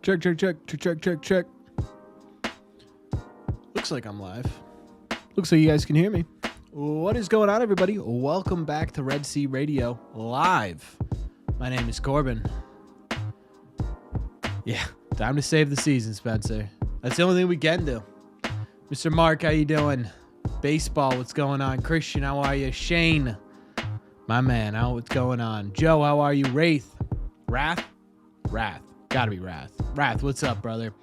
Check, check, check, check, check, check, check. Looks like I'm live. Looks like you guys can hear me. What is going on, everybody? Welcome back to Red Sea Radio Live. My name is Corbin. Yeah, time to save the season, Spencer. That's the only thing we can do. Mr. Mark, how you doing? Baseball, what's going on? Christian, how are you? Shane, my man, what's going on? Joe, how are you? Wrath? Wrath? Gotta be Wrath. Wrath, what's up, brother?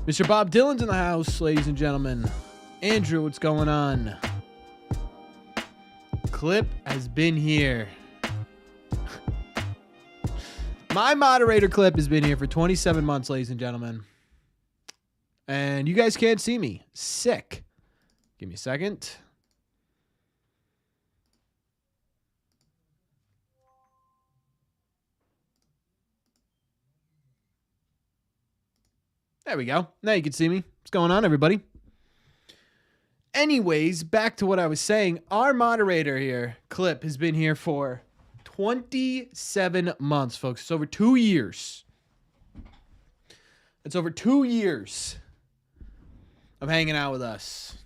Mr. Bob Dylan's in the house, ladies and gentlemen. Andrew, what's going on? Clip has been here. My moderator Clip has been here for 27 months, ladies and gentlemen. And you guys can't see me. Sick. Give me a second. There we go. Now you can see me. What's going on, everybody? Anyways, back to what I was saying. Our moderator here, Clip, has been here for 27 months, folks. It's over 2 years. It's over 2 years of hanging out with us.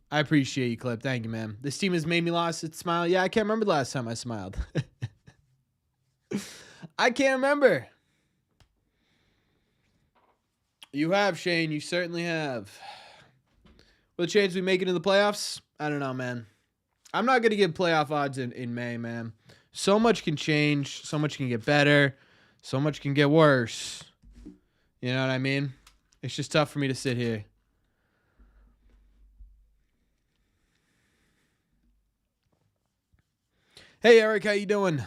I appreciate you, Clip. Thank you, man. This team has made me lost its smile. Yeah, I can't remember the last time I smiled. I can't remember. You have, Shane. You certainly have. What chance we make it in the playoffs? I don't know, man. I'm not going to give playoff odds in May, man. So much can change. So much can get better. So much can get worse. You know what I mean? It's just tough for me to sit here. Hey, Eric. How you doing?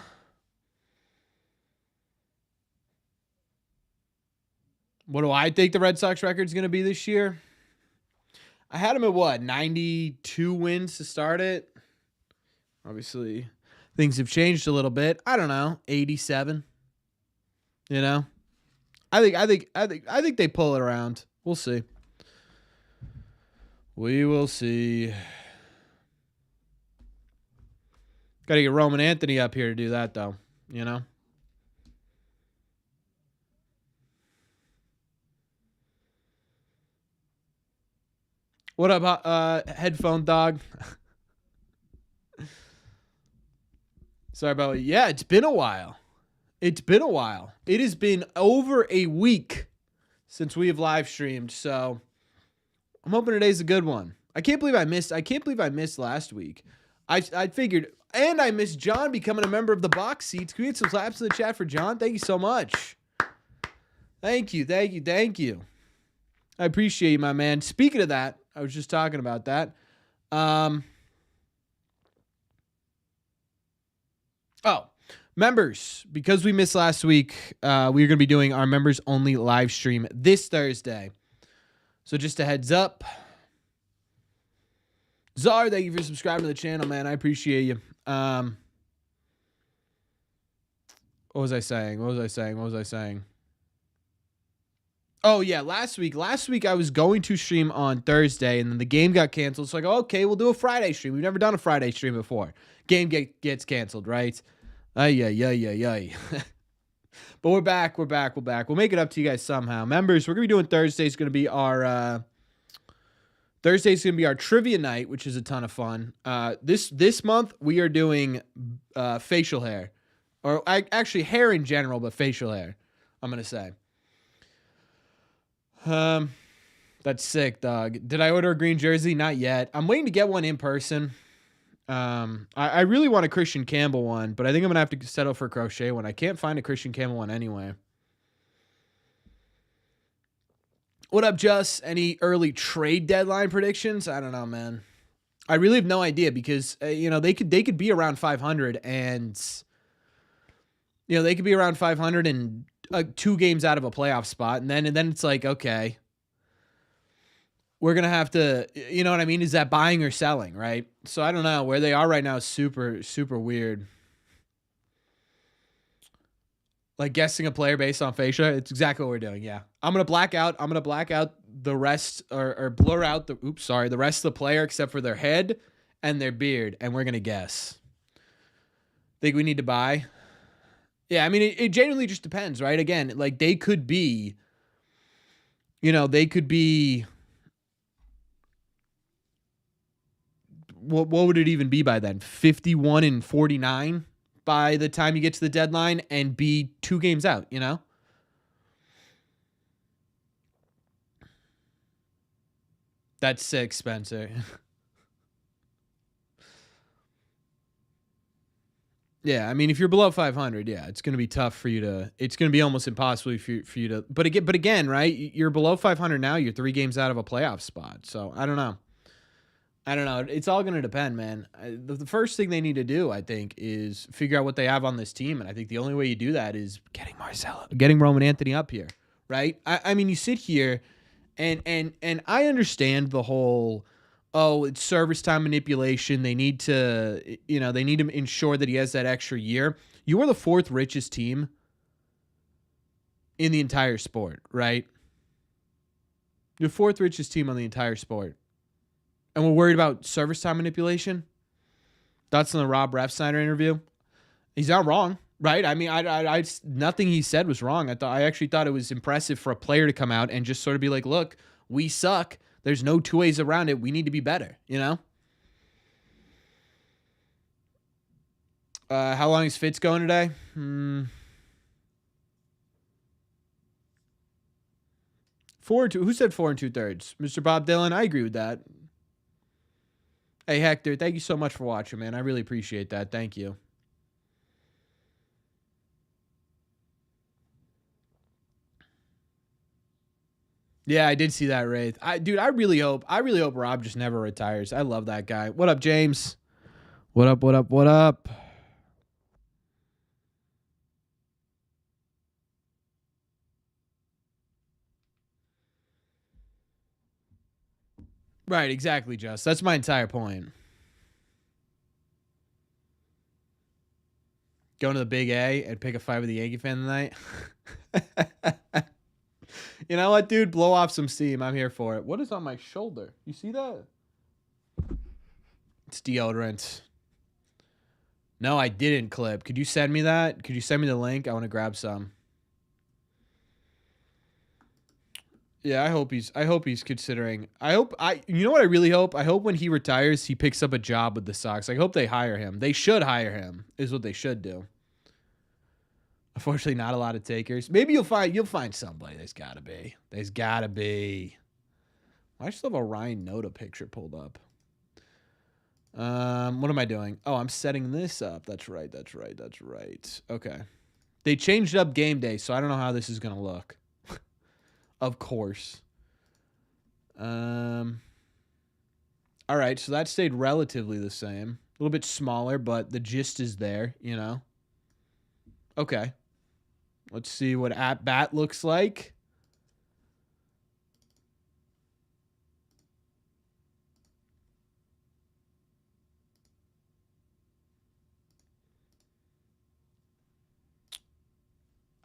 What do I think the Red Sox record is going to be this year? I had them at what, 92 wins to start it. Obviously, things have changed a little bit. I don't know, 87. You know, I think they pull it around. We'll see. We will see. Got to get Roman Anthony up here to do that, though. You know. What up, headphone dog? Sorry about it. Yeah, it's been a while. It has been over a week since we have live streamed, so I'm hoping today's a good one. I can't believe I missed last week. I figured, and I missed John becoming a member of the box seats. Can we get some claps in the chat for John? Thank you so much. Thank you. I appreciate you, my man. Speaking of that, I was just talking about that. Members, because we missed last week, we're going to be doing our members only live stream this Thursday. So just a heads up. Czar, thank you for subscribing to the channel, man. I appreciate you. What was I saying? Oh, yeah, last week I was going to stream on Thursday, and then the game got canceled. So I go, okay, we'll do a Friday stream. We've never done a Friday stream before. Game gets canceled, right? Ay. But we're back. We'll make it up to you guys somehow. Members, we're going to be doing Thursday's going to be our trivia night, which is a ton of fun. This month, we are doing facial hair. Or actually hair in general, but facial hair, I'm going to say. That's sick, dog. Did I order a green jersey? Not yet. I'm waiting to get one in person. I really want a Christian Campbell one, but I think I'm gonna have to settle for a crochet one. I can't find a Christian Campbell one anyway. What up, Just? Any early trade deadline predictions? I don't know, man. I really have no idea because they could be around 500 and they could be around 500 and 2 games out of a playoff spot, and then it's like, okay, we're gonna have to, you know what I mean? Is that buying or selling, right? So I don't know where they are right now. Is super weird. Like guessing a player based on facial. It's exactly what we're doing. Yeah, I'm gonna black out the rest or blur out the rest of the player except for their head and their beard, and we're gonna guess. Think we need to buy? Yeah, I mean, it genuinely just depends, right? Again, like they could be they could be, what would it even be by then? 51-49 by the time you get to the deadline and be 2 games out, That's sick, Spencer. Yeah, I mean, if you're below 500, yeah, it's going to be tough for you to. It's going to be almost impossible for you to. But again, right? You're below 500 now. You're 3 games out of a playoff spot. So I don't know. It's all going to depend, man. The first thing they need to do, I think, is figure out what they have on this team, and I think the only way you do that is getting Roman Anthony up here, right? I mean, you sit here, and I understand the whole. Oh, it's service time manipulation. They need to, they need to ensure that he has that extra year. You are the 4th richest team in the entire sport, right? You're 4th richest team on the entire sport. And we're worried about service time manipulation? That's in the Rob Refsnyder interview. He's not wrong, right? I mean, I nothing he said was wrong. I actually thought it was impressive for a player to come out and just sort of be like, look, we suck. There's no 2 ways around it. We need to be better, How long is Fitz going today? 4 and 2. Who said 4 2/3? Mr. Bob Dylan? I agree with that. Hey, Hector, thank you so much for watching, man. I really appreciate that. Thank you. Yeah, I did see that, Wraith. I really hope Rob just never retires. I love that guy. What up, James? What up? Right, exactly, Just. That's my entire point. Going to the Big A and pick a fight with the Yankee fan tonight. You know what, dude? Blow off some steam. I'm here for it. What is on my shoulder? You see that? It's deodorant. No, I didn't clip. Could you send me that? Could you send me the link? I want to grab some. Yeah, I hope he's considering. You know what I really hope? I hope when he retires, he picks up a job with the Sox. I hope they hire him. They should hire him, is what they should do. Unfortunately, not a lot of takers. Maybe you'll find somebody. There's gotta be. I still have a Ryan Noda picture pulled up. What am I doing? Oh, I'm setting this up. That's right. Okay. They changed up game day, so I don't know how this is gonna look. Of course. All right, so that stayed relatively the same. A little bit smaller, but the gist is there, Okay. Let's see what at bat looks like.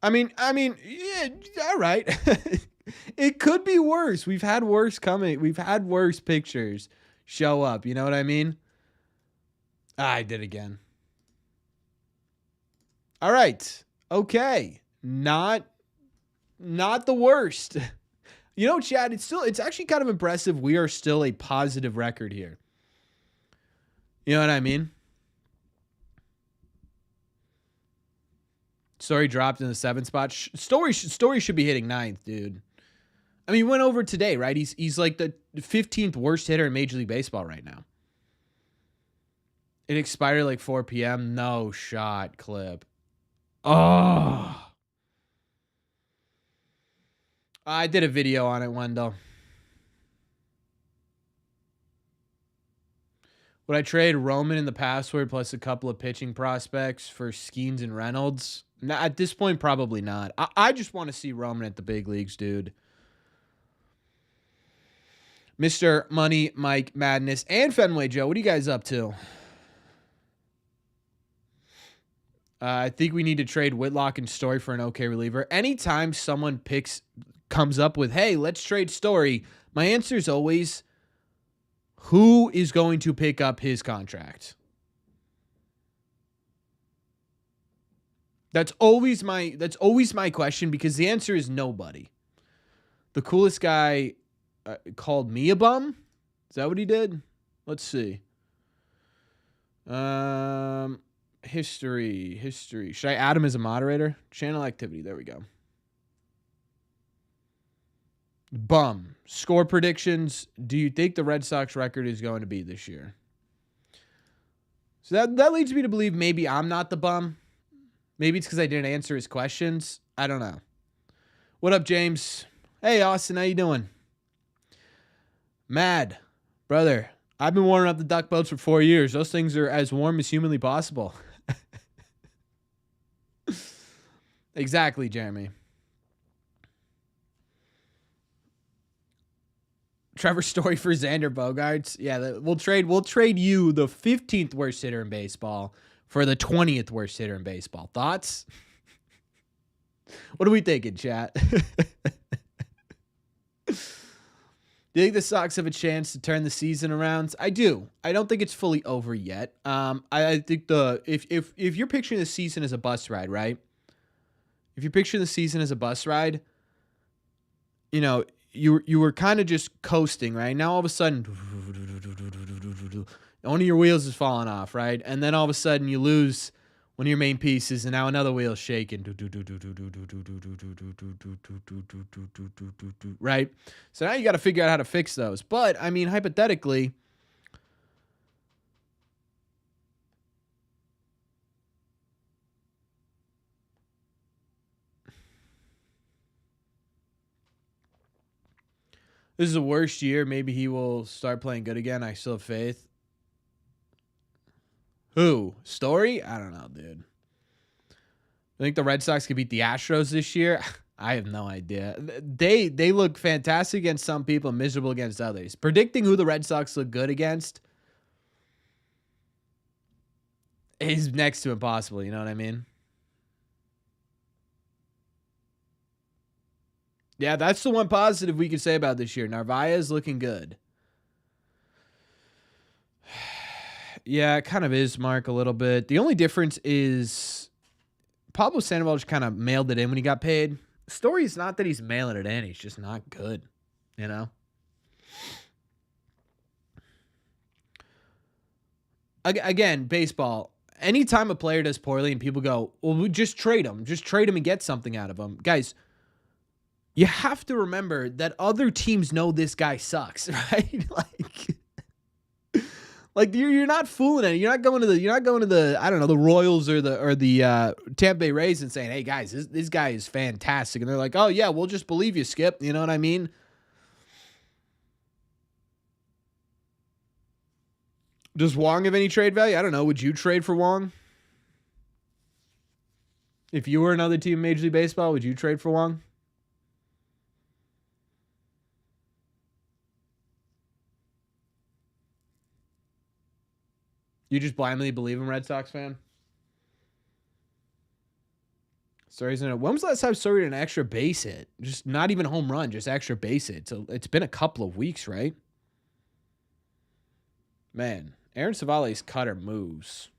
I mean, yeah, all right. It could be worse. We've had worse coming. We've had worse pictures show up. You know what I mean? I did again. All right. Okay. Not the worst. Chad, it's actually kind of impressive. We are still a positive record here. You know what I mean? Story dropped in the 7th spot. Story should be hitting 9th, dude. I mean, he went over today, right? He's like the 15th worst hitter in Major League Baseball right now. It expired at like 4 p.m. No shot clip. Oh. I did a video on it, Wendell. Would I trade Roman in the password plus a couple of pitching prospects for Skeens and Reynolds? At this point, probably not. I just want to see Roman at the big leagues, dude. Mr. Money, Mike Madness, and Fenway Joe, what are you guys up to? I think we need to trade Whitlock and Story for an okay reliever. Anytime someone comes up with, hey, let's trade Story, my answer is always, who is going to pick up his contract? That's always my question, because the answer is nobody. The coolest guy called me a bum. Is that what he did? Let's see. History. Should I add him as a moderator? Channel activity. There we go. Bum. Score predictions. Do you think the Red Sox record is going to be this year? So that leads me to believe maybe I'm not the bum. Maybe it's because I didn't answer his questions. I don't know. What up, James? Hey, Austin. How you doing? Mad. Brother, I've been warming up the duck boats for 4 years. Those things are as warm as humanly possible. Exactly, Jeremy. Trevor Story for Xander Bogaerts. Yeah, we'll trade you the 15th worst hitter in baseball for the 20th worst hitter in baseball. Thoughts? What are we thinking, chat? Do you think the Sox have a chance to turn the season around? I do. I don't think it's fully over yet. I think if you're picturing the season as a bus ride, right? If you're picturing the season as a bus ride, you know, you were kind of just coasting, right? Now all of a sudden, one of your wheels is falling off, right? And then all of a sudden you lose one of your main pieces, and now another wheel's shaking. Right? So now you got to figure out how to fix those. But, I mean, hypothetically, this is the worst year. Maybe he will start playing good again. I still have faith. Who? Story? I don't know, dude. I think the Red Sox could beat the Astros this year. I have no idea. They look fantastic against some people, miserable against others. Predicting who the Red Sox look good against is next to impossible. You know what I mean? Yeah, that's the one positive we could say about this year. Narvaez looking good. Yeah, it kind of is, Mark, a little bit. The only difference is Pablo Sandoval just kind of mailed it in when he got paid. The story is not that he's mailing it in. He's just not good, you know? Again, baseball, anytime a player does poorly and people go, well, we just trade him. Just trade him and get something out of him. Guys, you have to remember that other teams know this guy sucks, right? Like you're not fooling it. You're not going to the I don't know, the Royals or the Tampa Bay Rays and saying, "Hey guys, this guy is fantastic." And they're like, "Oh yeah, we'll just believe you, Skip." You know what I mean? Does Wong have any trade value? I don't know. Would you trade for Wong? If you were another team in Major League Baseball, would you trade for Wong? You just blindly believe in Red Sox fan? Story's in it. When was the last time Story did an extra base hit? Just not even a home run, just extra base hit. So it's been a couple of weeks, right? Man, Aaron Savale's cutter moves.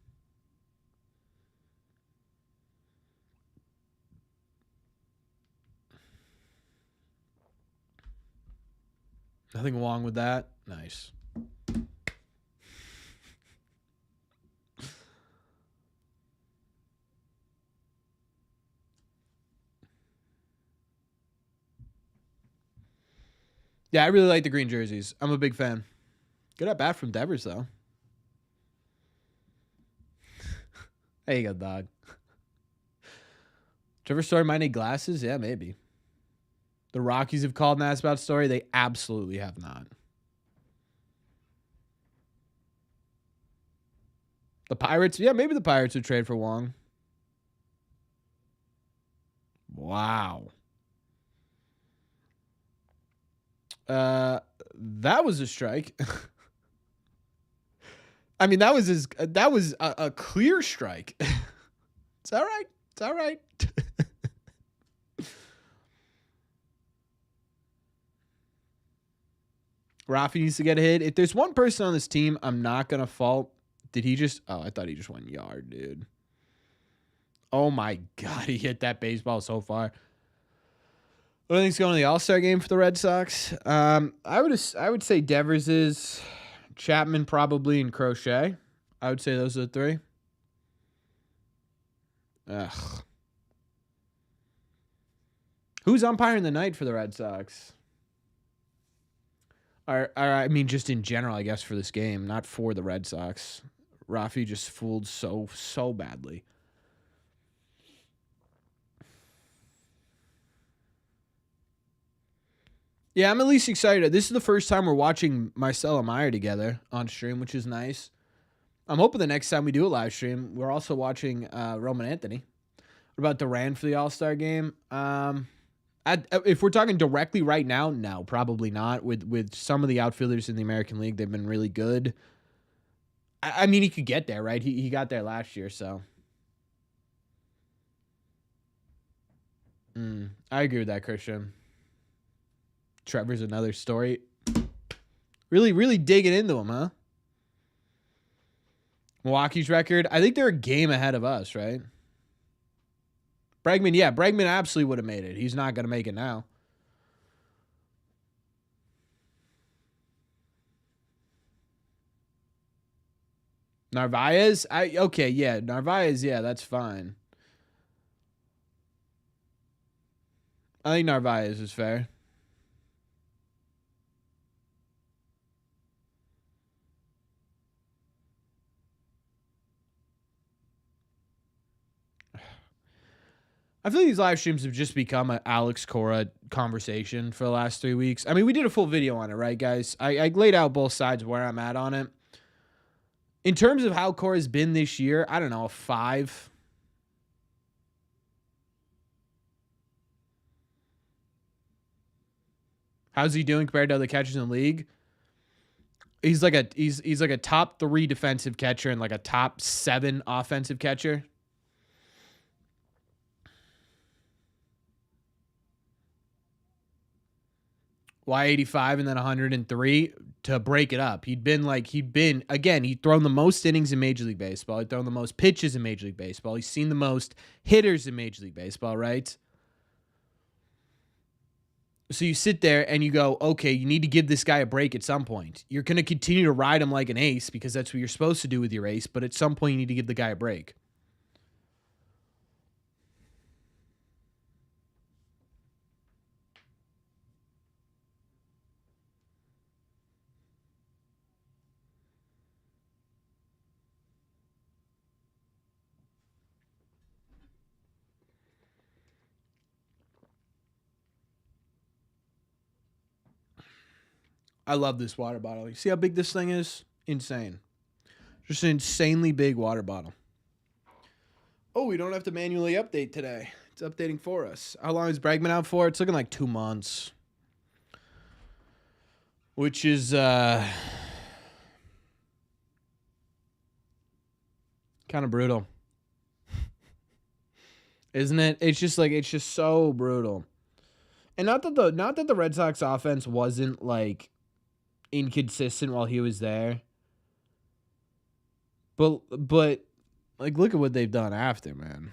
Nothing wrong with that. Nice. Yeah, I really like the green jerseys. I'm a big fan. Good at bat from Devers, though. There you go, dog. Trevor Story might need glasses? Yeah, maybe. The Rockies have called and asked about Story. They absolutely have not. The Pirates? Yeah, maybe the Pirates would trade for Wong. Wow. That was a strike. I mean, that was a clear strike. It's all right. It's all right. Rafi needs to get a hit. If there's one person on this team I'm not going to fault, did he just... Oh, I thought he just went yard, dude. Oh, my God. He hit that baseball so far. What do you think's going to the All-Star game for the Red Sox? I would say Devers is, Chapman probably, and Crochet. I would say those are the three. Ugh. Who's umpiring the night for the Red Sox? I mean, just in general, I guess, for this game, not for the Red Sox. Rafi just fooled so badly. Yeah, I'm at least excited. This is the first time we're watching Marcelo Meyer together on stream, which is nice. I'm hoping the next time we do a live stream, we're also watching Roman Anthony. What about Durant for the All-Star game? If we're talking directly right now, no, probably not. With some of the outfielders in the American League, they've been really good. I mean, he could get there, right? He got there last year, so. I agree with that, Christian. Trevor's another story. Really digging into him, huh? Milwaukee's record. I think they're a game ahead of us, right? Bregman absolutely would have made it. He's not going to make it now. Narvaez? Narvaez, that's fine. I think Narvaez is fair. I feel like these live streams have just become an Alex Cora conversation for the last 3 weeks. I mean, we did a full video on it, right, guys? I laid out both sides where I'm at on it. In terms of how Cora's been this year, I don't know, a 5. How's he doing compared to other catchers in the league? He's like a top 3 defensive catcher and like a top 7 offensive catcher. Why 85 and then 103 to break it up? He'd thrown the most innings in Major League Baseball. He'd thrown the most pitches in Major League Baseball. He's seen the most hitters in Major League Baseball, right? So you sit there and you go, okay, you need to give this guy a break at some point. You're going to continue to ride him like an ace because that's what you're supposed to do with your ace, but at some point you need to give the guy a break. I love this water bottle. You see how big this thing is? Insane. Just an insanely big water bottle. Oh, we don't have to manually update today. It's updating for us. How long is Bregman out for? It's looking like 2 months. Which is kind of brutal. Isn't it? It's just so brutal. And not that the Red Sox offense wasn't like inconsistent while he was there. But like look at what they've done after, man.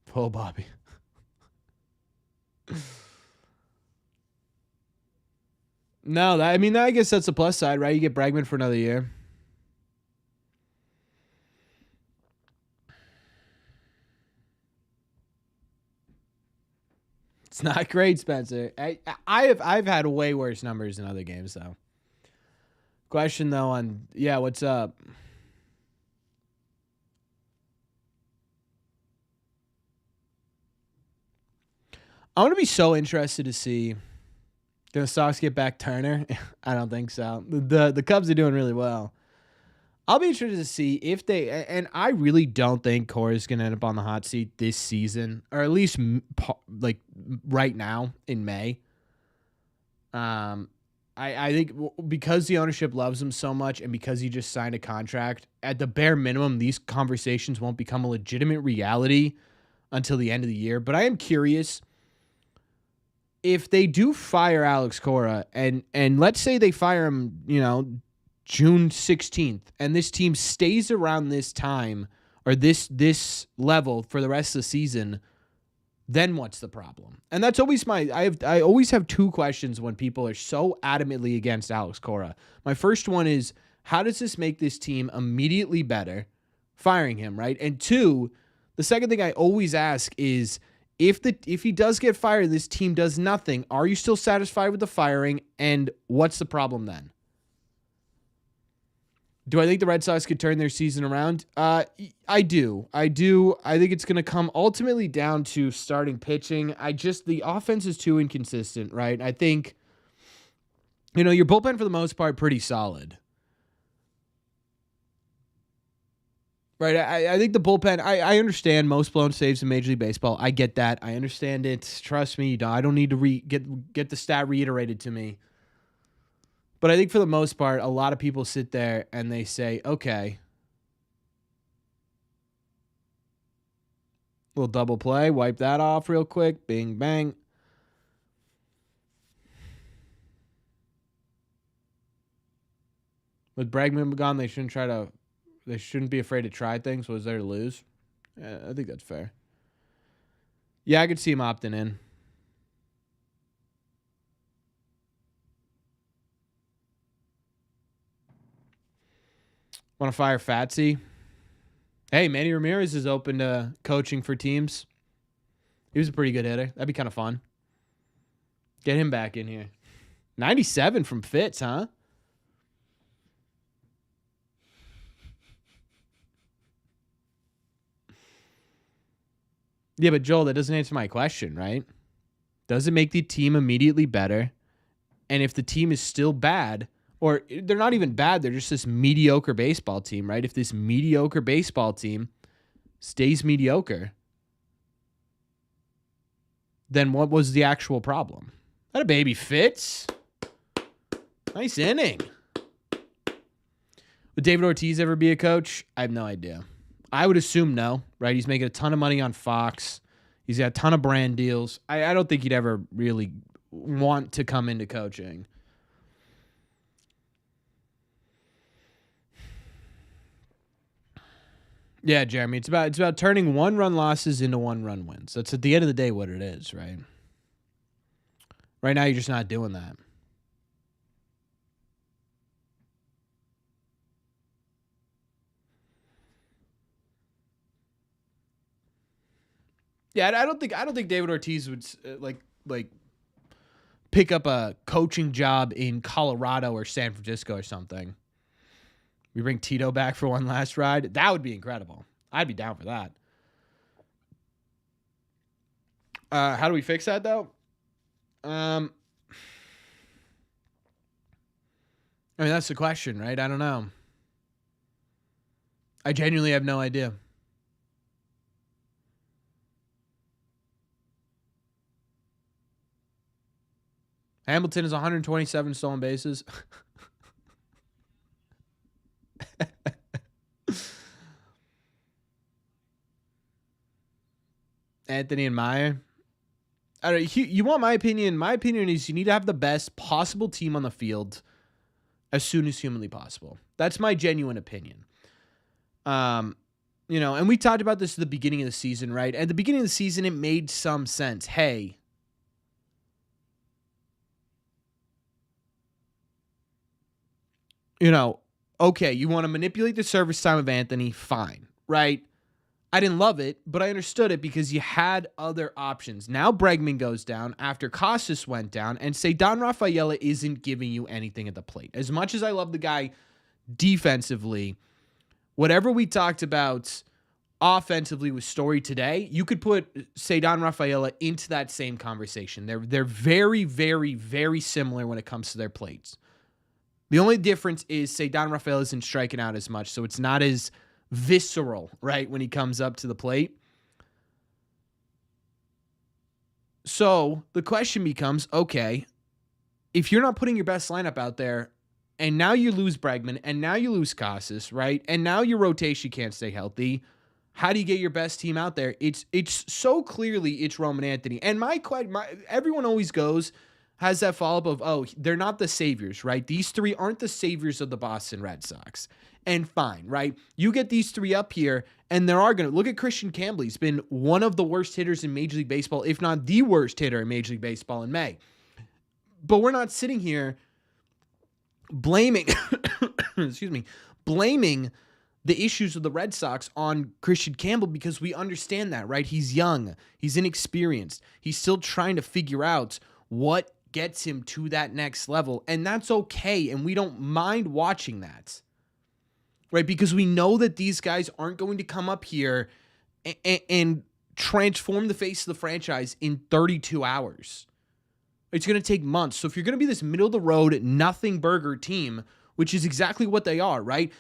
Poor Bobby. No, I guess that's the plus side, right? You get Bregman for another year. It's not great, Spencer. I've had way worse numbers in other games though. Question though on what's up? I want to be so interested to see. Can the Sox get back Turner? I don't think so. The Cubs are doing really well. I'll be interested to see if they, and I really don't think Cora's going to end up on the hot seat this season, or at least like right now in May. I think because the ownership loves him so much and because he just signed a contract, at the bare minimum, these conversations won't become a legitimate reality until the end of the year. But I am curious if they do fire Alex Cora and let's say they fire him, June 16th, and this team stays around this time or this level for the rest of the season, then what's the problem? And that's always I always have two questions when people are so adamantly against Alex Cora. My first one is, how does this make this team immediately better? Firing him, right? And two, the second thing I always ask is, if he does get fired, this team does nothing, are you still satisfied with the firing? And what's the problem then? Do I think the Red Sox could turn their season around? I do. I think it's going to come ultimately down to starting pitching. The offense is too inconsistent, right? I think, your bullpen for the most part, pretty solid. Right, I think the bullpen, I understand most blown saves in Major League Baseball. I get that. I understand it. Trust me, I don't need to get the stat reiterated to me. But I think for the most part, a lot of people sit there and they say, okay, little double play, wipe that off real quick, bing, bang. With Bregman gone, they shouldn't be afraid to try things. Was there to lose? Yeah, I think that's fair. Yeah, I could see him opting in. Want to fire Fatsy? Hey, Manny Ramirez is open to coaching for teams. He was a pretty good hitter. That'd be kind of fun. Get him back in here. 97 from Fitz, huh? Yeah, but Joel, that doesn't answer my question, right? Does it make the team immediately better? And if the team is still bad, or they're not even bad, they're just this mediocre baseball team, right? If this mediocre baseball team stays mediocre, then what was the actual problem? That a baby Fitz. Nice inning. Would David Ortiz ever be a coach? I have no idea. I would assume no, right? He's making a ton of money on Fox. He's got a ton of brand deals. I don't think he'd ever really want to come into coaching. Yeah, Jeremy, it's about turning 1-run losses into 1-run wins. That's at the end of the day what it is, right? Right now, you're just not doing that. Yeah, I don't think David Ortiz would like pick up a coaching job in Colorado or San Francisco or something. We bring Tito back for one last ride. That would be incredible. I'd be down for that. How do we fix that, though? I mean, that's the question, right? I don't know. I genuinely have no idea. Hamilton is 127 stolen bases. Anthony and Meyer. I don't know, you want my opinion? My opinion is you need to have the best possible team on the field as soon as humanly possible. That's my genuine opinion. And we talked about this at the beginning of the season, right? At the beginning of the season, it made some sense. Hey, okay, you want to manipulate the service time of Anthony, fine, right? I didn't love it, but I understood it because you had other options. Now Bregman goes down after Casas went down, and Ceddanne Rafaela isn't giving you anything at the plate. As much as I love the guy defensively, whatever we talked about offensively with Story today, you could put Ceddanne Rafaela into that same conversation. They're very, very, very similar when it comes to their plates. The only difference is Ceddanne Rafaela isn't striking out as much, so it's not as visceral, right, when he comes up to the plate. So the question becomes, okay, if you're not putting your best lineup out there, and now you lose Bregman, and now you lose Casas, right, and now your rotation can't stay healthy, how do you get your best team out there? It's so clearly it's Roman Anthony. And my everyone always goes, has that follow-up of, oh, they're not the saviors, right? These three aren't the saviors of the Boston Red Sox. And fine, right? You get these three up here, and there are going to, look at Christian Campbell. He's been one of the worst hitters in Major League Baseball, if not the worst hitter in Major League Baseball in May. But we're not sitting here blaming, blaming the issues of the Red Sox on Christian Campbell because we understand that, right? He's young. He's inexperienced. He's still trying to figure out what gets him to that next level. And that's okay. And we don't mind watching that, right? Because we know that these guys aren't going to come up here and transform the face of the franchise in 32 hours. It's going to take months. So if you're going to be this middle-of-the-road, nothing-burger team, which is exactly what they are, right?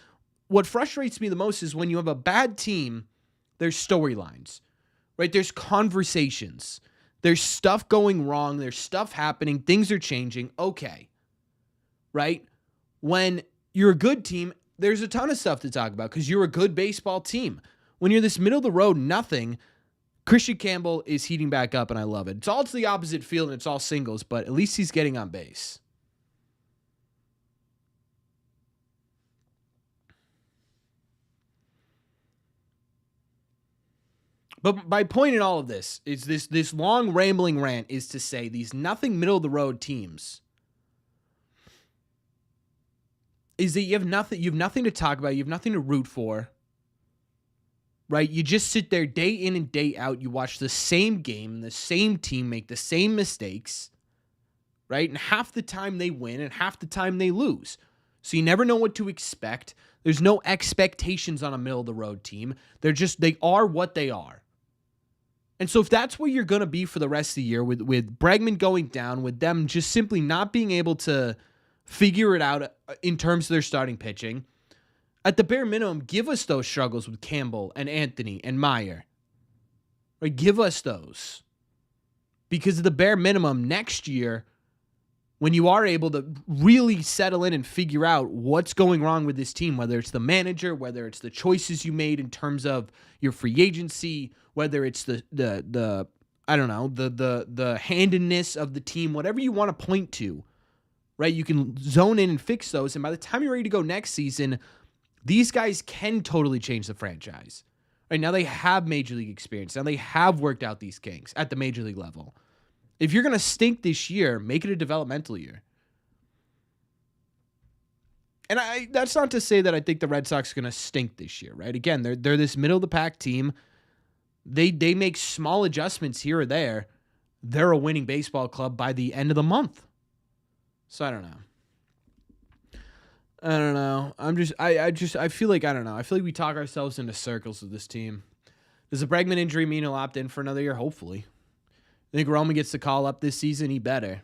What frustrates me the most is when you have a bad team, there's storylines, right? There's conversations. There's stuff going wrong. There's stuff happening. Things are changing. Okay, right? When you're a good team, there's a ton of stuff to talk about because you're a good baseball team. When you're this middle-of-the-road, nothing, Christian Campbell is heating back up, and I love it. It's all to the opposite field, and it's all singles, but at least he's getting on base. But my point in all of this is this long rambling rant is to say these nothing middle-of-the-road teams is that you have nothing to talk about, you have nothing to root for. Right? You just sit there day in and day out. You watch the same game, the same team make the same mistakes, right? And half the time they win and half the time they lose. So you never know what to expect. There's no expectations on a middle-of-the-road team. They are what they are. And so if that's where you're going to be for the rest of the year with Bregman going down, with them just simply not being able to figure it out in terms of their starting pitching, at the bare minimum, give us those struggles with Campbell and Anthony and Meyer. Right? Give us those. Because at the bare minimum, next year, when you are able to really settle in and figure out what's going wrong with this team, whether it's the manager, whether it's the choices you made in terms of your free agency, whether it's the handedness of the team, whatever you want to point to, right? You can zone in and fix those. And by the time you're ready to go next season, these guys can totally change the franchise. Right now they have major league experience. Now they have worked out these kinks at the major league level. If you're going to stink this year, make it a developmental year. And that's not to say that I think the Red Sox are going to stink this year, right? Again, they're this middle of the pack team. They make small adjustments here or there. They're a winning baseball club by the end of the month. So I don't know. I feel like, I don't know. I feel like we talk ourselves into circles with this team. Does the Bregman injury mean he'll opt in for another year? Hopefully. I think Roman gets the call up this season. He better.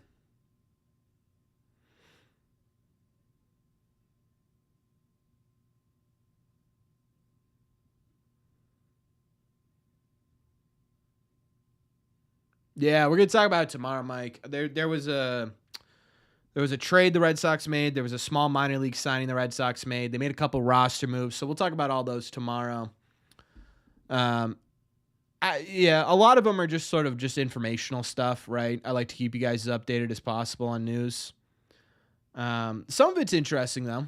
Yeah, we're going to talk about it tomorrow, Mike. There was a trade the Red Sox made. There was a small minor league signing the Red Sox made. They made a couple roster moves, so we'll talk about all those tomorrow. A lot of them are just sort of just informational stuff, right? I like to keep you guys as updated as possible on news. Some of it's interesting, though.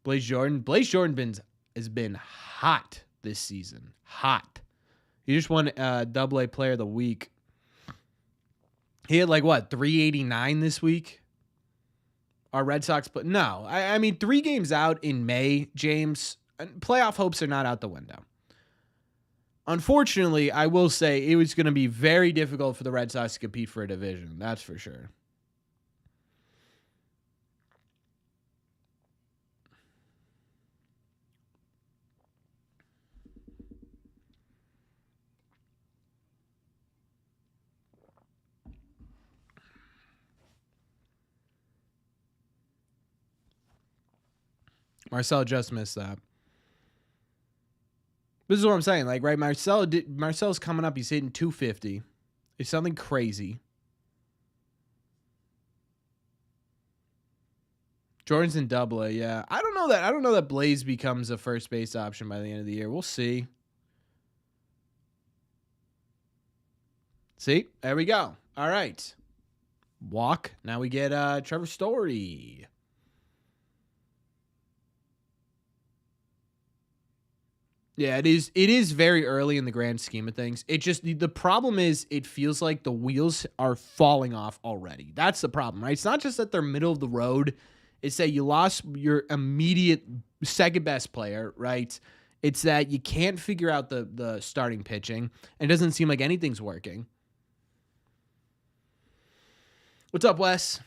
Blaze Jordan has been hot this season. Hot. He just won AA Player of the Week. He had 389 this week. Our Red Sox, but no. I mean, 3 games out in May, James. Playoff hopes are not out the window. Unfortunately, I will say it was going to be very difficult for the Red Sox to compete for a division. That's for sure. Marcel just missed that. This is what I'm saying. Right, Marcel's coming up. He's hitting 250. It's something crazy. Jordan's in Double A, yeah. I don't know that Blaze becomes a first base option by the end of the year. We'll see. See? There we go. All right. Walk. Now we get Trevor Story. Yeah, it is. It is very early in the grand scheme of things. It just the problem is it feels like the wheels are falling off already. That's the problem, right? It's not just that they're middle of the road. It's that you lost your immediate second best player, right? It's that you can't figure out the starting pitching. And it doesn't seem like anything's working. What's up, Wes?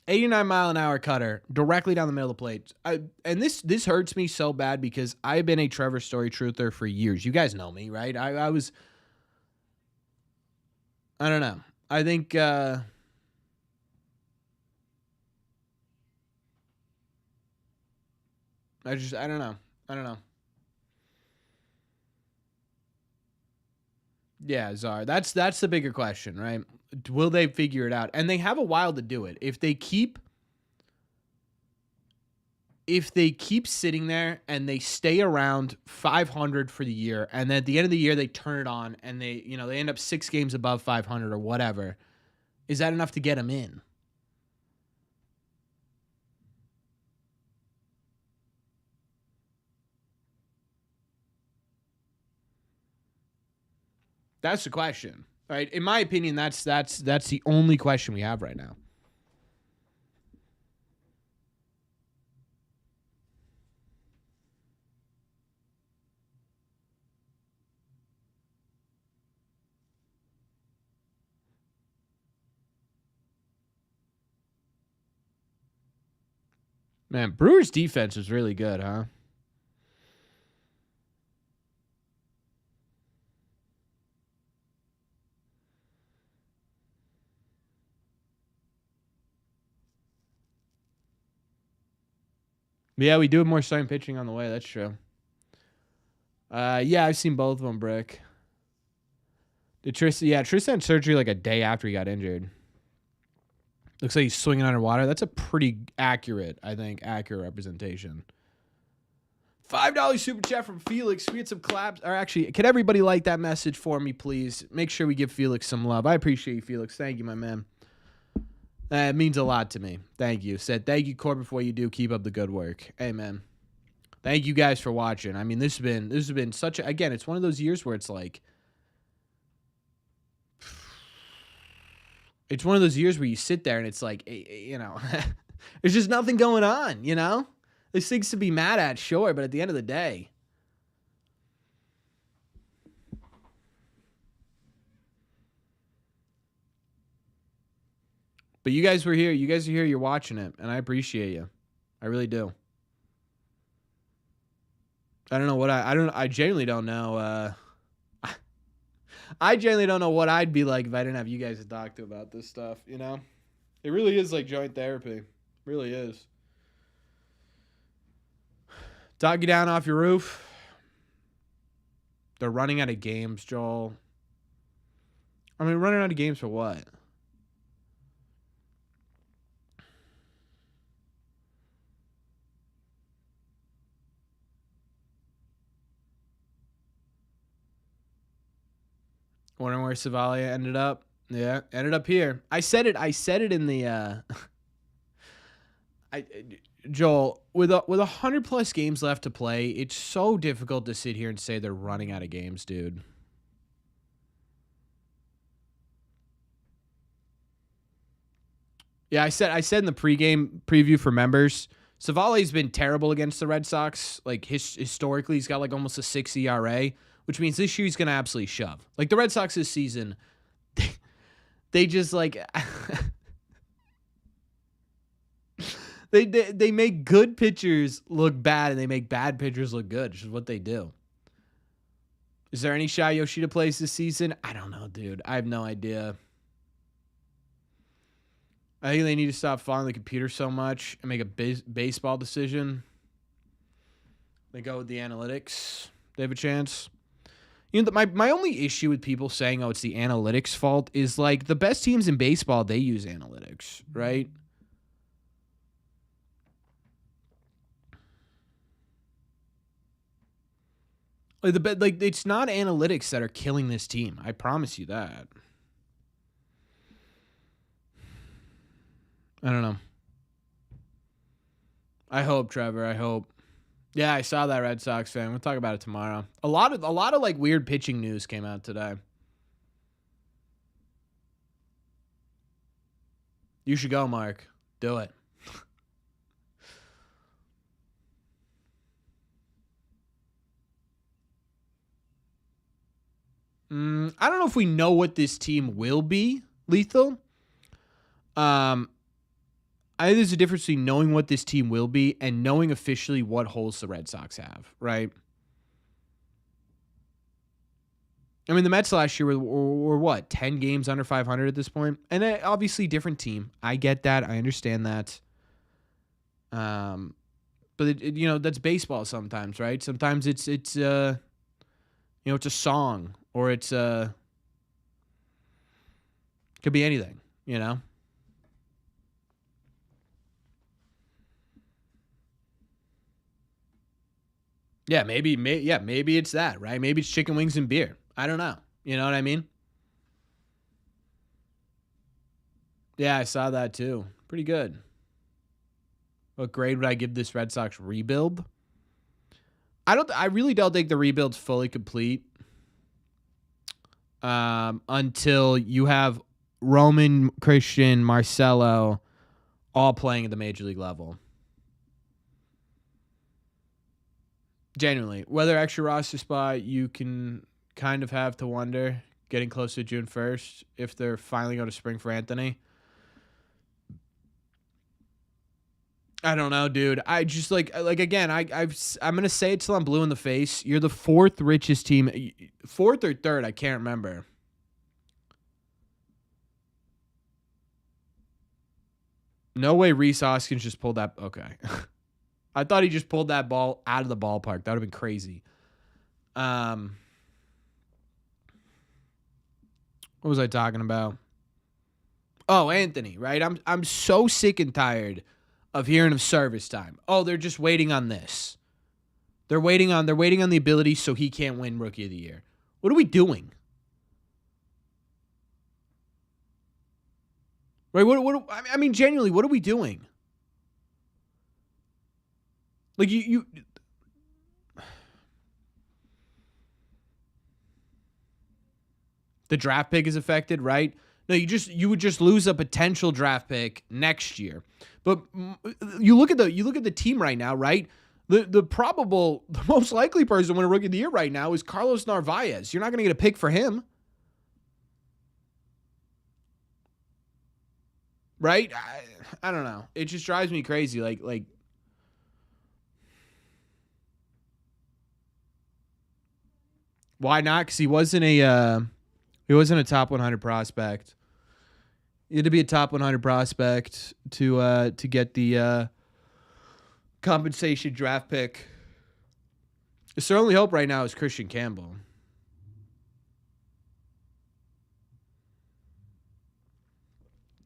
89-mile-an-hour cutter directly down the middle of the plate. And this hurts me so bad because I've been a Trevor Story truther for years. You guys know me, right? I don't know. I think I don't know. I don't know. Yeah, Czar. That's the bigger question, right? Will they figure it out? And they have a while to do it. If they keep sitting there and they stay around 500 for the year, and then at the end of the year they turn it on and they end up 6 games above 500 or whatever, is that enough to get them in? That's the question, right? In my opinion, that's the only question we have right now. Man, Brewers' defense was really good, huh? Yeah, we do have more starting pitching on the way. That's true. Yeah, I've seen both of them, Brick. Tristan had surgery like a day after he got injured. Looks like he's swinging underwater. That's a pretty accurate representation. $5 super chat from Felix. We had some claps. Or actually, can everybody like that message for me, please? Make sure we give Felix some love. I appreciate you, Felix. Thank you, my man. It means a lot to me. Thank you. Said, thank you, Corbin, for what you do. Keep up the good work. Amen. Thank you guys for watching. I mean, this has been such a, again, it's one of those years where it's like, it's one of those years where you sit there and it's like, there's just nothing going on, There's things to be mad at, sure, but at the end of the day. But you guys were here. You guys are here. You're watching it, and I appreciate you. I really do. I don't know what I genuinely don't know. I genuinely don't know what I'd be like if I didn't have you guys to talk to about this stuff, It really is like joint therapy. It really is. Dog you down off your roof. They're running out of games, Joel. I mean, running out of games for what? Wondering where Savalia ended up. Yeah, ended up here. I said it in the Joel, with 100 plus games left to play, it's so difficult to sit here and say they're running out of games, dude. Yeah, I said in the pregame preview for members, Savali's been terrible against the Red Sox. Like historically, he's got like almost a 6 ERA, which means this year he's gonna absolutely shove. Like the Red Sox this season, they just like they make good pitchers look bad and they make bad pitchers look good, which is what they do. Is there any shot Yoshida plays this season? I don't know, dude. I have no idea. I think they need to stop following the computer so much and make a baseball decision. They go with the analytics. They have a chance. My only issue with people saying, oh, it's the analytics fault is like the best teams in baseball, they use analytics, right? Like it's not analytics that are killing this team. I promise you that. I don't know. I hope, Trevor. I hope. Yeah, I saw that, Red Sox fan. We'll talk about it tomorrow. A lot of like weird pitching news came out today. You should go, Mark. Do it. I don't know if we know what this team will be, Lethal. I think there's a difference between knowing what this team will be and knowing officially what holes the Red Sox have, right? I mean, the Mets last year were what, 10 games under 500 at this point? And obviously different team. I get that. I understand that. But that's baseball sometimes, right? Sometimes it's a song or it's could be anything, Yeah, maybe it's that, right? Maybe it's chicken wings and beer. I don't know. You know what I mean? Yeah, I saw that too. Pretty good. What grade would I give this Red Sox rebuild? I really don't think the rebuild's fully complete. Until you have Roman, Christian, Marcelo all playing at the major league level. Genuinely, whether extra roster spot you can kind of have to wonder getting close to June 1st if they're finally going to spring for Anthony. I don't know, dude. I just like again, I'm going to say it till I'm blue in the face. You're the fourth richest team, fourth or third, I can't remember. No way Rhys Hoskins just pulled that. Okay. I thought he just pulled that ball out of the ballpark. That would have been crazy. What was I talking about? Oh, Anthony, right? I'm so sick and tired of hearing of service time. Oh, they're just waiting on this. They're waiting on the ability so he can't win Rookie of the Year. What are we doing? Right? I mean, genuinely, what are we doing? Like you the draft pick is affected, right? No, you would just lose a potential draft pick next year. But you look at the team right now, right? The most likely person to win a Rookie of the Year right now is Carlos Narvaez. You're not going to get a pick for him. Right? I don't know. It just drives me crazy. Like why not? Because he wasn't a top 100 prospect. He had to be a top 100 prospect to get the compensation draft pick. His only hope right now is Christian Campbell.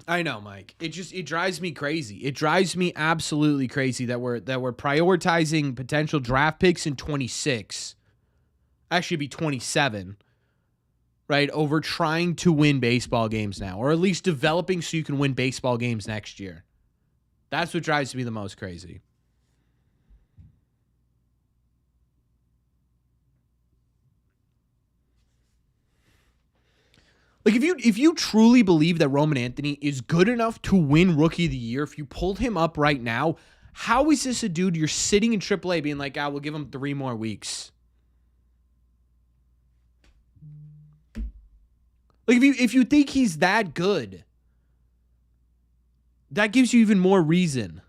I know, Mike. It drives me crazy. It drives me absolutely crazy that we're prioritizing potential draft picks in 26. Actually, be 27. Right, over trying to win baseball games now, or at least developing so you can win baseball games next year. That's what drives me the most crazy. Like if you truly believe that Roman Anthony is good enough to win Rookie of the Year, if you pulled him up right now, how is this a dude you're sitting in AAA being like, we'll give him 3 more weeks? Like if you think he's that good, that gives you even more reason.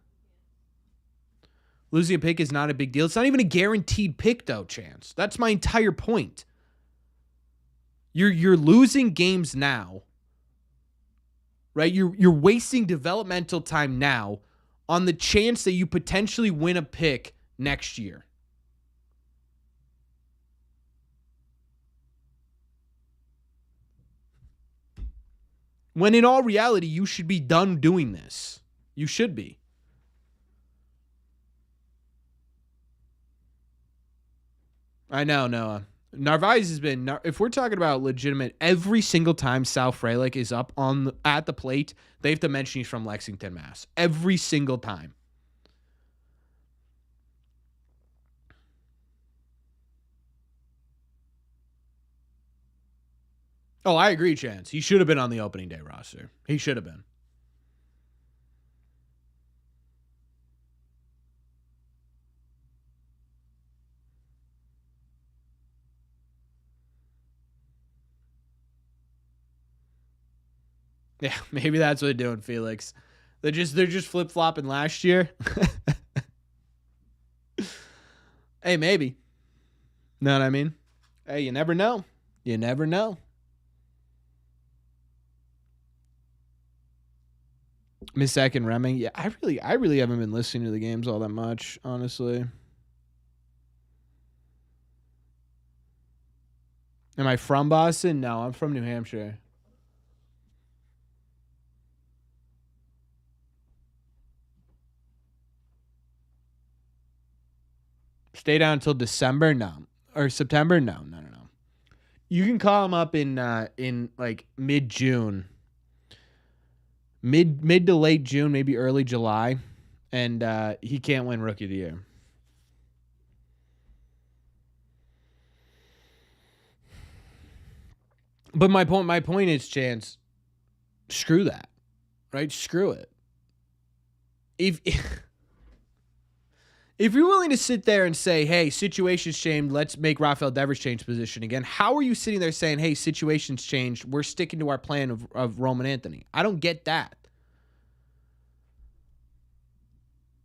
Losing a pick is not a big deal. It's not even a guaranteed pick, though, Chance. That's my entire point. You're losing games now, right? You're wasting developmental time now on the chance that you potentially win a pick next year. When in all reality, you should be done doing this. You should be. I know, Noah. Narvaez has been, if we're talking about legitimate, every single time Sal Frelick is up at the plate, they have to mention he's from Lexington, Mass. Every single time. Oh, I agree, Chance. He should have been on the opening day roster. He should have been. Yeah, maybe that's what they're doing, Felix. They're just flip-flopping last year. Hey, maybe. Know what I mean? Hey, you never know. You never know. Miss Second Remming. Yeah, I really haven't been listening to the games all that much, honestly. Am I from Boston? No, I'm from New Hampshire. Stay down until December? No. Or September? No. You can call him up in like mid-June. Mid to late June, maybe early July, and he can't win Rookie of the Year. But my point is, Chance, screw that, right? Screw it. If you're willing to sit there and say, hey, situation's changed, let's make Rafi Devers change position again, how are you sitting there saying, hey, situation's changed, we're sticking to our plan of Roman Anthony? I don't get that.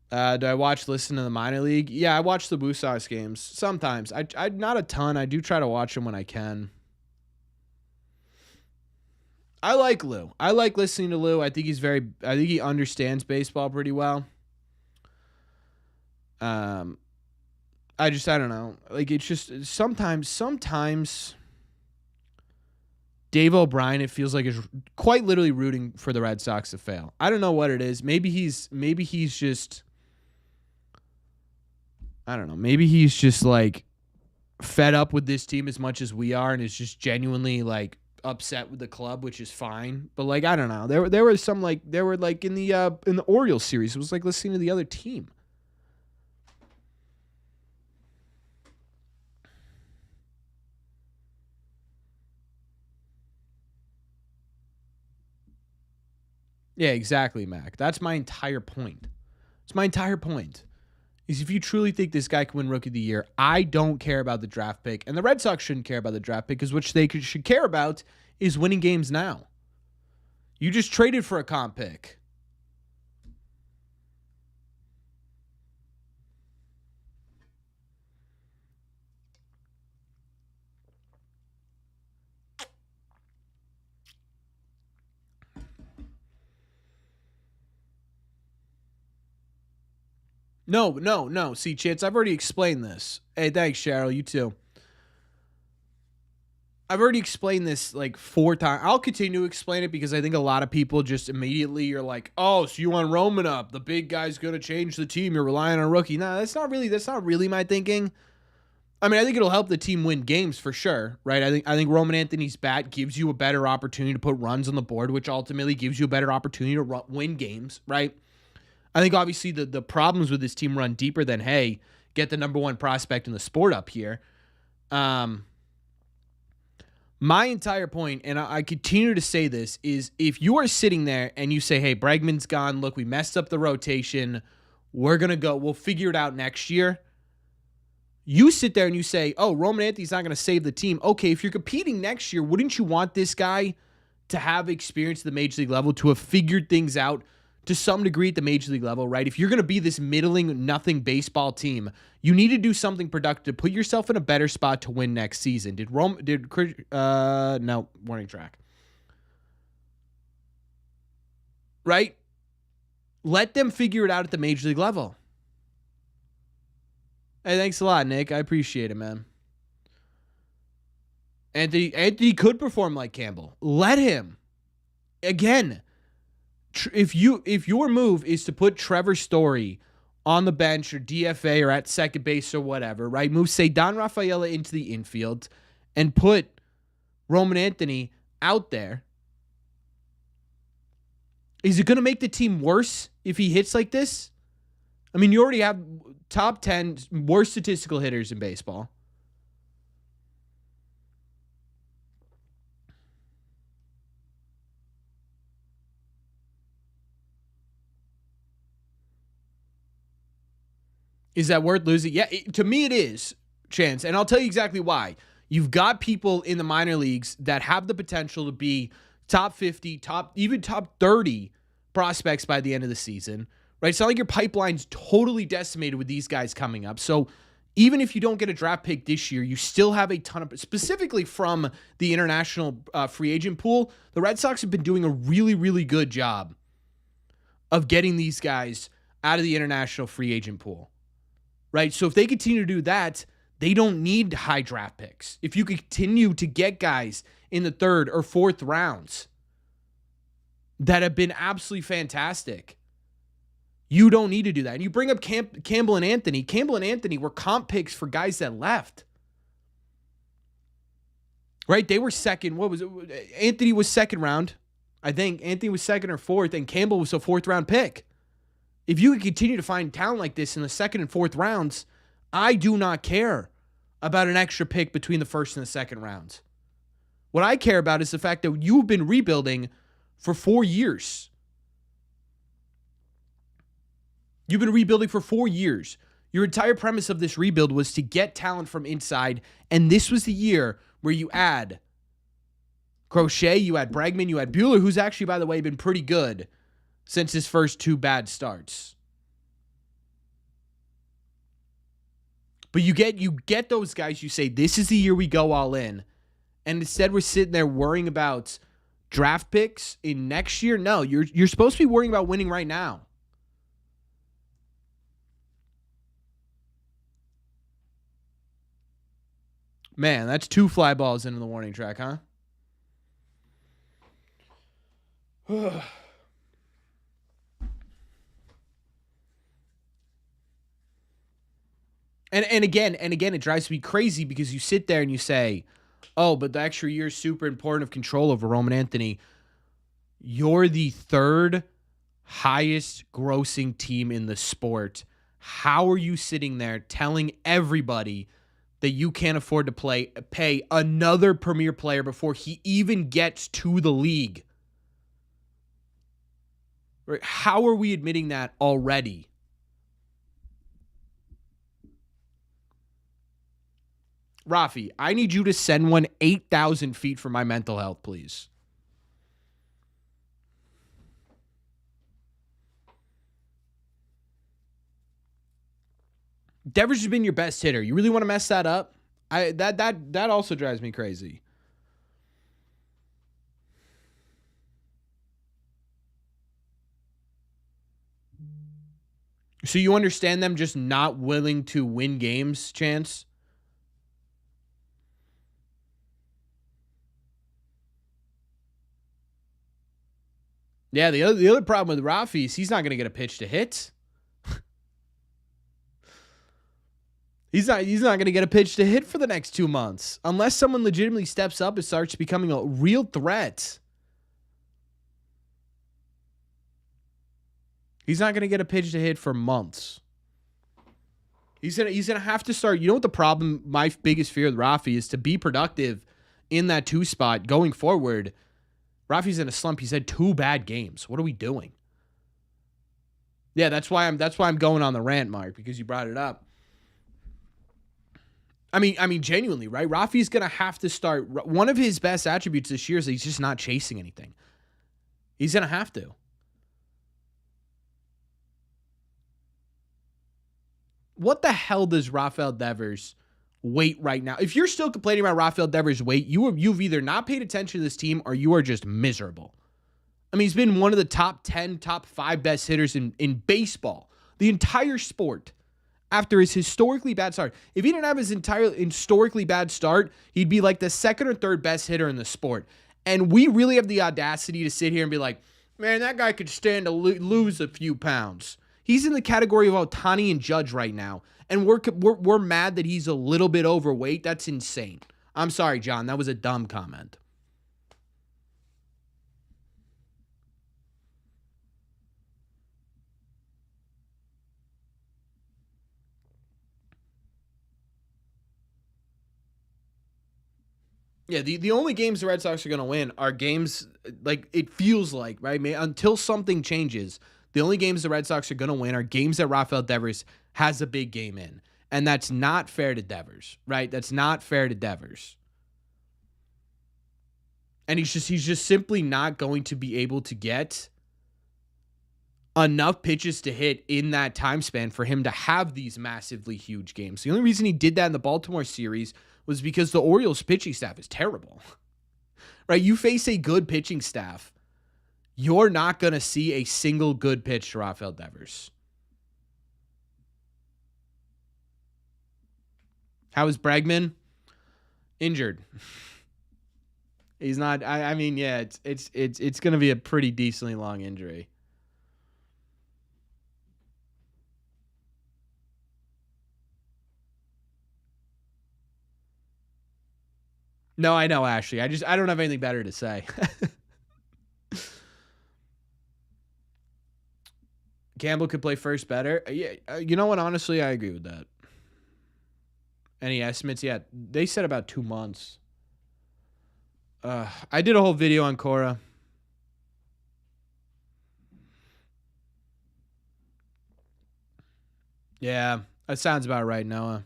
Do I listen to the minor league? Yeah, I watch the Blue Sox games sometimes. I not a ton. I do try to watch them when I can. I like Lou. I like listening to Lou. I think he understands baseball pretty well. I don't know. Like, it's just sometimes Dave O'Brien, it feels like, is quite literally rooting for the Red Sox to fail. I don't know what it is. Maybe he's just, I don't know. Maybe he's just like fed up with this team as much as we are, and is just genuinely like upset with the club, which is fine. But like, I don't know. There were some like in the Orioles series, it was like listening to the other team. Yeah, exactly, Mac. That's my entire point. It's my entire point. Is if you truly think this guy can win Rookie of the Year, I don't care about the draft pick. And the Red Sox shouldn't care about the draft pick, because what they should care about is winning games now. You just traded for a comp pick. No. See, Chance, I've already explained this. Hey, thanks, Cheryl. You too. I've already explained this like 4 times. I'll continue to explain it because I think a lot of people just immediately are like, oh, so you want Roman up. The big guy's going to change the team. You're relying on a rookie. No, that's not really my thinking. I mean, I think it'll help the team win games for sure, right? I think Roman Anthony's bat gives you a better opportunity to put runs on the board, which ultimately gives you a better opportunity to win games, right? I think obviously the problems with this team run deeper than, hey, get the number 1 prospect in the sport up here. My entire point, and I continue to say this, is if you are sitting there and you say, hey, Bregman's gone, look, we messed up the rotation, we'll figure it out next year. You sit there and you say, oh, Roman Anthony's not going to save the team. Okay, if you're competing next year, wouldn't you want this guy to have experience at the major league level, to have figured things out to some degree at the major league level, right? If you're going to be this middling, nothing baseball team, you need to do something productive, put yourself in a better spot to win next season. No, warning track. Right? Let them figure it out at the major league level. Hey, thanks a lot, Nick. I appreciate it, man. Anthony could perform like Campbell. Let him. again, if your move is to put Trevor Story on the bench or DFA or at second base or whatever, right? Move, say, Don Rafaela into the infield and put Roman Anthony out there. Is it going to make the team worse if he hits like this? I mean, you already have top 10 worst statistical hitters in baseball. Is that worth losing? Yeah, to me it is, Chance. And I'll tell you exactly why. You've got people in the minor leagues that have the potential to be top 50, even top 30 prospects by the end of the season, right? It's not like your pipeline's totally decimated with these guys coming up. So even if you don't get a draft pick this year, you still have a ton of, specifically from the international free agent pool, the Red Sox have been doing a really, really good job of getting these guys out of the international free agent pool, right? So if they continue to do that, they don't need high draft picks. If you continue to get guys in the third or fourth rounds that have been absolutely fantastic, you don't need to do that. And you bring up Campbell and Anthony. Campbell and Anthony were comp picks for guys that left. Right? They were second. What was it? Anthony was second round. I think Anthony was second or fourth, and Campbell was a fourth round pick. If you can continue to find talent like this in the second and fourth rounds, I do not care about an extra pick between the first and the second rounds. What I care about is the fact that you've been rebuilding for 4 years. You've been rebuilding for 4 years. Your entire premise of this rebuild was to get talent from inside, and this was the year where you add Crochet, you add Bregman, you add Buehler, who's actually, by the way, been pretty good since his first 2 bad starts. But you get those guys, you say, this is the year we go all in. And instead we're sitting there worrying about draft picks in next year. No, you're supposed to be worrying about winning right now. Man, that's 2 fly balls into the warning track, huh? And again, it drives me crazy because you sit there and you say, oh, but the extra year is super important of control over Roman Anthony. You're the third highest grossing team in the sport. How are you sitting there telling everybody that you can't afford to pay another premier player before he even gets to the league? Right? How are we admitting that already? Rafi, I need you to send one 8,000 feet for my mental health, please. Devers has been your best hitter. You really want to mess that up? That also drives me crazy. So you understand them just not willing to win games, Chance? Yeah, the other problem with Rafi is he's not going to get a pitch to hit. He's not going to get a pitch to hit for the next 2 months unless someone legitimately steps up and starts becoming a real threat. He's not going to get a pitch to hit for months. He's going to have to start. You know what the problem, my biggest fear with Rafi is to be productive in that 2 spot going forward. Rafi's in a slump. He's had 2 bad games. What are we doing? Yeah, that's why I'm going on the rant, Mark, because you brought it up. I mean, genuinely, right? Rafi's going to have to start. One of his best attributes this year is that he's just not chasing anything. He's going to have to. What the hell does Rafael Devers weight right now? If you're still complaining about Rafael Devers' weight, you've either not paid attention to this team or you are just miserable. I mean, he's been one of the top 10, top 5 best hitters in baseball, the entire sport, after his historically bad start. If he didn't have his entire historically bad start, he'd be like the second or third best hitter in the sport. And we really have the audacity to sit here and be like, man, that guy could stand to lose a few pounds. He's in the category of Ohtani and Judge right now. And we're mad that he's a little bit overweight. That's insane. I'm sorry, John. That was a dumb comment. Yeah, the only games the Red Sox are going to win are games, like, it feels like, right? Until something changes, the only games the Red Sox are going to win are games that Rafi Devers has a big game in. And that's not fair to Devers, right? That's not fair to Devers. And he's just simply not going to be able to get enough pitches to hit in that time span for him to have these massively huge games. The only reason he did that in the Baltimore series was because the Orioles pitching staff is terrible, right? You face a good pitching staff, you're not going to see a single good pitch to Rafael Devers. How is Bregman? Injured. He's not. I mean, yeah, it's going to be a pretty decently long injury. No, I know, Ashley. I don't have anything better to say. Campbell could play first better. Yeah, you know what? Honestly, I agree with that. Any estimates? Yeah, they said about 2 months. I did a whole video on Cora. Yeah, that sounds about right, Noah.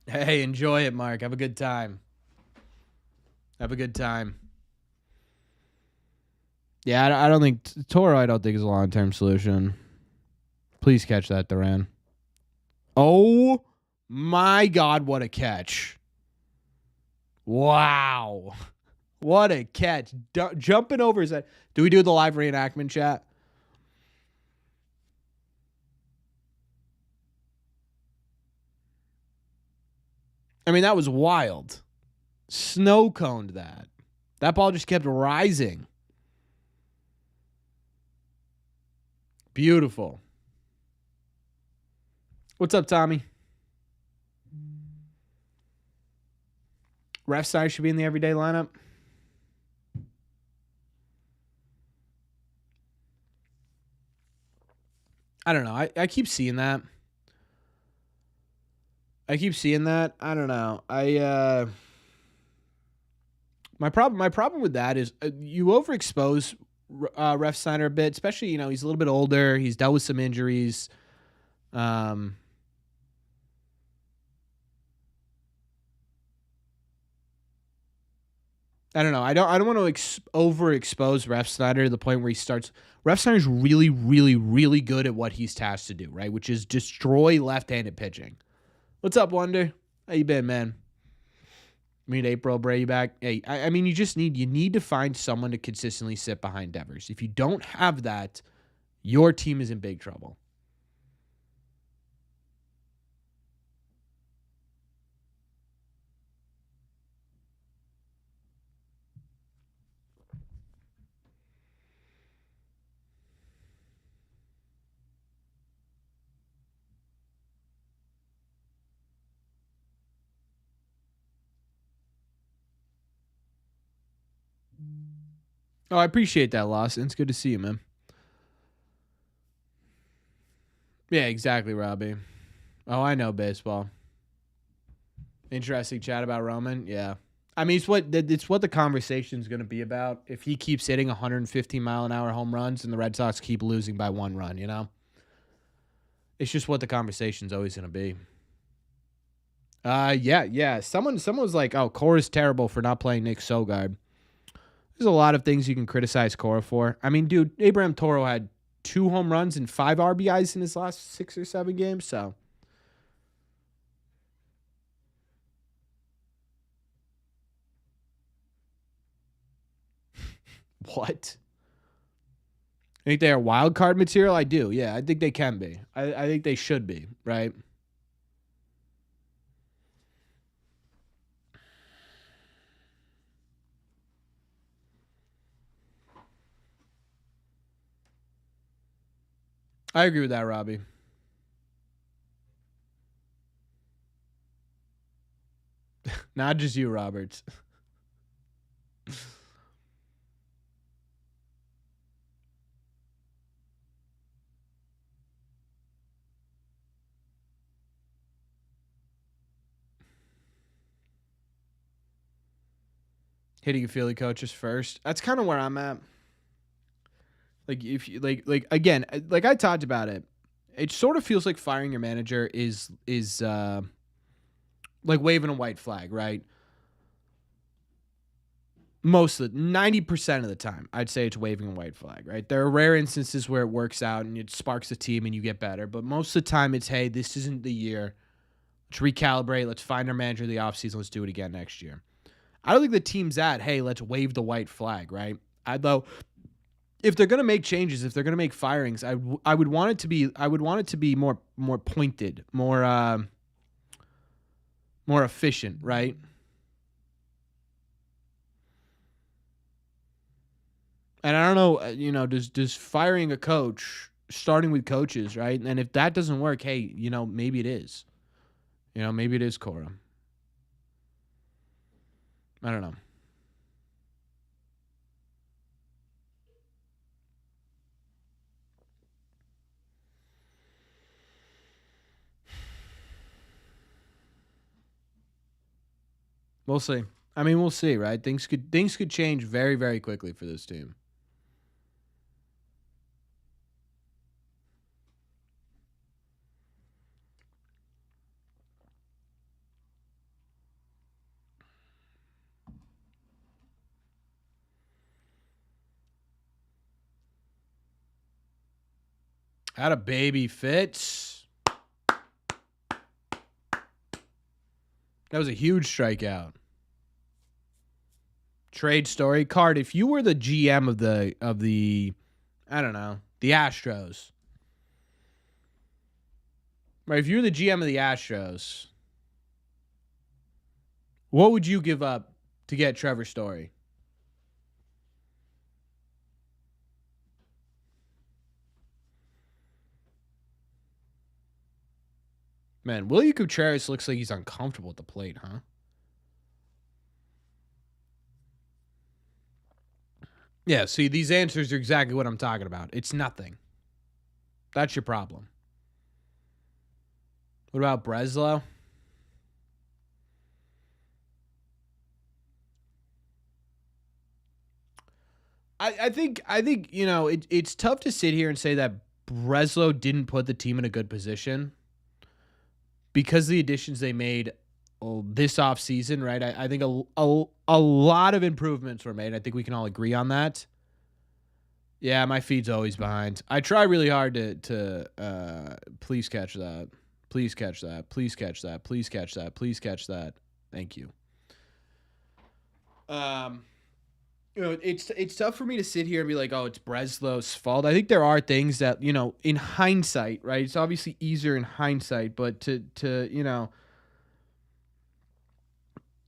Hey, enjoy it, Mark. Have a good time. Have a good time. Yeah, I don't think Toro. I don't think is a long-term solution. Please catch that, Duran. Oh my God! What a catch! Wow, what a catch! Jumping over his head. Do we do the live reenactment chat? I mean, that was wild. Snow coned that. That ball just kept rising. Beautiful. What's up, Tommy? Refsnyder should be in the everyday lineup. I don't know. I keep seeing that. I don't know. My problem with that is you overexpose Refsnyder a bit, especially, he's a little bit older. He's dealt with some injuries. I don't know. I don't want to overexpose Refsnyder to the point where he starts. Refsnyder's really, really, really good at what he's tasked to do, right? Which is destroy left-handed pitching. What's up, Wonder? How you been, man? April, Bray, you back? Hey, I mean, you need to find someone to consistently sit behind Devers. If you don't have that, your team is in big trouble. Oh, I appreciate that, Lawson. It's good to see you, man. Yeah, exactly, Robbie. Oh, I know baseball. Interesting chat about Roman. Yeah. I mean, it's what the conversation's going to be about. If he keeps hitting 150-mile-an-hour home runs and the Red Sox keep losing by 1 run, It's just what the conversation's always going to be. Yeah. Someone was like, "Oh, Cora's terrible for not playing Nick Sogard." There's a lot of things you can criticize Cora for. I mean, dude, Abraham Toro had 2 home runs and 5 RBIs in his last 6 or 7 games, so. What? I think they are wild card material? I do. Yeah, I think they can be. I think they should be, right? I agree with that, Robbie. Not just you, Roberts. Hitting and fielding coaches first. That's kind of where I'm at. Like if you like again, like I talked about it. It sort of feels like firing your manager is like waving a white flag, right? Most of the 90% of the time, I'd say it's waving a white flag, right? There are rare instances where it works out and it sparks the team and you get better, but most of the time it's, hey, this isn't the year. Let's recalibrate. Let's find our manager of the offseason. Let's do it again next year. I don't think the team's at, hey, let's wave the white flag, right? Though, if they're gonna make changes, if they're gonna make firings, I would want it to be more pointed, more efficient, right? And I don't know, does firing a coach, starting with coaches, right? And if that doesn't work, hey, maybe it is. Maybe it is Cora. I don't know. We'll see. I mean, we'll see, right? Things could change very, very quickly for this team. Had a baby Fitz. That was a huge strikeout. Trade story card. If you were the GM of the I don't know, the Astros. Right, if you were the GM of the Astros, what would you give up to get Trevor Story? Man, Willie Contreras looks like he's uncomfortable at the plate, huh? Yeah, see, these answers are exactly what I'm talking about. It's nothing. That's your problem. What about Breslow? I think it's tough to sit here and say that Breslow didn't put the team in a good position because of the additions they made this offseason, right? I think a lot of improvements were made. I think we can all agree on that. Yeah, my feed's always behind. I try really hard to please catch that. Please catch that. Please catch that. Please catch that. Please catch that. Thank you. It's tough for me to sit here and be like, oh, it's Breslow's fault. I think there are things that, in hindsight, right? It's obviously easier in hindsight, but to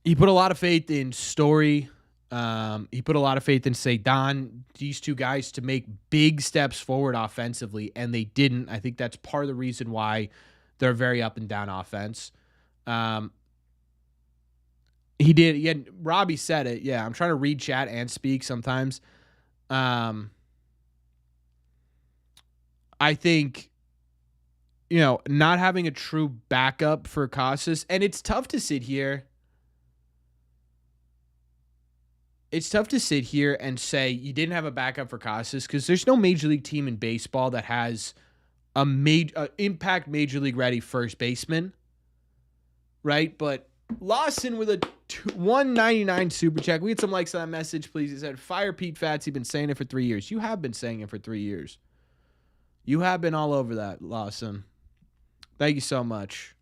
he put a lot of faith in Story. He put a lot of faith in Cedon, these two guys, to make big steps forward offensively, and they didn't. I think that's part of the reason why they're very up and down offense. He did. Robbie said it. Yeah, I'm trying to read chat and speak sometimes. I think, not having a true backup for Casas, and it's tough to sit here. It's tough to sit here and say you didn't have a backup for Casas because there's no major league team in baseball that has a impact major league ready first baseman, right? But Lawson with a 199 super check. We get some likes on that message, please. He said, "Fire Pete Fats. You've been saying it for 3 years. You have been saying it for 3 years. You have been all over that, Lawson. Thank you so much."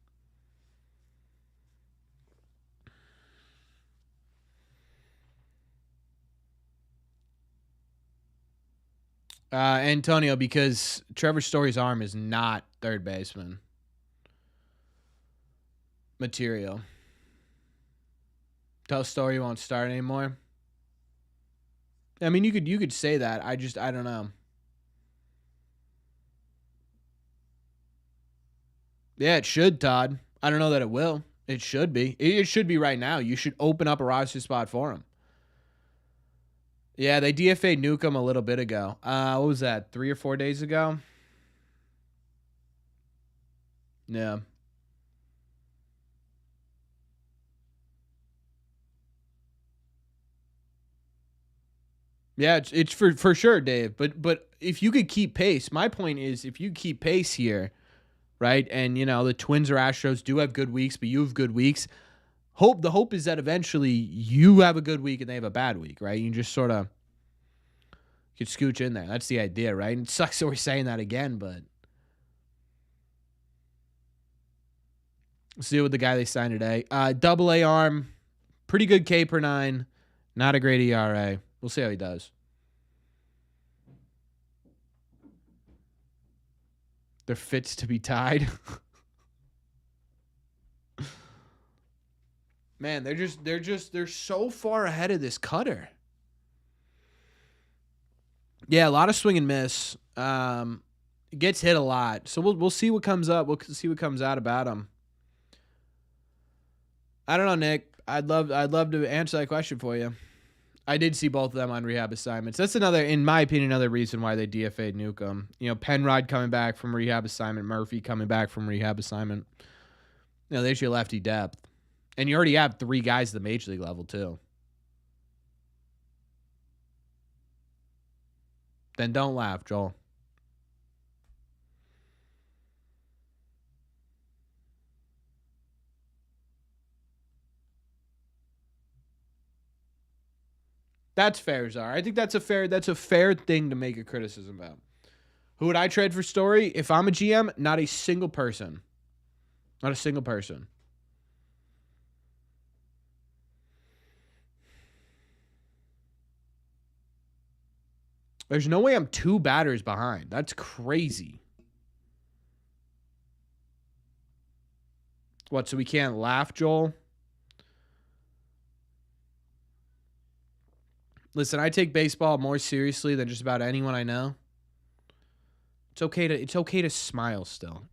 Antonio, because Trevor Story's arm is not third baseman material. Tell Story won't start anymore. I mean, you could say that. I don't know. Yeah, it should, Todd. I don't know that it will. It should be. It should be right now. You should open up a roster spot for him. Yeah, they DFA'd Newcomb a little bit ago. What was that, 3 or 4 days ago? Yeah. Yeah, it's for sure, Dave. But if you could keep pace, my point is if you keep pace here, right? And the Twins or Astros do have good weeks, but you have good weeks. The hope is that eventually you have a good week and they have a bad week, right? You just sort of could scooch in there. That's the idea, right? And it sucks that we're saying that again, but let's deal with the guy they signed today. AA arm, pretty good K per 9, not a great ERA. We'll see how he does. They're fits to be tied. Man, they're so far ahead of this cutter. Yeah, a lot of swing and miss. It gets hit a lot. So we'll see what comes up. We'll see what comes out about him. I don't know, Nick. I'd love to answer that question for you. I did see both of them on rehab assignments. That's another, in my opinion, another reason why they DFA'd Newcomb. Penrod coming back from rehab assignment, Murphy coming back from rehab assignment. There's your lefty depth. And you already have 3 guys at the major league level, too. Then don't laugh, Joel. That's fair, Czar. I think that's a fair thing to make a criticism about. Who would I trade for Story? If I'm a GM, not a single person. Not a single person. There's no way I'm 2 batters behind. That's crazy. What, so we can't laugh, Joel? Listen, I take baseball more seriously than just about anyone I know. It's okay to smile still,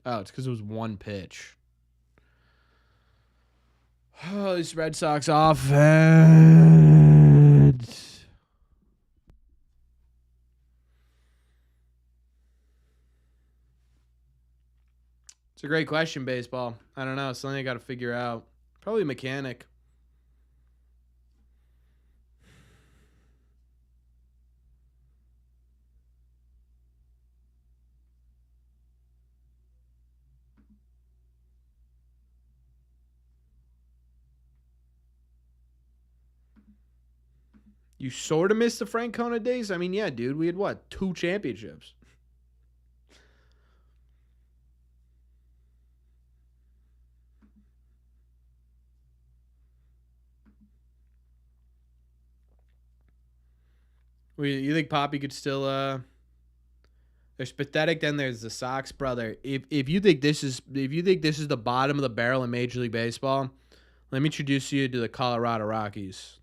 Oh, it's because it was 1 pitch. Oh, this Red Sox offense. It's a great question, baseball. I don't know. It's something I got to figure out. Probably a mechanic. You sort of missed the Francona days? I mean, yeah, dude. We had, 2 championships? You think Poppy could still... There's pathetic, then there's the Sox, brother. If you think this is the bottom of the barrel in Major League Baseball, let me introduce you to the Colorado Rockies.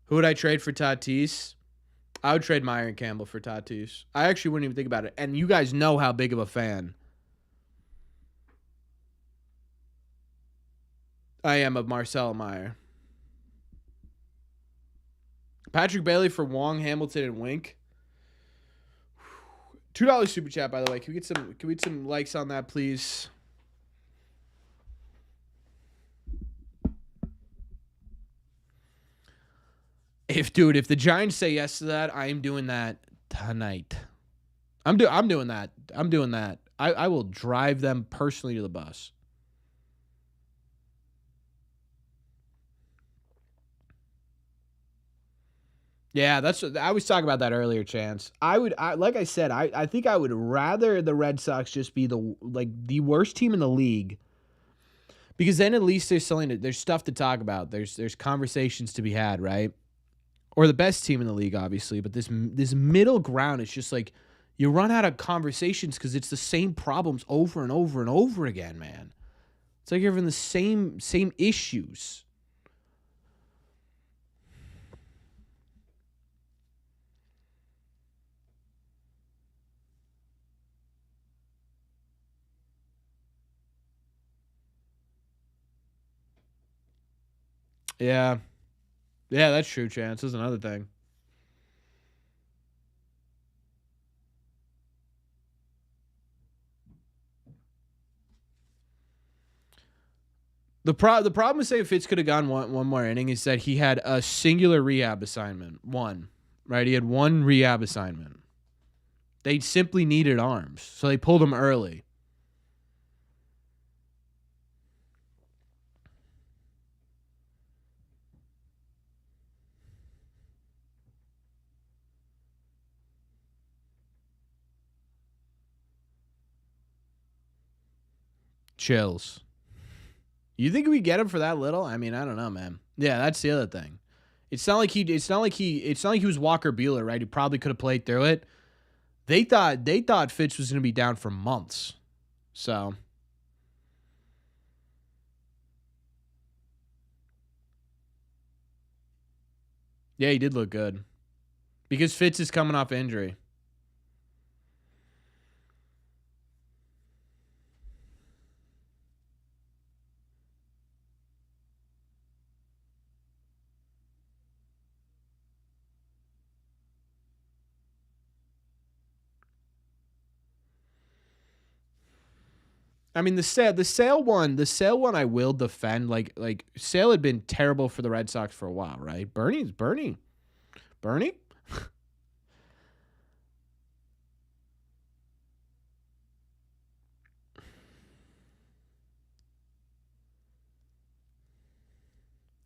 Who would I trade for Tatis? I would trade Meyer and Campbell for Tatis. I actually wouldn't even think about it. And you guys know how big of a fan I am of Marcelo Meyer. Patrick Bailey for Wong, Hamilton, and Wink. $2 super chat, by the way. Can we get some likes on that, please? If the Giants say yes to that, I am doing that tonight. I'm doing that. I will drive them personally to the bus. Yeah, that's what I was talking about that earlier, Chance. Like I said, I think I would rather the Red Sox just be the worst team in the league, because then at least there's stuff to talk about. There's conversations to be had, right? Or the best team in the league, obviously, but this middle ground is just like you run out of conversations because it's the same problems over and over and over again, man. It's like you're having the same issues. Yeah. Yeah, that's true, Chance. That's another thing. The problem with saying Fitz could have gone one more inning is that he had a singular rehab assignment. One. Right? He had one rehab assignment. They simply needed arms, so they pulled him early. Chills. You think we get him for that little? I mean, I don't know, man. Yeah, that's the other thing. It's not like he was Walker Buehler, right? He probably could have played through it. They thought Fitz was going to be down for months. So, yeah, he did look good. Because Fitz is coming off injury. I mean, the sale one I will defend. Like Sale had been terrible for the Red Sox for a while, right? Bernie.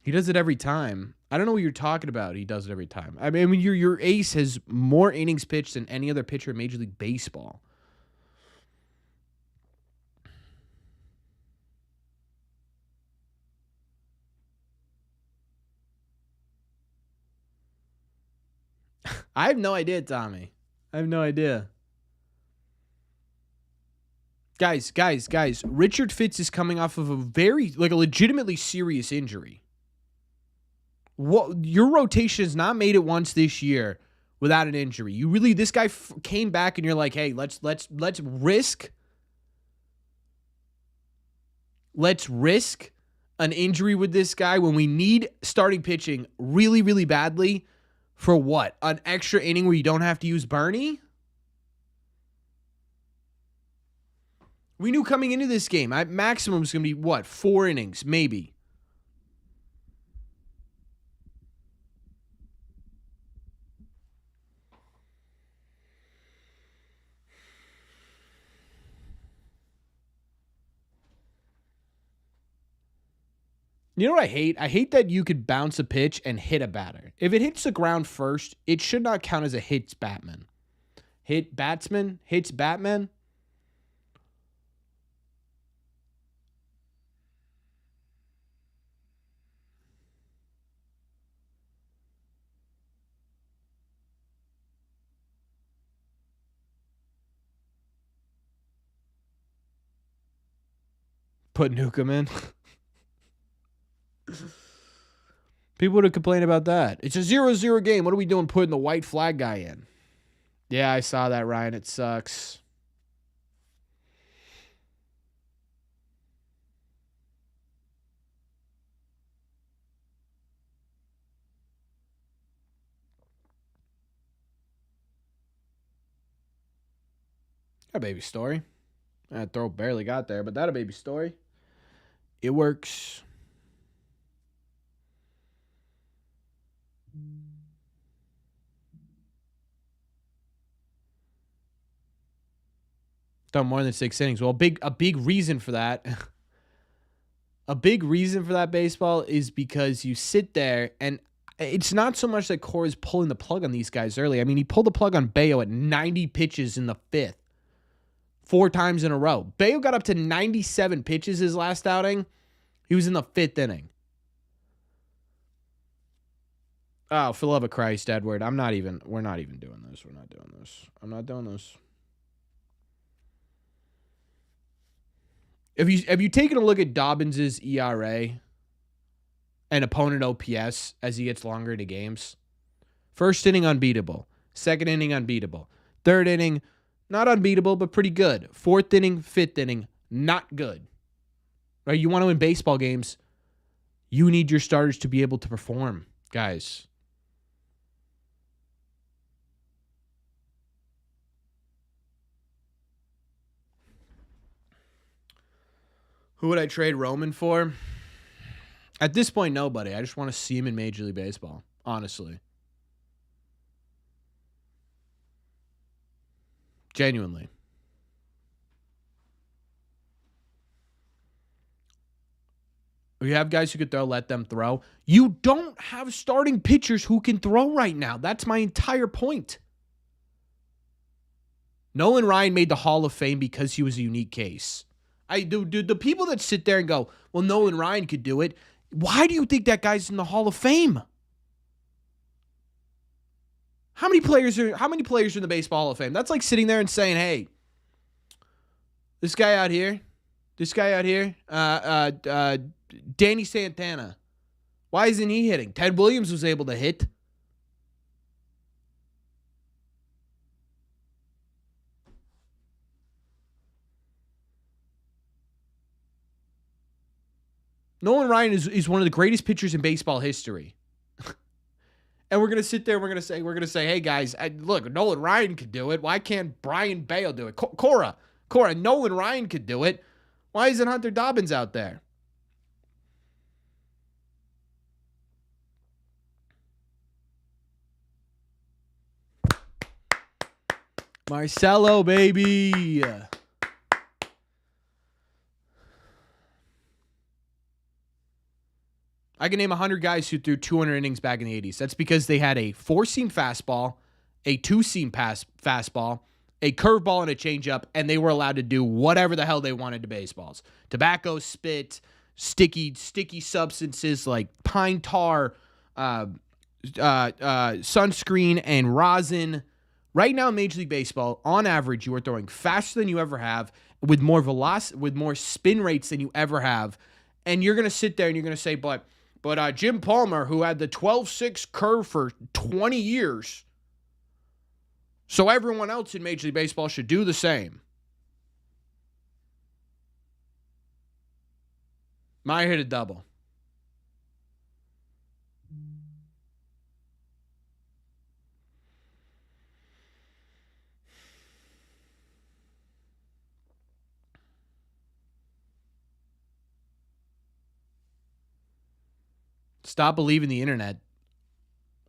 He does it every time. I don't know what you're talking about. He does it every time. I mean, your ace has more innings pitched than any other pitcher in Major League Baseball. I have no idea, Tommy. I have no idea. Guys. Richard Fitz is coming off of a legitimately serious injury. What, your rotation has not made it once this year without an injury. This guy came back and you're like, hey, let's risk an injury with this guy when we need starting pitching really, really badly for what? An extra inning where you don't have to use Bernie? We knew coming into this game, maximum was going to be what? 4 innings, maybe. You know what I hate? I hate that you could bounce a pitch and hit a batter. If it hits the ground first, it should not count as a hits batsman. Hits Batman. Put Newcomb in. People would have complained about that. It's a 0-0 game. What are we doing putting the white flag guy in? Yeah, I saw that, Ryan. It sucks. A baby story. That throw barely got there, but that a baby story. It works. Done more than 6 innings. Well, a big reason for that. A big reason for that, baseball, is because you sit there and it's not so much that Cora's pulling the plug on these guys early. I mean, he pulled the plug on Bayo at 90 pitches in the 5th. 4 times in a row. Bayo got up to 97 pitches his last outing. He was in the 5th inning. Oh, for the love of Christ, Edward. We're not even doing this. I'm not doing this. Have you taken a look at Dobbins' ERA and opponent OPS as he gets longer into games? First inning, unbeatable. Second inning, unbeatable. Third inning, not unbeatable, but pretty good. Fourth inning, fifth inning, not good. Right? You want to win baseball games, you need your starters to be able to perform, guys. Who would I trade Roman for? At this point, nobody. I just want to see him in Major League Baseball, honestly. Genuinely. You have guys who could throw, let them throw. You don't have starting pitchers who can throw right now. That's my entire point. Nolan Ryan made the Hall of Fame because he was a unique case. The people that sit there and go, well, Nolan Ryan could do it. Why do you think that guy's in the Hall of Fame? How many players are in the Baseball Hall of Fame? That's like sitting there and saying, hey, this guy out here, Danny Santana, why isn't he hitting? Ted Williams was able to hit. Nolan Ryan is one of the greatest pitchers in baseball history. And we're going to sit there and we're going to say, hey, guys, look, Nolan Ryan could do it. Why can't Brian Bale do it? Cora, Nolan Ryan could do it. Why isn't Hunter Dobbins out there? Marcelo, baby. I can name 100 guys who threw 200 innings back in the 80s. That's because they had a 4-seam fastball, a 2-seam fastball, a curveball, and a changeup, and they were allowed to do whatever the hell they wanted to baseballs. Tobacco, spit, sticky substances like pine tar, sunscreen, and rosin. Right now in Major League Baseball, on average, you are throwing faster than you ever have, with more velocity, with more spin rates than you ever have. And you're going to sit there and you're going to say, but Jim Palmer, who had the 12-6 curve for 20 years, so everyone else in Major League Baseball should do the same. Meyer hit a double. Stop believing the internet.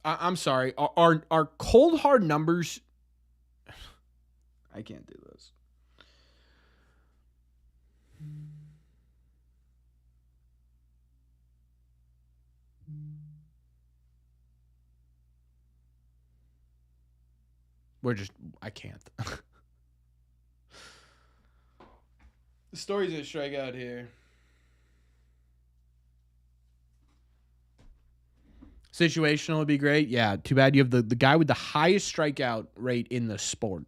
I'm sorry. Are cold hard numbers? I can't do this. I can't. The story's gonna strike out here. Situational would be great. Yeah, too bad you have the guy with the highest strikeout rate in the sport.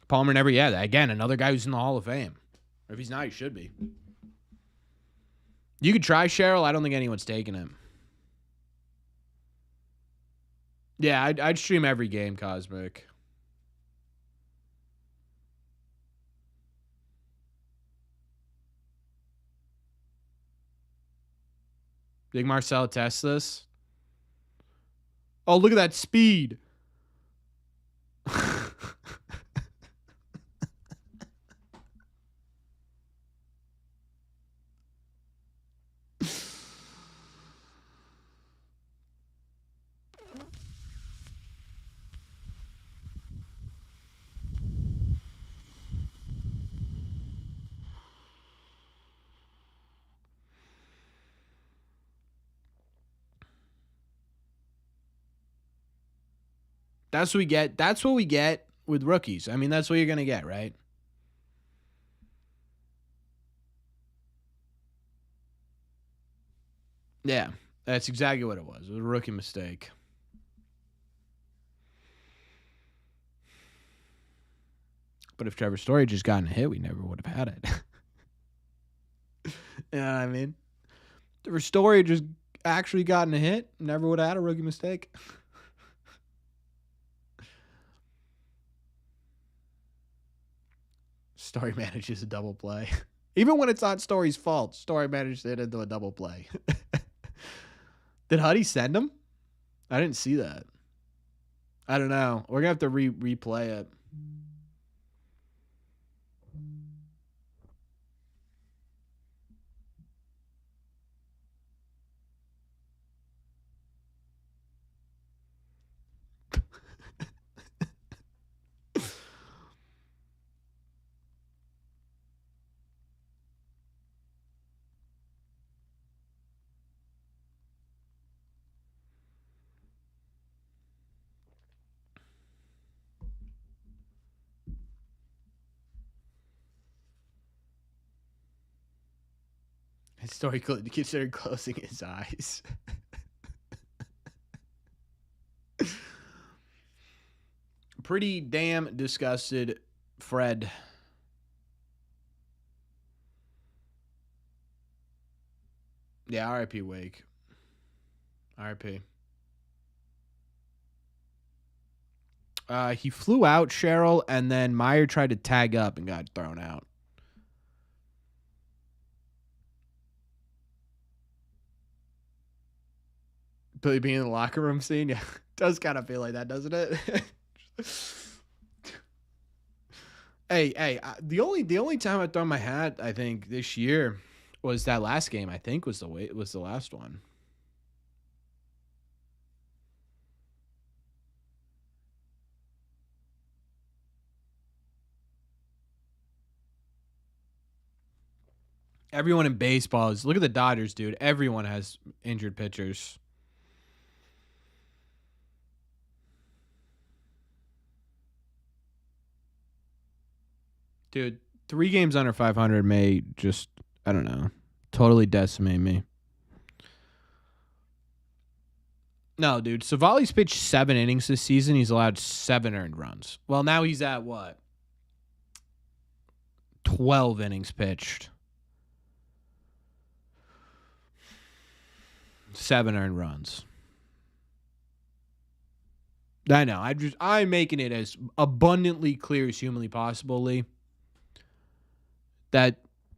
Palmer never, again, another guy who's in the Hall of Fame. Or if he's not, he should be. You could try Cheryl. I don't think anyone's taking him. Yeah, I'd stream every game, Cosmic. Think Marcel tests this? Oh, look at that speed. That's what we get. That's what we get with rookies. I mean, that's what you're going to get, right? Yeah, that's exactly what it was. It was a rookie mistake. But if Trevor Story just gotten a hit, we never would have had it. You know what I mean? Trevor Story just actually gotten a hit, never would have had a rookie mistake. Story manages a double play. Even when it's not Story's fault, Story managed it into a double play. Did Huddy send him? I didn't see that. I don't know. We're going to have to replay it. Story considered closing his eyes. Pretty damn disgusted, Fred. Yeah, R.I.P. Wake. R.I.P. He flew out, Cheryl, and then Meyer tried to tag up and got thrown out. Billy being in the locker room scene, yeah, does kind of feel like that, doesn't it? Hey, the only time I throw my hat, I think, this year was that last game. I think was the last one. Everyone in baseball is, look at the Dodgers, dude. Everyone has injured pitchers. Dude, 3 games under 500 may just, I don't know, totally decimate me. No, dude. Savali's pitched 7 innings this season. He's allowed 7 earned runs. Well, now he's at what? 12 innings pitched. 7 earned runs. I know. I'm making it as abundantly clear as humanly possible, Lee, that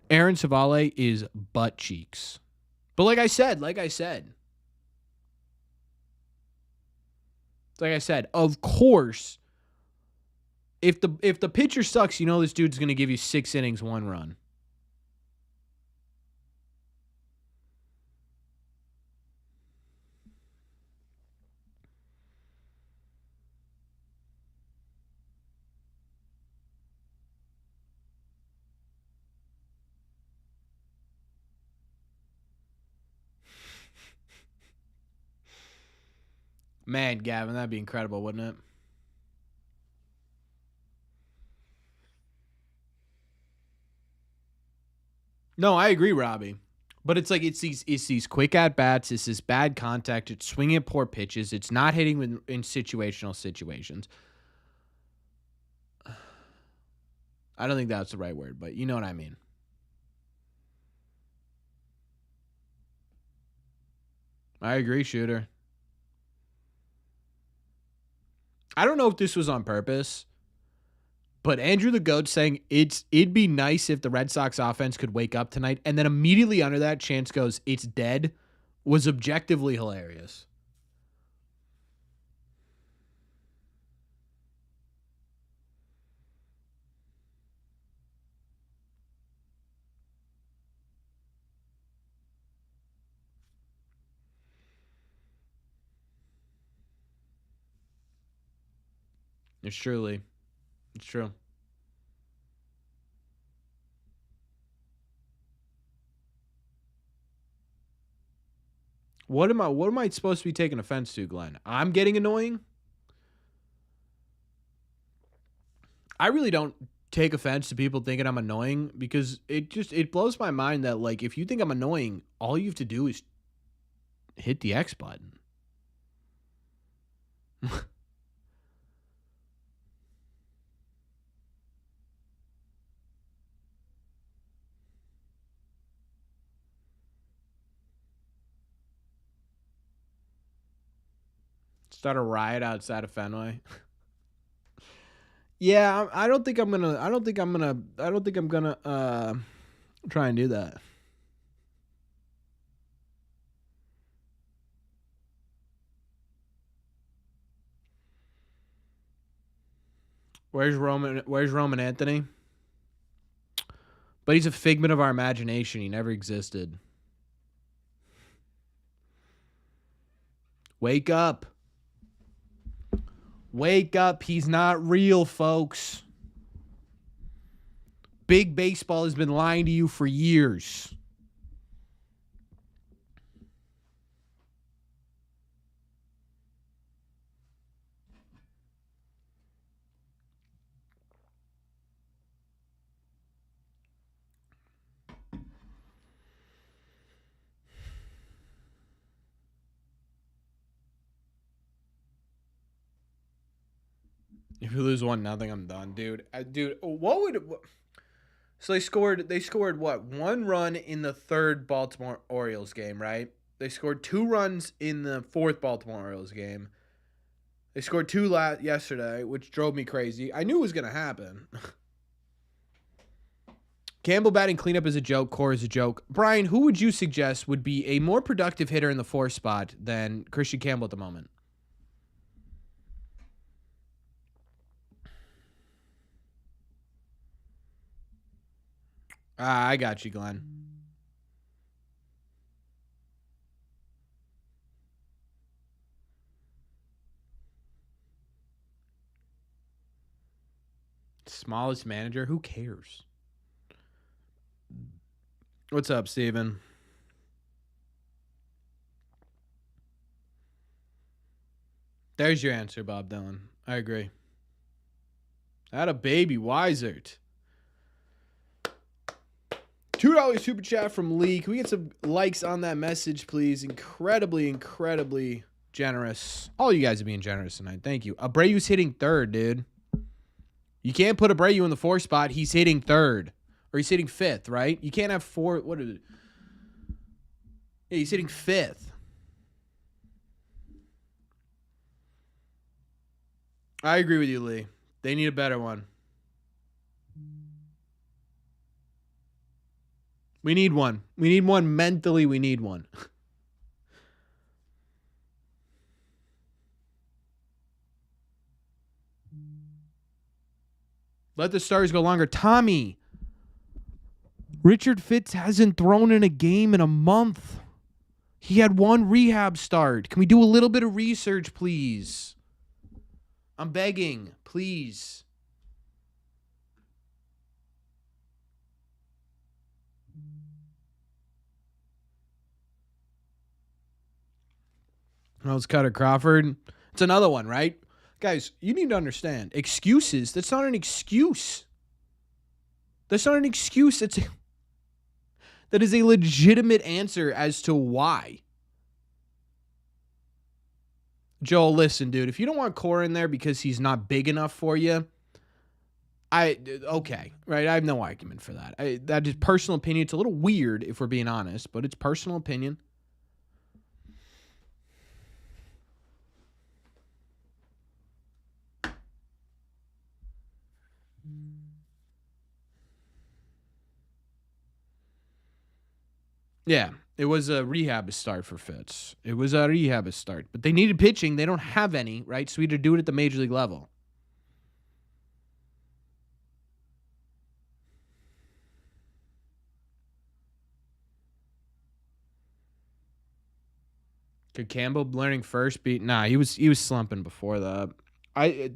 Aaron Savale is butt cheeks. But like I said, of course, if the pitcher sucks, you know this dude's going to give you 6 innings, 1 run. Man, Gavin, that'd be incredible, wouldn't it? No, I agree, Robbie. But it's like it's these quick at bats. It's this bad contact. It's swinging at poor pitches. It's not hitting in situational situations. I don't think that's the right word, but you know what I mean. I agree, Shooter. I don't know if this was on purpose, but Andrew the Goat saying it'd be nice if the Red Sox offense could wake up tonight, and then immediately under that, Chance goes, "It's dead," was objectively hilarious. It's truly, it's true. What am I supposed to be taking offense to, Glenn? I'm getting annoying? I really don't take offense to people thinking I'm annoying because it blows my mind that like if you think I'm annoying, all you have to do is hit the X button. Start a riot outside of Fenway. Yeah, I don't think I'm gonna try and do that. Where's Roman Anthony? But he's a figment of our imagination. He never existed. Wake up. Wake up. He's not real, folks. Big baseball has been lying to you for years. If we lose 1-0, I'm done, dude. What would? So they scored what? 1 run in the 3rd Baltimore Orioles game, right? They scored 2 runs in the 4th Baltimore Orioles game. They scored 2 yesterday, which drove me crazy. I knew it was gonna happen. Campbell batting cleanup is a joke. Cora is a joke. Brian, who would you suggest would be a more productive hitter in the 4th spot than Christian Campbell at the moment? I got you, Glenn. Smallest manager? Who cares? What's up, Steven? There's your answer, Bob Dylan. I agree. That a baby Wisert. $2 super chat from Lee. Can we get some likes on that message, please? Incredibly, incredibly generous. All you guys are being generous tonight. Thank you. Abreu's hitting 3rd, dude. You can't put Abreu in the 4th spot. He's hitting 3rd. Or he's hitting 5th, right? You can't have 4. What is it? Yeah, he's hitting 5th. I agree with you, Lee. They need a better one. We need one. We need one mentally. We need one. Let the stars go longer. Tommy. Richard Fitz hasn't thrown in a game in a month. He had 1 rehab start. Can we do a little bit of research, please? I'm begging. Please. Well, it's Cutter Crawford. It's another one, right? Guys, you need to understand. Excuses, that's not an excuse. That's not an excuse. That is a legitimate answer as to why. Joel, listen, dude. If you don't want Cora in there because he's not big enough for you, okay, right? I have no argument for that. That is personal opinion. It's a little weird if we're being honest, but it's personal opinion. Yeah, it was a rehab start for Fitz. It was a rehab start. But they needed pitching. They don't have any, right? So we had to do it at the major league level. Could Campbell learning first be? Nah, he was slumping before that.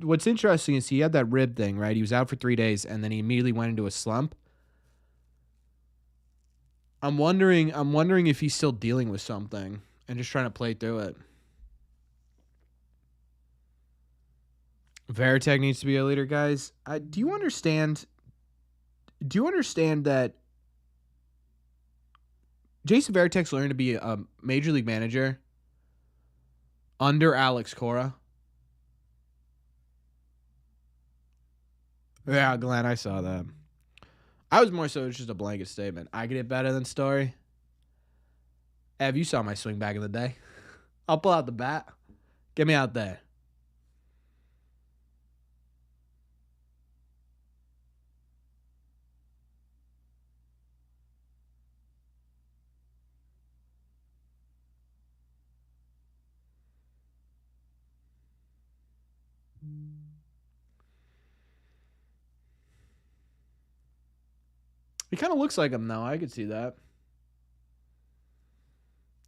What's interesting is he had that rib thing, right? He was out for 3 days and then he immediately went into a slump. I'm wondering if he's still dealing with something and just trying to play through it. Veritek needs to be a leader, guys. Do you understand? Do you understand that Jason Veritek's learned to be a major league manager under Alex Cora? Yeah, Glenn, I saw that. I was more so it's just a blanket statement. I get it better than Story. Ev, you saw my swing back in the day. I'll pull out the bat. Get me out there. He kind of looks like him, though. I could see that.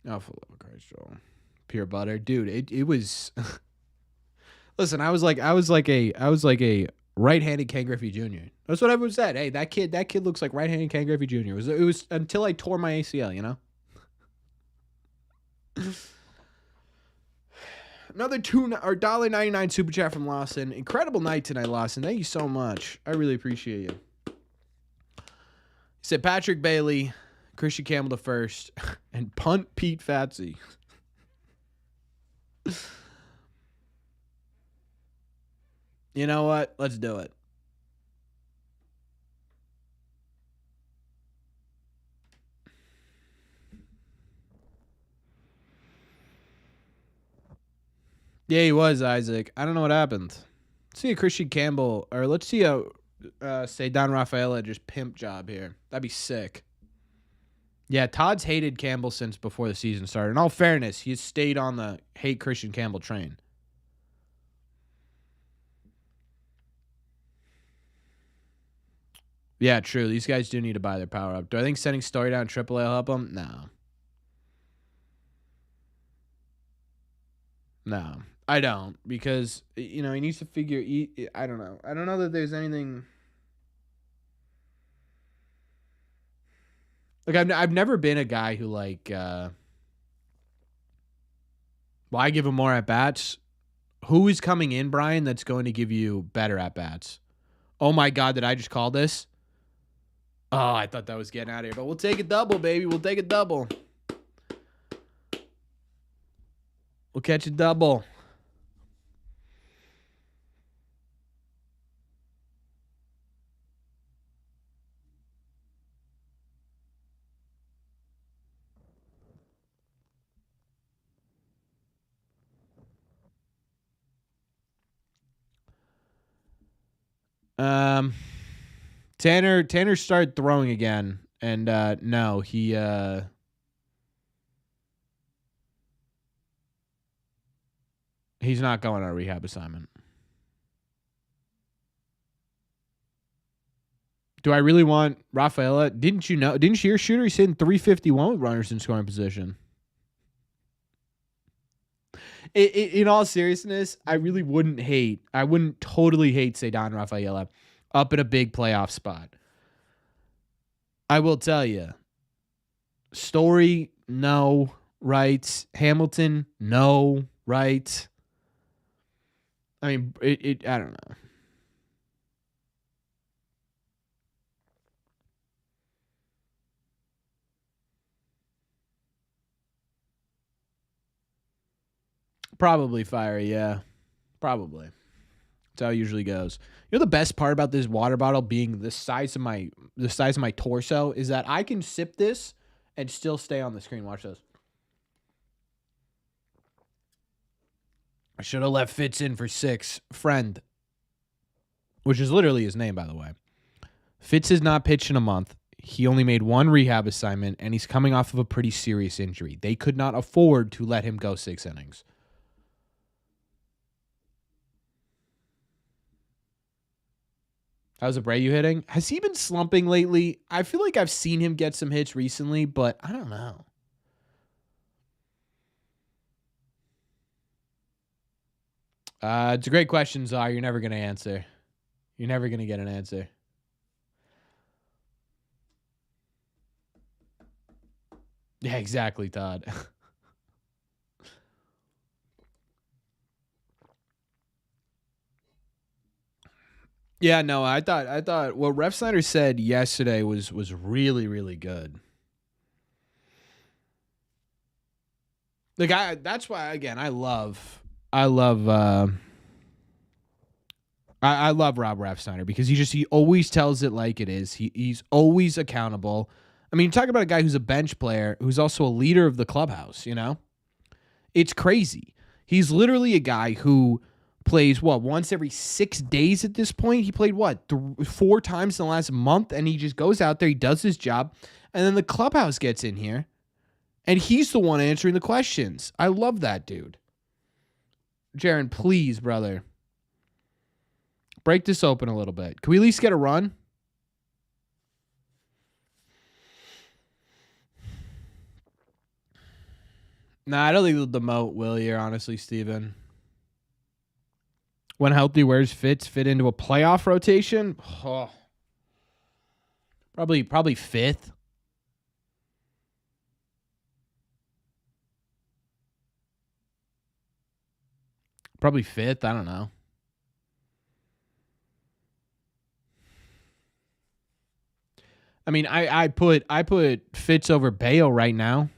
Oh, for love of Christ, Joel. Pure butter. Dude, it was... Listen, I was like a right-handed Ken Griffey Jr. That's what everyone said. Hey, that kid looks like right-handed Ken Griffey Jr. It was until I tore my ACL, you know? Another $1.99 super chat from Lawson. Incredible night tonight, Lawson. Thank you so much. I really appreciate you. He said Patrick Bailey, Christian Campbell the first, and punt Pete Fatsy. You know what? Let's do it. Yeah, he was, Isaac. I don't know what happened. Let's see a Christian Campbell, or let's see a say Don Rafaela just pimp job here. That'd be sick. Yeah, Todd's hated Campbell since before the season started. In all fairness, he's stayed on the hate Christian Campbell train. Yeah, true. These guys do need to buy their power up. Do I think sending Story down AAA will help them? No. No, I don't. Because, you know, he needs to figure... I don't know. I don't know that there's anything... Like, I've never been a guy who, like... Why give him more at-bats? Who is coming in, Brian, that's going to give you better at-bats? Oh, my God, did I just call this? Oh, I thought that was getting out of here. But we'll take a double, baby. We'll take a double. We'll catch a double. Tanner started throwing again, and no, he's not going on a rehab assignment. Do I really want Rafaela? Didn't you hear Shooter? He's hitting 351 with runners in scoring position. In all seriousness, I really wouldn't totally hate, say, Don Rafaela up in a big playoff spot. I will tell you, Story, no, right? Hamilton, no, right? I mean, I don't know. Probably fiery, yeah. Probably. That's how it usually goes. You know the best part about this water bottle being the size of my torso is that I can sip this and still stay on the screen. Watch this. I should have left Fitz in for 6. Friend. Which is literally his name, by the way. Fitz has not pitched in a month. He only made 1 rehab assignment, and he's coming off of a pretty serious injury. They could not afford to let him go 6 innings. How's Abreu hitting? Has he been slumping lately? I feel like I've seen him get some hits recently, but I don't know. It's a great question, Czar. You're never going to answer. You're never going to get an answer. Yeah, exactly, Todd. Yeah, no, I thought what Ref Snyder said yesterday was really, really good. Like that's why again I love I love Rob Refsnyder because he always tells it like it is. He's always accountable. I mean, talk about a guy who's a bench player who's also a leader of the clubhouse, you know? It's crazy. He's literally a guy who plays once every 6 days at this point. He played 4 times in the last month, and he just goes out there, he does his job, and then the clubhouse gets in here, and he's the one answering the questions. I love that dude. Jaron, please, brother. Break this open a little bit. Can we at least get a run? Nah, I don't think they'll demote Willier, honestly, Steven. When healthy, where's Fitz fit into a playoff rotation? Oh. Probably fifth. Probably fifth. I don't know. I mean, I put Fitz over Bayo right now.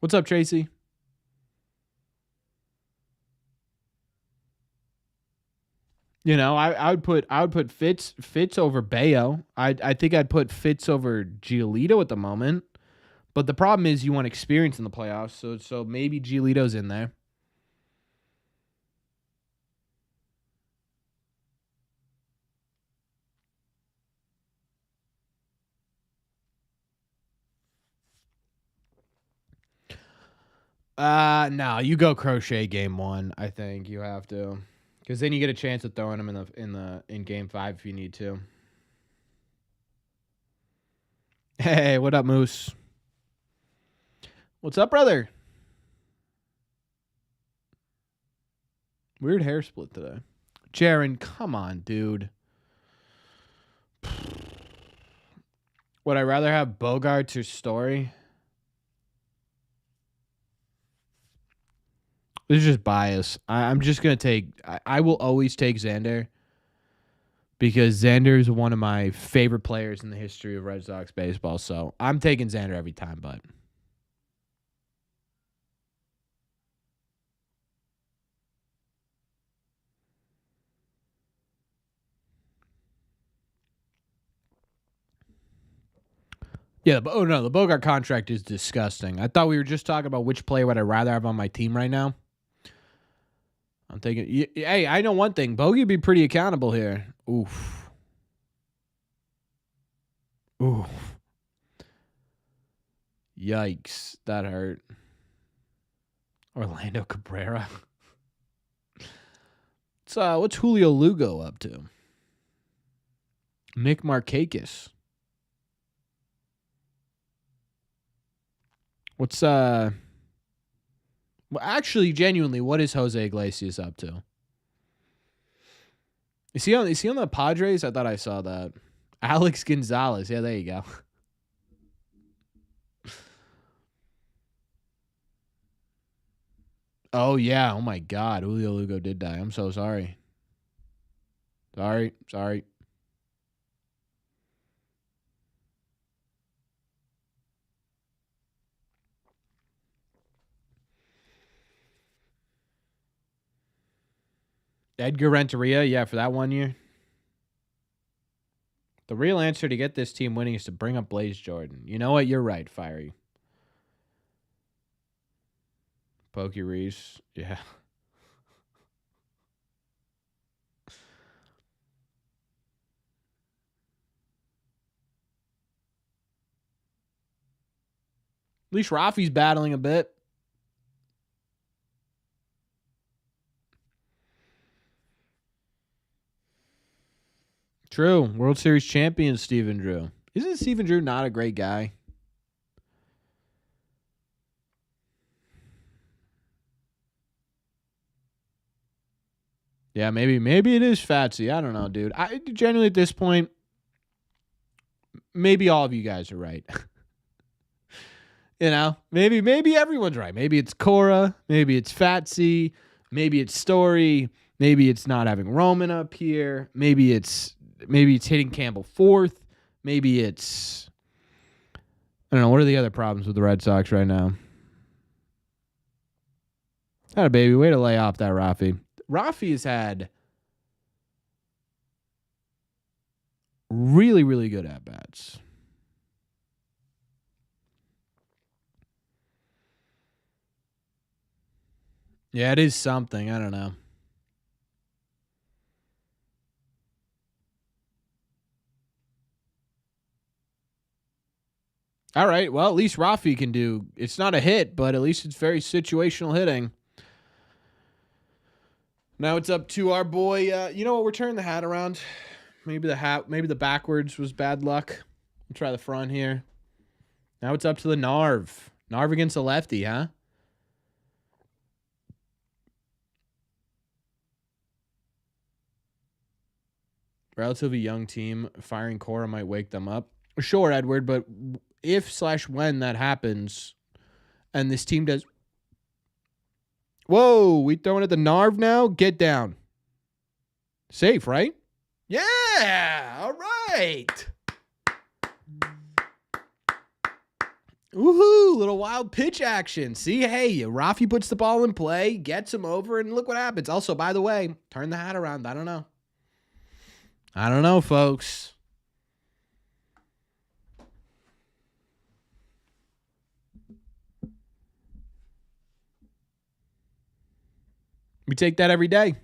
What's up, Tracy? You know, I would put Fitz over Bayo. I think I'd put Fitz over Giolito at the moment. But the problem is you want experience in the playoffs, so maybe Giolito's in there. No, you go Crochet game 1. I think you have to, because then you get a chance of throwing him in game 5 if you need to. Hey, what up, Moose? What's up, brother? Weird hair split today. Jaron, come on, dude. Would I rather have Bogarts or Story? This is just bias. I'm just going to take... I will always take Xander because Xander is one of my favorite players in the history of Red Sox baseball. So I'm taking Xander every time, but... Yeah, the Bogart contract is disgusting. I thought we were just talking about which player would I rather have on my team right now. I'm thinking, hey, I know one thing. Bogey would be pretty accountable here. Oof. Yikes. That hurt. Orlando Cabrera. What's Julio Lugo up to? Nick Markakis. What's well, actually, genuinely, what is Jose Iglesias up to? Is he on the Padres? I thought I saw that. Alex Gonzalez. Yeah, there you go. Oh yeah. Oh my God. Julio Lugo did die. I'm so sorry. Sorry. Edgar Renteria, yeah, for that 1 year. The real answer to get this team winning is to bring up Blaze Jordan. You know what? You're right, Fiery. Pokey Reese, yeah. At least Rafi's battling a bit. True. World Series champion Stephen Drew. Isn't Stephen Drew not a great guy? Yeah, maybe it is Fatsy. I don't know, dude. I genuinely at this point, maybe all of you guys are right. You know, maybe everyone's right. Maybe it's Cora. Maybe it's Fatsy. Maybe it's Story. Maybe it's not having Roman up here. Maybe it's hitting Campbell fourth. Maybe it's, I don't know. What are the other problems with the Red Sox right now? Atta baby, way to lay off that Rafi. Rafi has had really, really good at-bats. Yeah, it is something. I don't know. All right. Well, at least Rafi can do. It's not a hit, but at least it's very situational hitting. Now it's up to our boy. You know what? We're turning the hat around. Maybe the backwards was bad luck. We'll try the front here. Now it's up to the Narv. Narv against the lefty, huh? Relatively young team. Firing Cora might wake them up. Sure, Edward, but if/when that happens and this team does... Whoa, we throwing at the Narv now? Get down. Safe, right? Yeah, all right. Woohoo, little wild pitch action. See, hey, Rafi puts the ball in play, gets him over, and look what happens. Also, by the way, turn the hat around. I don't know, folks. We take that every day.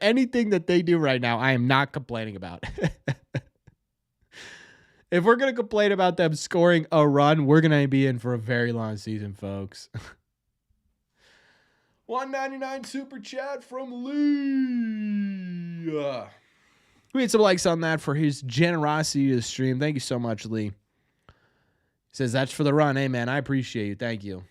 Anything that they do right now, I am not complaining about. If we're going to complain about them scoring a run, we're going to be in for a very long season, folks. 199 super chat from Lee. We had some likes on that for his generosity to the stream. Thank you so much, Lee. He says, that's for the run. Hey, man, I appreciate you. Thank you.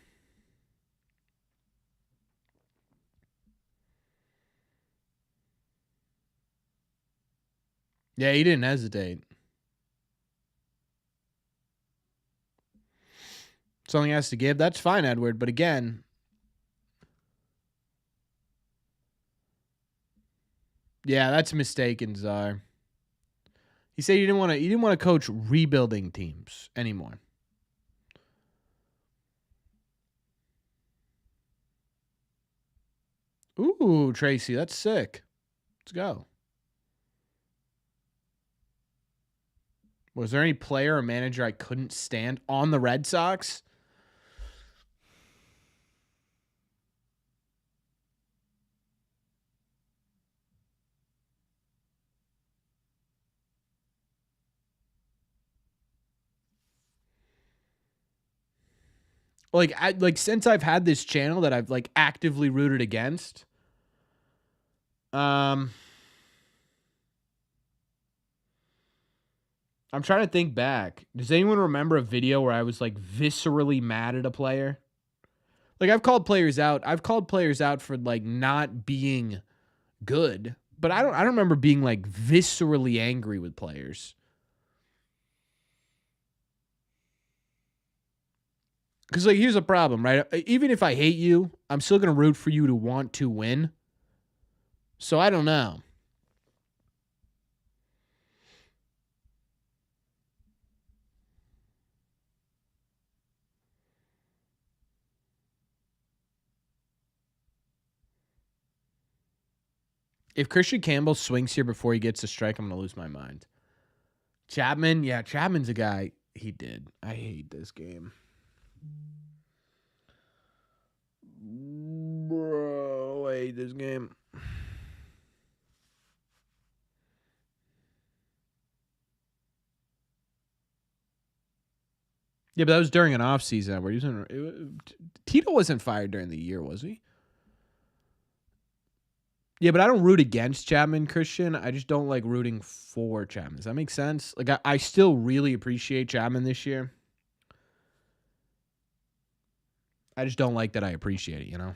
Yeah, he didn't hesitate. Something has to give. That's fine, Edward. But again, yeah, that's mistaken, Czar. He said you didn't want to coach rebuilding teams anymore. Ooh, Tracy, that's sick. Let's go. Was there any player or manager I couldn't stand on the Red Sox? Since I've had this channel that I've actively rooted against. I'm trying to think back. Does anyone remember a video where I was viscerally mad at a player? I've called players out. I've called players out for not being good, but I don't remember being viscerally angry with players. Because here's a problem, right? Even if I hate you, I'm still going to root for you to want to win. So I don't know. If Christian Campbell swings here before he gets a strike, I'm going to lose my mind. Chapman, yeah, Chapman's a guy. He did. I hate this game. Bro, I hate this game. Yeah, but that was during an offseason where Tito wasn't fired during the year, was he? Yeah, but I don't root against Chapman, Christian. I just don't like rooting for Chapman. Does that make sense? I still really appreciate Chapman this year. I just don't like that I appreciate it, you know?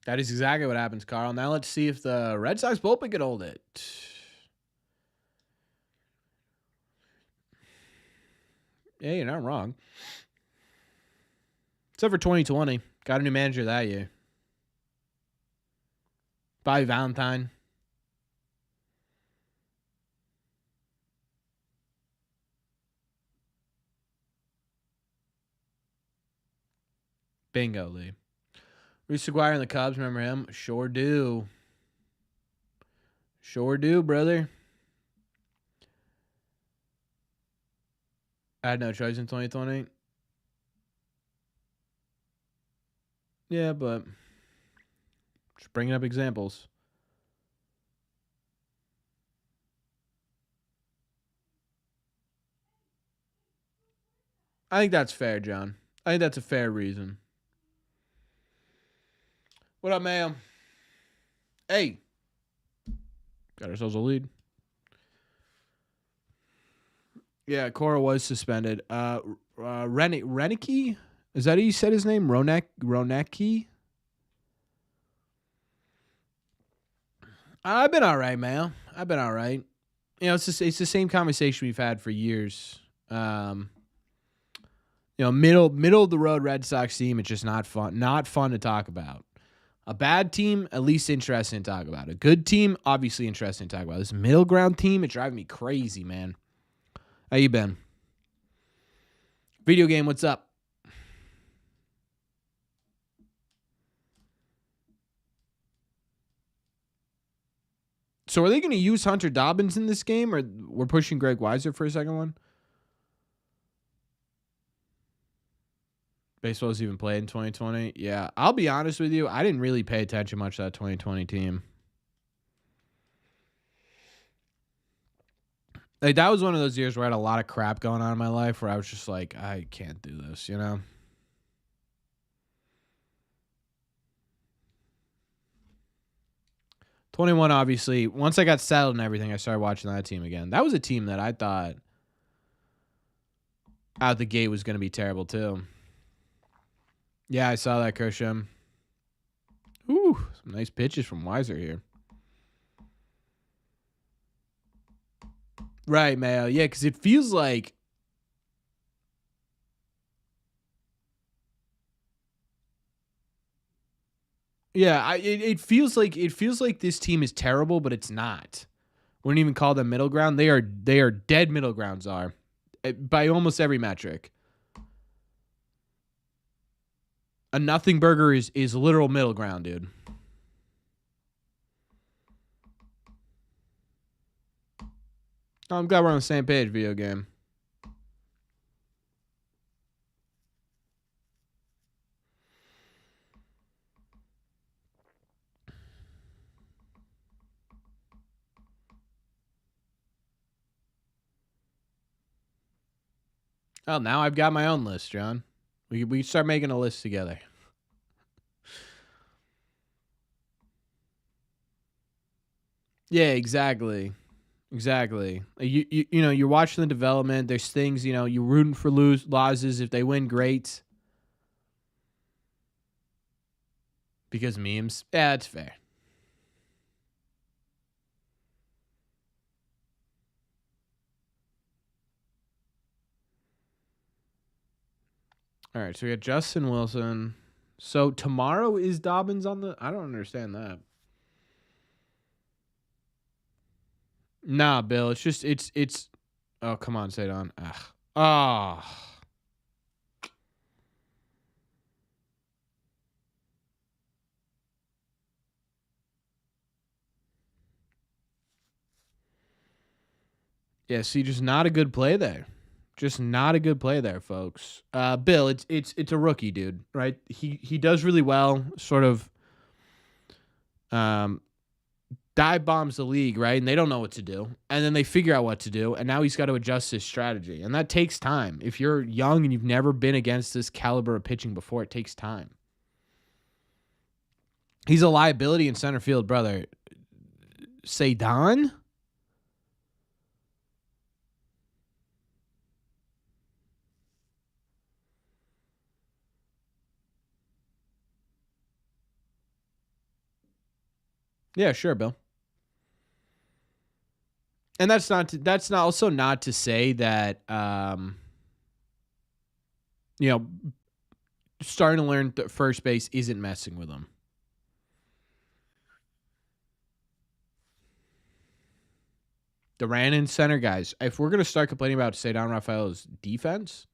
That is exactly what happens, Carl. Now let's see if the Red Sox bullpen can hold it. Yeah, you're not wrong. Except for 2020. Got a new manager that year. Bobby Valentine. Bingo, Lee. Reese McGuire and the Cubs, remember him? Sure do. Sure do, brother. I had no choice in 2020. Yeah, but just bringing up examples. I think that's fair, John. I think that's a fair reason. What up, ma'am? Hey. Got ourselves a lead. Yeah, Cora was suspended. Renicky? Is that how you said his name? Ronecki? I've been all right, man. I've been all right. You know, it's the same conversation we've had for years. You know, middle of the road Red Sox team, it's just not fun. Not fun to talk about. A bad team, at least interesting to talk about. A good team, obviously interesting to talk about. This middle ground team, it's driving me crazy, man. How you been? Video game, what's up? So are they going to use Hunter Dobbins in this game, or we're pushing Greg Weiser for a second one? Baseball's even played in 2020. Yeah, I'll be honest with you. I didn't really pay attention much to that 2020 team. Like, that was one of those years where I had a lot of crap going on in my life where I was just like, I can't do this, you know? '21, obviously. Once I got settled and everything, I started watching that team again. That was a team that I thought out the gate was going to be terrible, too. Yeah, I saw that, Kersham. Ooh, some nice pitches from Weiser here. Right, Mayo. Yeah, because it feels like it feels like this team is terrible, but it's not. Wouldn't even call them middle ground. They are dead middle grounds are by almost every metric. A nothing burger is literal middle ground, dude. Oh, I'm glad we're on the same page, video game. Oh, now I've got my own list, John. We start making a list together. Yeah, exactly. Exactly. You know, you're watching the development. There's things, you know, you're rooting for losses. If they win, great. Because memes. Yeah, that's fair. All right, so we got Justin Wilson. So tomorrow is Dobbins on the... I don't understand that. Nah, Bill. It's just... It's... Oh, come on, say it on. Ugh. Ah. Yeah, see, just not a good play there. Just not a good play there, folks. Bill, it's a rookie, dude, right? He does really well, sort of dive bombs the league, right? And they don't know what to do. And then they figure out what to do, and now he's got to adjust his strategy. And that takes time. If you're young and you've never been against this caliber of pitching before, it takes time. He's a liability in center field, brother. Say Don? Yeah, sure, Bill. And that's not to say that starting to learn first base isn't messing with them. Duran in center, guys. If we're gonna start complaining about Cedar Rafael's defense,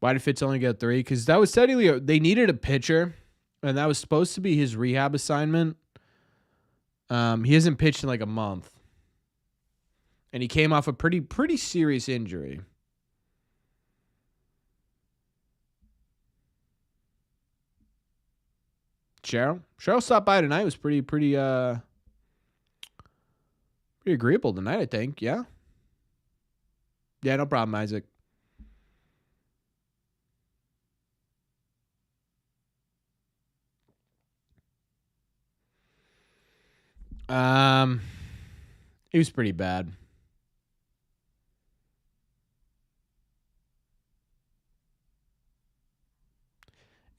why did Fitz only get 3? Because that was technically they needed a pitcher, and that was supposed to be his rehab assignment. He hasn't pitched in like a month, and he came off a pretty serious injury. Cheryl stopped by tonight. It was pretty agreeable tonight, I think. Yeah, no problem, Isaac. It was pretty bad.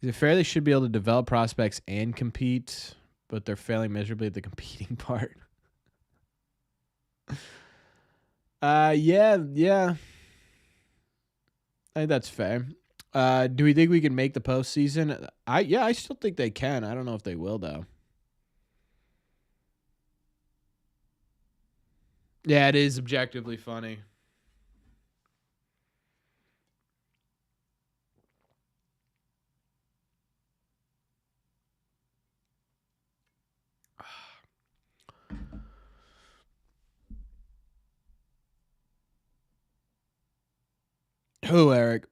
Is it fair they should be able to develop prospects and compete, but they're failing miserably at the competing part? Yeah. I think that's fair. Do we think we can make the postseason? I still think they can. I don't know if they will, though. Yeah, it is objectively funny. Who, Eric?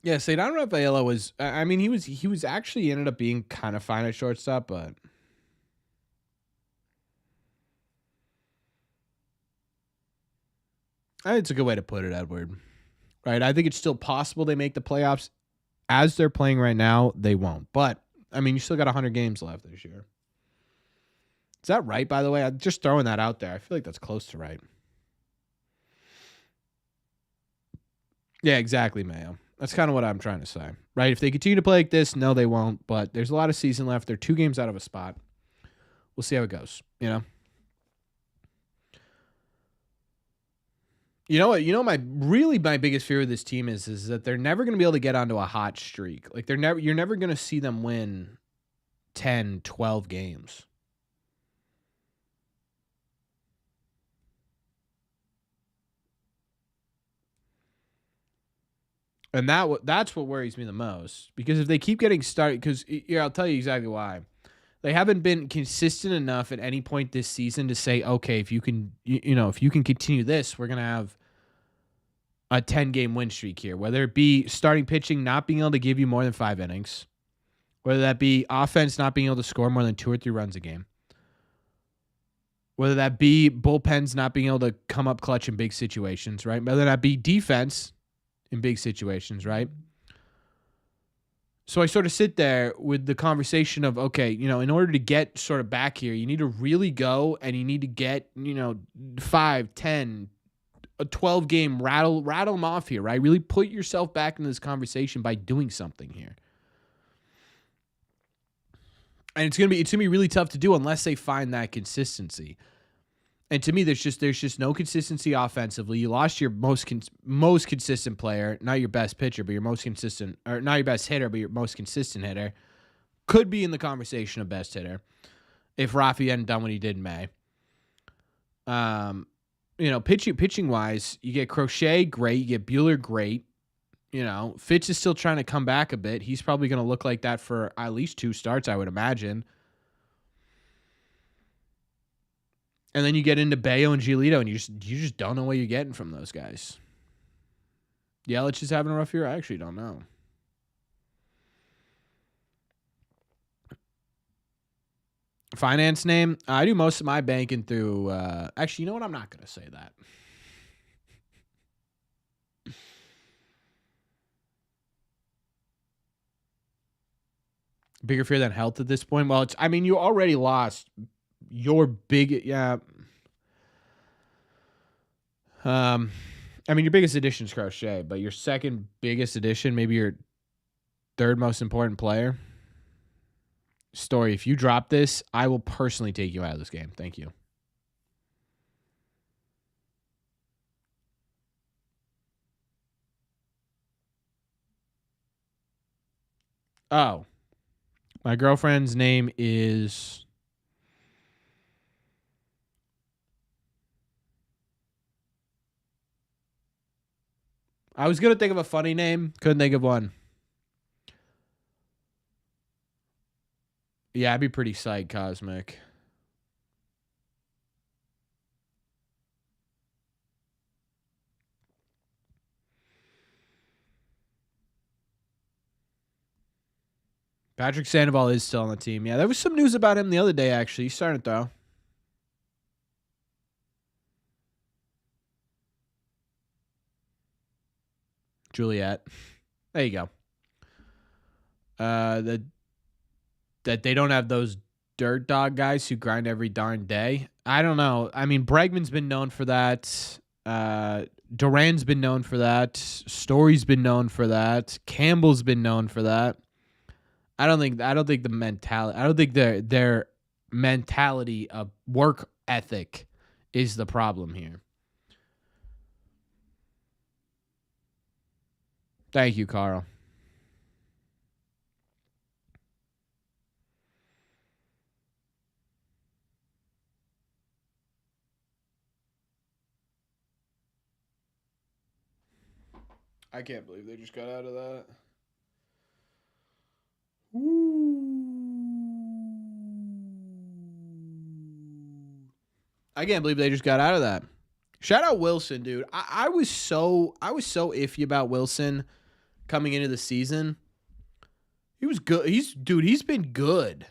Yeah, Cedar Rafaela was. I mean, he was actually ended up being kind of fine at shortstop, but I think it's a good way to put it, Edward. Right? I think it's still possible they make the playoffs. As they're playing right now, they won't. But I mean, you still got 100 games left this year. Is that right? By the way, I'm just throwing that out there. I feel like that's close to right. Yeah, exactly, Mayo. That's kind of what I'm trying to say, right? If they continue to play like this, no, they won't. But there's a lot of season left. They're 2 games out of a spot. We'll see how it goes. You know what? My biggest fear with this team is that they're never going to be able to get onto a hot streak. Like you're never going to see them win 10, 12 games. And that's what worries me the most, because if they keep getting started, because I'll tell you exactly why. They haven't been consistent enough at any point this season to say, okay, if you can, if you can continue this, we're gonna have a 10-game win streak here. Whether it be starting pitching not being able to give you more than 5 innings, whether that be offense not being able to score more than 2 or 3 runs a game, whether that be bullpens not being able to come up clutch in big situations, right? Whether that be defense in big situations, right? So I sort of sit there with the conversation of, okay, in order to get sort of back here, you need to really go and you need to get, 5, 10, a 12-game rattle them off here, right? Really put yourself back into this conversation by doing something here. And it's gonna be really tough to do unless they find that consistency. And to me, there's just no consistency offensively. You lost your most consistent player, not your best pitcher, but your most consistent, or not your best hitter, but your most consistent hitter. Could be in the conversation of best hitter if Rafi hadn't done what he did in May. Pitching wise, you get Crochet, great. You get Buehler, great. Fitz is still trying to come back a bit. He's probably going to look like that for at least 2 starts, I would imagine. And then you get into Bayo and Giolito, and you just don't know what you're getting from those guys. Yelich is having a rough year? I actually don't know. Finance name? I do most of my banking through... actually, you know what? I'm not going to say that. Bigger fear than health at this point? Well, you already lost... your big, yeah. I mean, your biggest addition is Crochet, but your second biggest addition, maybe your third most important player, Story. If you drop this, I will personally take you out of this game. Thank you. Oh, my girlfriend's name is... I was going to think of a funny name. Couldn't think of one. Yeah, I'd be pretty psyched, Cosmic. Patrick Sandoval is still on the team. Yeah, there was some news about him the other day, actually. He's starting to throw. Juliet. There you go. That they don't have those dirt dog guys who grind every darn day. I don't know. I mean, Bregman's been known for that. Duran's been known for that. Story's been known for that. Campbell's been known for that. I don't think the mentality. I don't think their mentality of work ethic is the problem here. Thank you, Carl. I can't believe they just got out of that. I can't believe they just got out of that. Shout out Wilson, dude. I was so iffy about Wilson coming into the season. He was good. He's been good.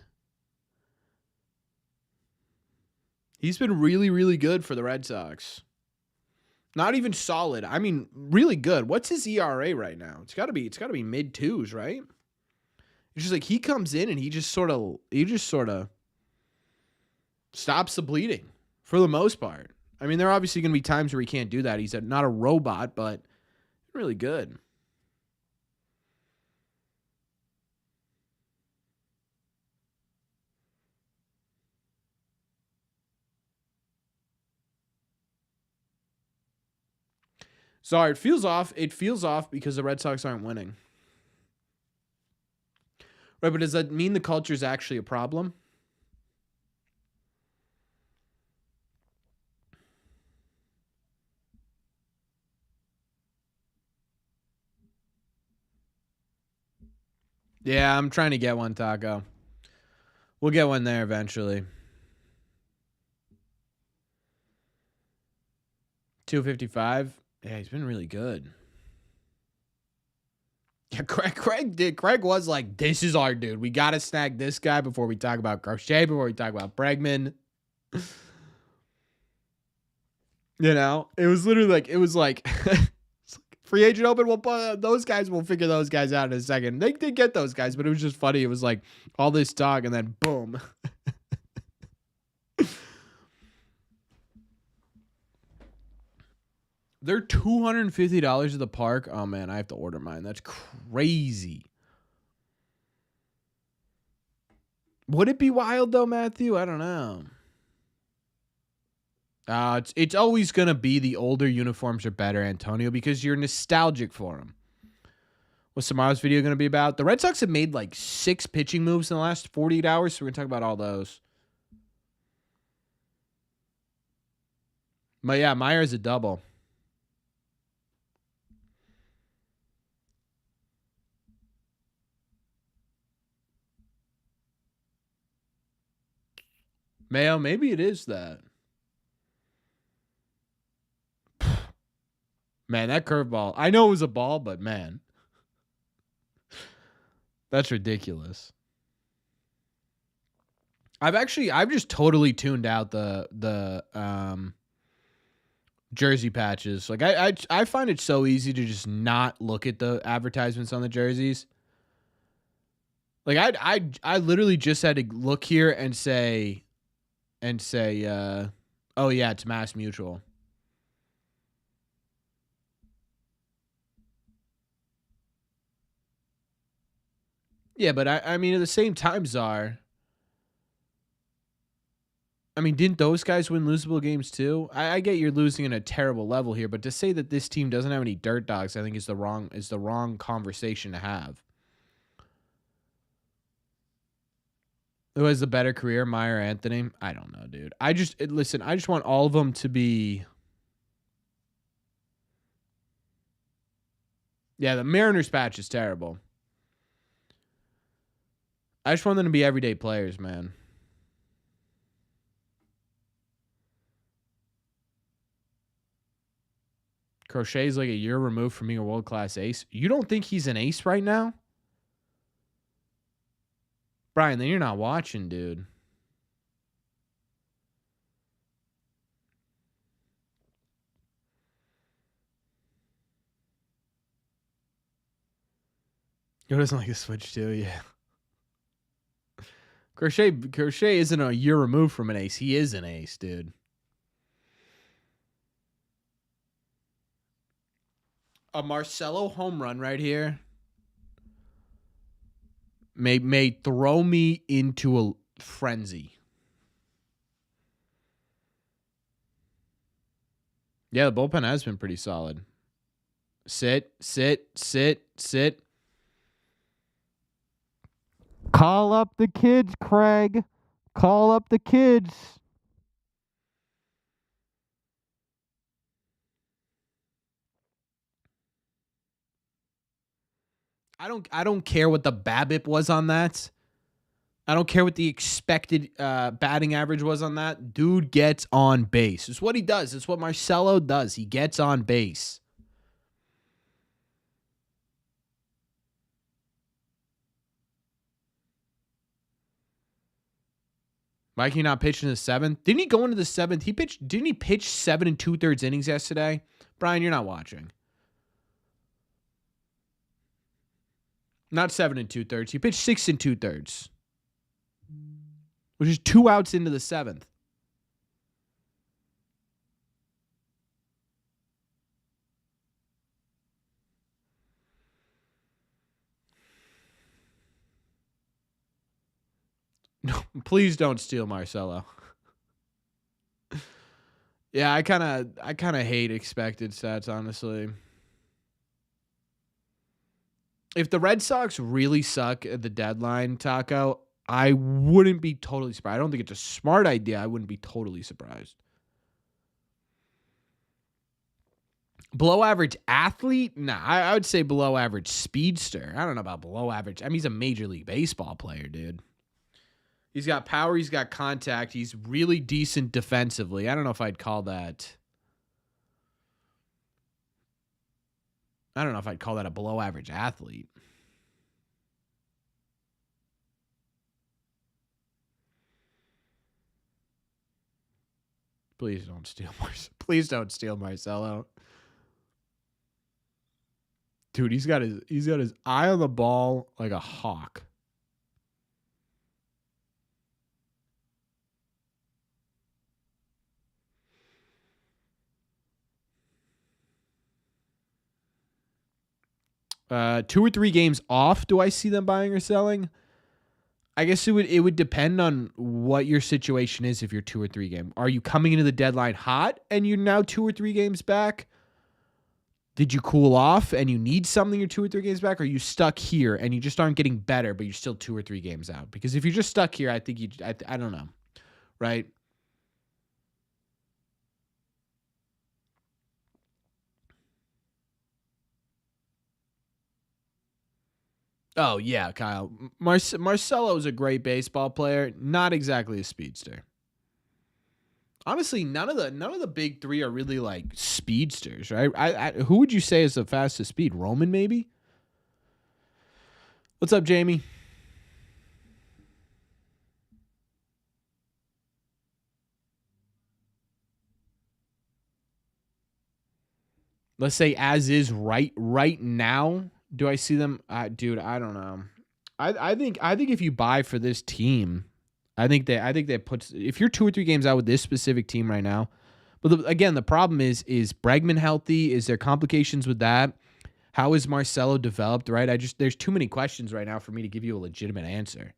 He's been really, really good for the Red Sox. Not even solid. I mean, really good. What's his ERA right now? It's gotta be mid twos, right? It's just like he comes in and he just sort of stops the bleeding for the most part. I mean, there are obviously going to be times where he can't do that. He's not a robot, but really good. Sorry, it feels off. It feels off because the Red Sox aren't winning. Right, but does that mean the culture is actually a problem? Yeah, I'm trying to get one, Taco. We'll get one there eventually. 255. Yeah, he's been really good. Yeah, Craig was like, this is our dude. We got to snag this guy before we talk about Crochet, before we talk about Bregman. You know, it was literally like, free agent open. Those guys, we'll figure those guys out in a second. They did get those guys, but it was just funny. It was like all this talk and then boom. They're $250 at the park. Oh man, I have to order mine. That's crazy. Would it be wild though, Matthew? I don't know. It's always gonna be the older uniforms are better, Antonio, because you're nostalgic for them. What's tomorrow's video gonna be about? The Red Sox have made like 6 pitching moves in the last 48 hours, so we're gonna talk about all those. But yeah, Meyer's a double. Mayo, maybe it is that. Man, that curveball. I know it was a ball, but man. That's ridiculous. I've just totally tuned out the jersey patches. Like I find it so easy to just not look at the advertisements on the jerseys. Like I literally just had to look here and say oh yeah, it's Mass Mutual. Yeah, but I mean, at the same time, Czar, I mean, didn't those guys win losable games too? I get you're losing at a terrible level here, but to say that this team doesn't have any dirt dogs, I think is the wrong conversation to have. Who has the better career, Meyer or Anthony? I don't know, dude. I just want all of them to be. Yeah, the Mariners patch is terrible. I just want them to be everyday players, man. Crochet's like a year removed from being a world-class ace. You don't think he's an ace right now? Brian, then you're not watching, dude. Who doesn't like a switch too? Yeah. Crochet isn't a year removed from an ace. He is an ace, dude. A Marcelo home run right here may throw me into a frenzy. Yeah, the bullpen has been pretty solid. Sit. Call up the kids, Craig. Call up the kids. I don't care what the BABIP was on that. I don't care what the expected batting average was on that. Dude gets on base. It's what he does. It's what Marcelo does. He gets on base. Why can he not pitch in the seventh? Didn't he go into the seventh? Didn't he pitch 7 2/3 innings yesterday? Brian, you're not watching. Not 7 2/3. He pitched 6 2/3, which is 2 outs into the seventh. No, please don't steal Marcelo. Yeah, I kind of hate expected stats, honestly. If the Red Sox really suck at the deadline, Taco, I wouldn't be totally surprised. I don't think it's a smart idea. I wouldn't be totally surprised. Below average athlete? Nah, I would say below average speedster. I don't know about below average. I mean, he's a Major League Baseball player, dude. He's got power. He's got contact. He's really decent defensively. I don't know if I'd call that. I don't know if I'd call that a below average athlete. Please don't steal Marcelo. Dude, he's got his eye on the ball like a hawk. Two or three games off, do I see them buying or selling? I guess it would depend on what your situation is if you're 2 or 3 games. Are you coming into the deadline hot and you're now 2 or 3 games back? Did you cool off and you need something you're 2 or 3 games back? Or are you stuck here and you just aren't getting better, but you're still 2 or 3 games out? Because if you're just stuck here, I think I don't know, right? Oh, yeah, Kyle. Marcelo's a great baseball player. Not exactly a speedster. Honestly, none of the big three are really like speedsters, right? Who would you say is the fastest speed? Roman, maybe? What's up, Jamie? Let's say as is right now. Do I see them? Dude, I don't know. I think if you buy for this team, I think that puts, if you're 2 or 3 games out with this specific team right now, but again, the problem is Bregman healthy? Is there complications with that? How is Marcelo developed, right? There's too many questions right now for me to give you a legitimate answer.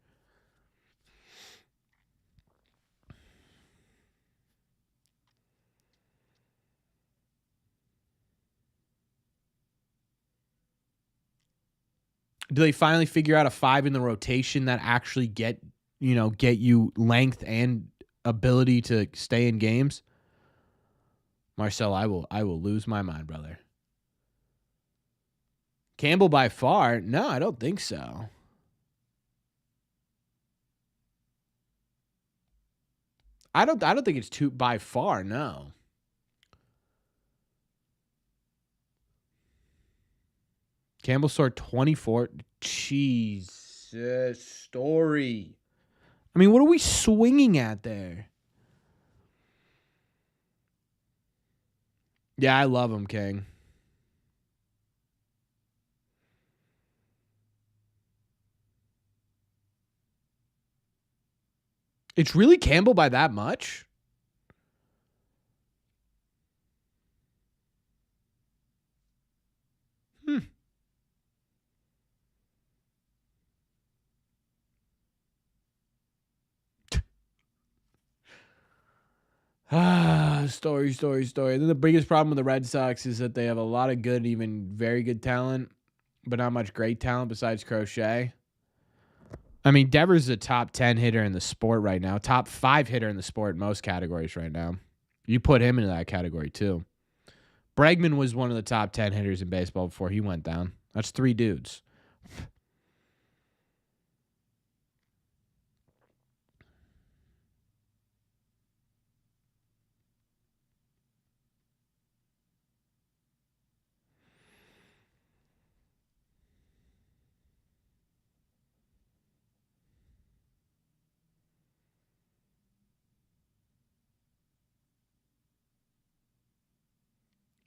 Do they finally figure out a 5 in the rotation that actually get you length and ability to stay in games? Marcel, I will lose my mind, brother. Campbell by far? No, I don't think so. I don't think it's too by far, no. Campbell scored 24. Jesus, Story. I mean, what are we swinging at there? Yeah, I love him, King. It's really Campbell by that much? Story. Then the biggest problem with the Red Sox is that they have a lot of good, even very good talent, but not much great talent besides Crochet. I mean, Devers is a top 10 hitter in the sport right now. Top 5 hitter in the sport in most categories right now. You put him into that category too. Bregman was one of the top 10 hitters in baseball before he went down. That's 3 dudes.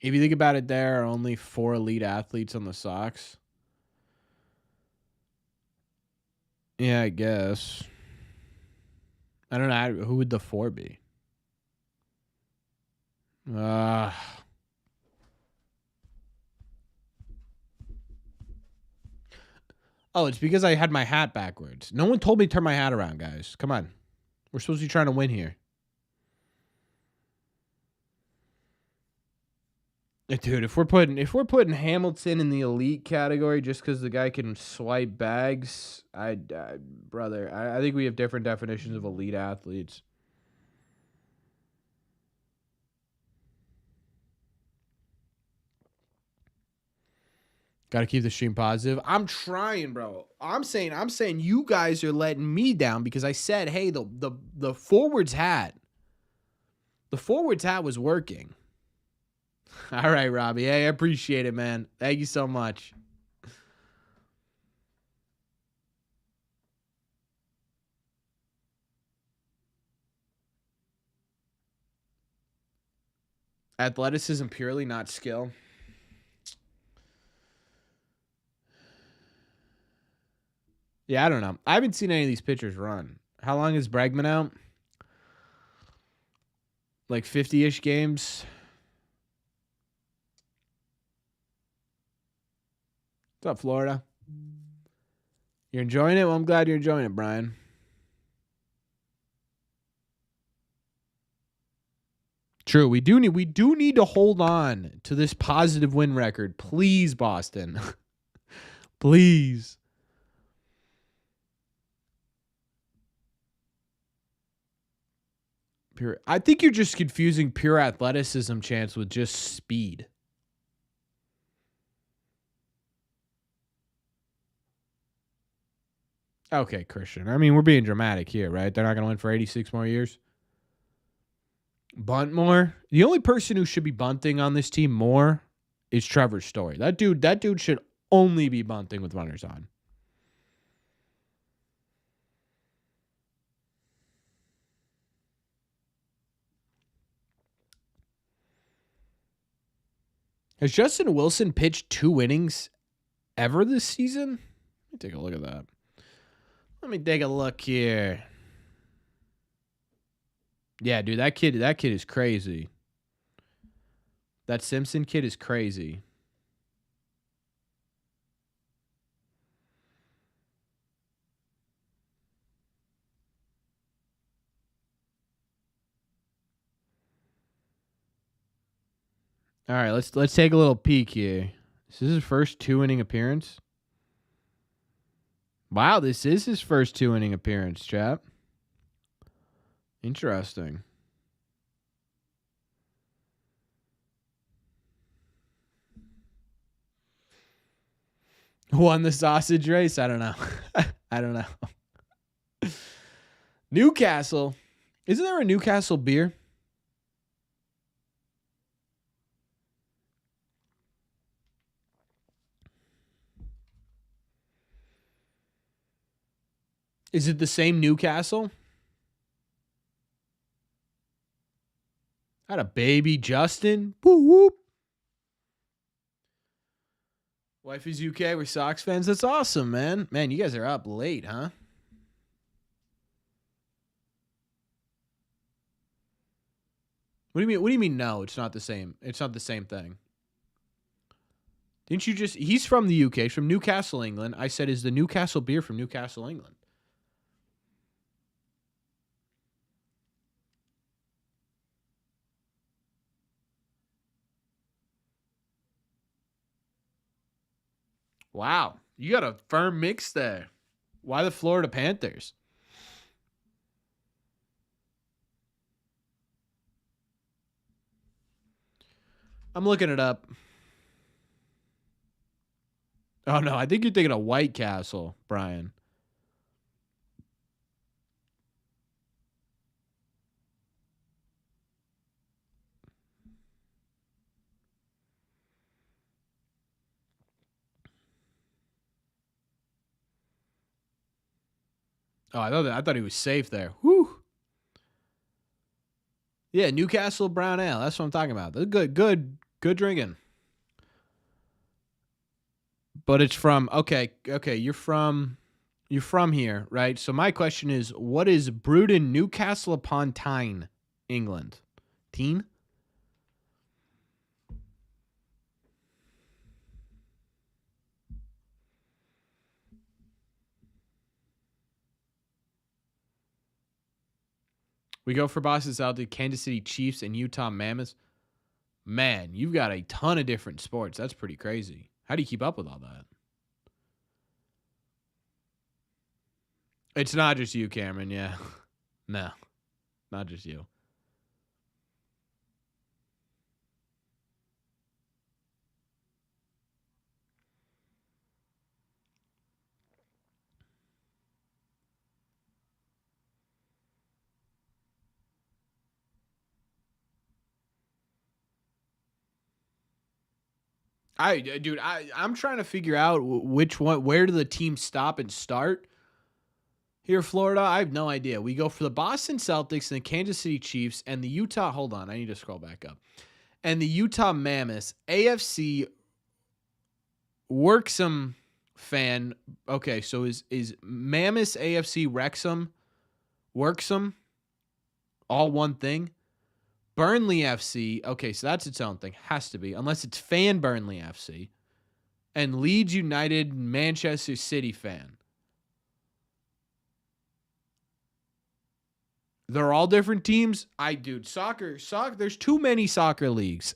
If you think about it, there are only 4 elite athletes on the Sox. Yeah, I guess. I don't know. Who would the 4 be? Oh, it's because I had my hat backwards. No one told me to turn my hat around, guys. Come on. We're supposed to be trying to win here. Dude, if we're putting Hamilton in the elite category just because the guy can swipe bags, brother, I think we have different definitions of elite athletes. Got to keep the stream positive. I'm trying, bro. I'm saying you guys are letting me down because I said, hey, the forwards hat was working. All right, Robbie. Hey, I appreciate it, man. Thank you so much. Athleticism purely, not skill. Yeah, I don't know. I haven't seen any of these pitchers run. How long is Bregman out? Like 50-ish games. What's up, Florida? You're enjoying it? Well, I'm glad you're enjoying it, Brian. True. We do need to hold on to this positive win record. Please, Boston. Please. I think you're just confusing pure athleticism chance with just speed. Okay, Christian. I mean, we're being dramatic here, right? They're not going to win for 86 more years. Bunt more. The only person who should be bunting on this team more is Trevor Story. That dude should only be bunting with runners on. Has Justin Wilson pitched 2 innings ever this season? Let me take a look at that. Let me take a look here. Yeah, dude, that kid is crazy. That Simpson kid is crazy. All right, let's take a little peek here. This is his first 2-inning appearance. Wow, this is his first 2-inning appearance, chap. Interesting. Won the sausage race? I don't know. I don't know. Newcastle. Isn't there a Newcastle beer? Is it the same Newcastle? Had a baby, Justin. Woo whoop. Wife is UK. We're Sox fans. That's awesome, man. Man, you guys are up late, huh? What do you mean? What do you mean? No, it's not the same. It's not the same thing. Didn't you just? He's from the UK. He's from Newcastle, England. I said, is the Newcastle beer from Newcastle, England? Wow, you got a firm mix there. Why the Florida Panthers? I'm looking it up. Oh, no, I think you're thinking of White Castle, Brian. Oh, I thought he was safe there. Whew. Yeah, Newcastle Brown Ale. That's what I'm talking about. Good drinking. But it's from okay. You're from here, right? So my question is, what is brewed in Newcastle upon Tyne, England? Teen? We go for Boston Celtics, Kansas City Chiefs, and Utah Mammoths. Man, you've got a ton of different sports. That's pretty crazy. How do you keep up with all that? It's not just you, Cameron. Yeah. No, not just you. I'm trying to figure out which one, where do the teams stop and start here, Florida? I have no idea. We go for the Boston Celtics and the Kansas City Chiefs and the Utah. Hold on, I need to scroll back up. And the Utah Mammoths, AFC Wrexham fan. Okay, so is Mammoths AFC Wrexham all one thing? Burnley FC. Okay, so that's its own thing. Has to be, unless it's Fan Burnley FC. And Leeds United Manchester City fan. They're all different teams. Soccer. There's too many soccer leagues.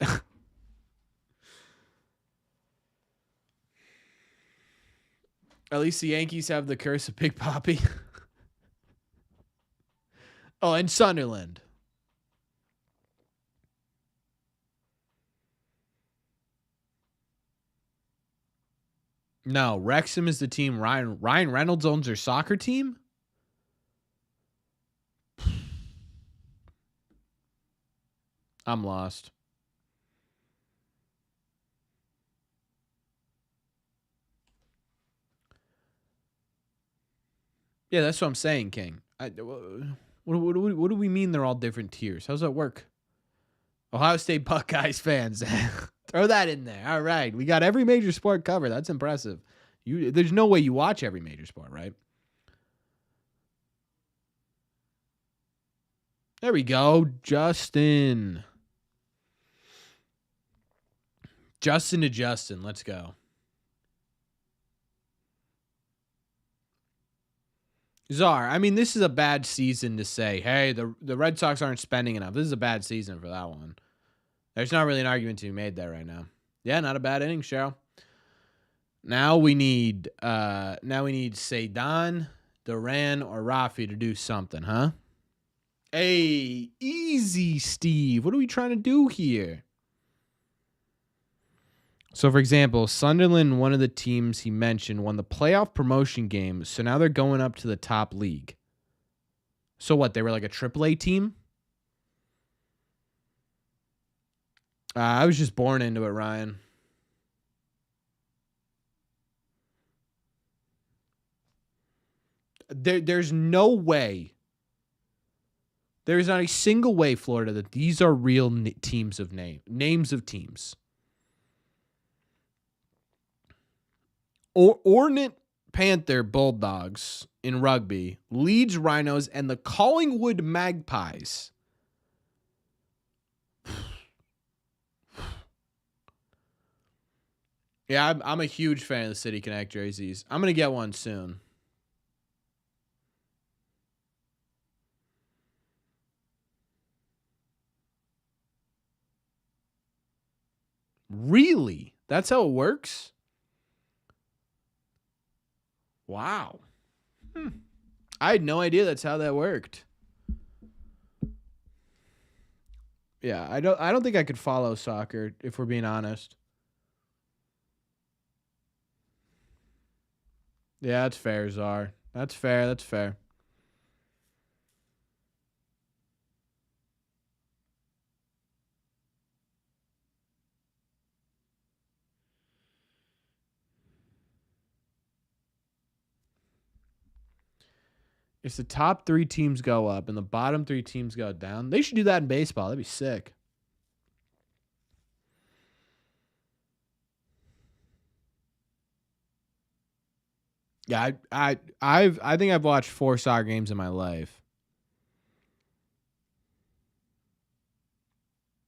At least the Yankees have the curse of Big Poppy. Oh, and Sunderland. No, Wrexham is the team Ryan Reynolds owns their soccer team. I'm lost. Yeah, that's what I'm saying, King. What do we mean they're all different tiers? How's that work? Ohio State Buckeyes fans. Throw that in there. All right. We got every major sport covered. That's impressive. There's no way you watch every major sport, right? There we go. Justin to Justin. Let's go. Czar, I mean, this is a bad season to say, hey, the Red Sox aren't spending enough. This is a bad season for that one. There's not really an argument to be made there right now. Yeah, not a bad inning, Cheryl. Now we need Seidan, Duran, or Rafi to do something, huh? Hey, easy, Steve. What are we trying to do here? So, for example, Sunderland, one of the teams he mentioned, won the playoff promotion game, so now they're going up to the top league. So what, they were like a AAA team? I was just born into it, Ryan. There's no way. There is not a single way, Florida, that these are real teams of names of teams. Ornate Panther Bulldogs in rugby, Leeds Rhinos, and the Collingwood Magpies. Yeah, I'm a huge fan of the City Connect jerseys. I'm going to get one soon. Really? That's how it works? Wow. I had no idea that's how that worked. Yeah, I don't think I could follow soccer, if we're being honest. Yeah, that's fair, Czar. That's fair. That's fair. If the top 3 teams go up and the bottom 3 teams go down, they should do that in baseball. That'd be sick. Yeah, I think I've watched 4 soccer games in my life.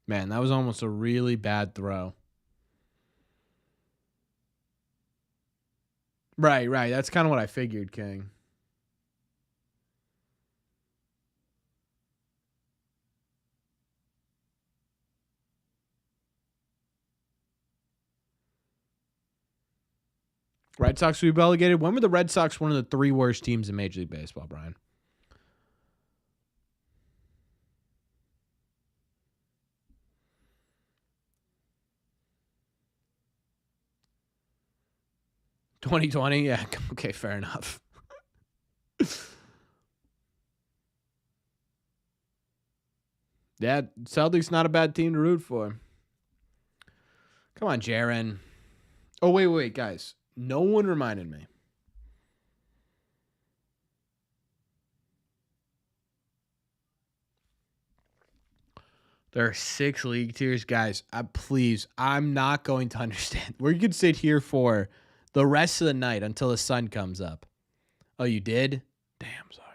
Man, that was almost a really bad throw. Right. That's kind of what I figured, King. Red Sox will be relegated. When were the Red Sox one of the 3 worst teams in Major League Baseball, Brian? $2020? Yeah, okay, fair enough. Yeah, Celtics not a bad team to root for. Come on, Jaron. Oh, wait, guys. No one reminded me. There are 6 league tiers. Guys, please, I'm not going to understand. We could sit here for the rest of the night until the sun comes up. Oh, you did? Damn, sorry.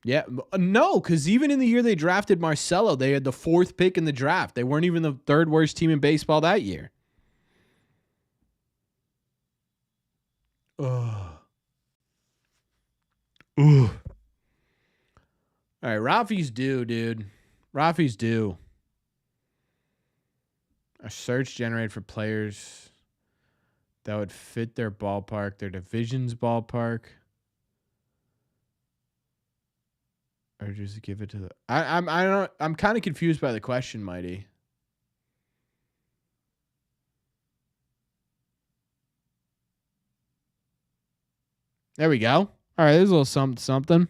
Yeah, no, because even in the year they drafted Marcelo, they had the 4th pick in the draft. They weren't even the 3rd worst team in baseball that year. Ugh. All right, Rafi's due, dude. Rafi's due. A search generated for players that would fit their ballpark, their division's ballpark. Or just give it to the I'm kind of confused by the question, Mighty. There we go. All right, there's a little something.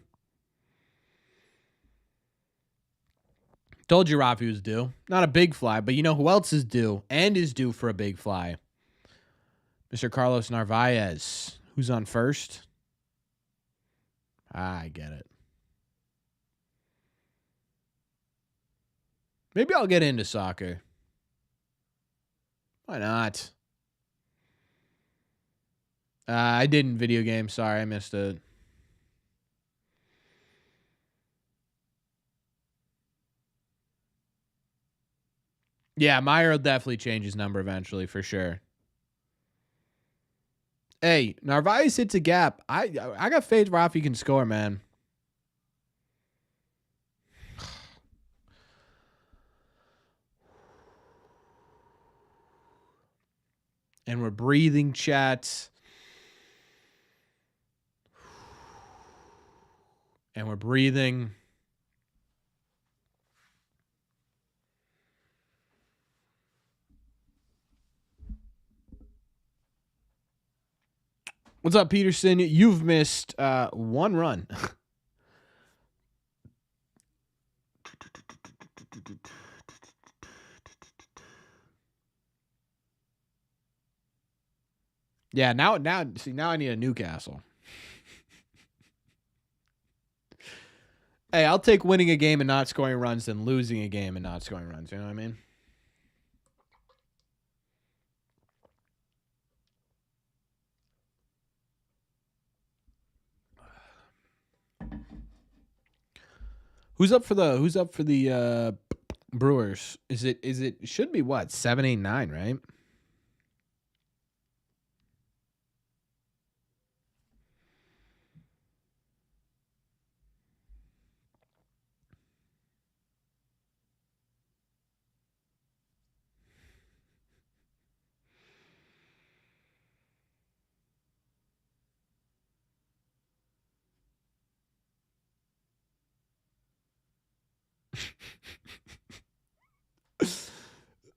Told you Rafi was due. Not a big fly, but you know who else is due and is due for a big fly? Mr. Carlos Narvaez. Who's on first? I get it. Maybe I'll get into soccer. Why not? I didn't video game. Sorry, I missed it. Yeah, Meyer will definitely change his number eventually, for sure. Hey, Narvaez hits a gap. I got faith Rafi can score, man. And we're breathing, chat. And we're breathing. What's up, Peterson? You've missed one run. Yeah, now I need a Newcastle. Hey, I'll take winning a game and not scoring runs than losing a game and not scoring runs. You know what I mean? Who's up for the Brewers? Is it should be what? 7, 8, 9, right?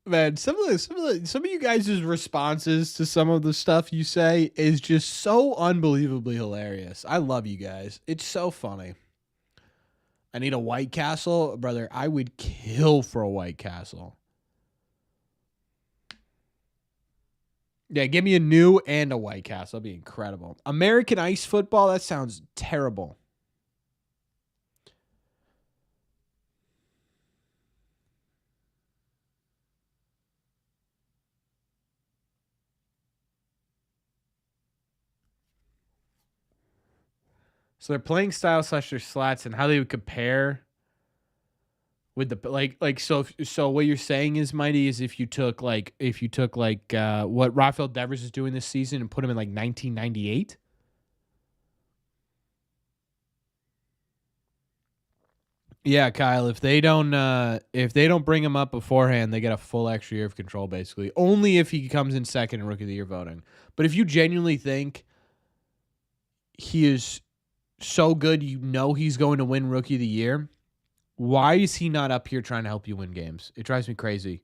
Man, some of you guys' responses to some of the stuff you say is just so unbelievably hilarious. I love you guys. It's so funny. I need a White Castle, brother. I would kill for a White Castle. Yeah, give me a new and a White Castle. That'd be incredible. American ice football, that sounds terrible. So their playing style / their slats and how they would compare with the so what you're saying is, Mighty, is if you took what Rafi Devers is doing this season and put him in like 1998. Yeah, Kyle, if they don't bring him up beforehand, they get a full extra year of control basically. Only if he comes in second in rookie of the year voting. But if you genuinely think he is so good, you know he's going to win rookie of the year, why is he not up here trying to help you win games? It drives me crazy.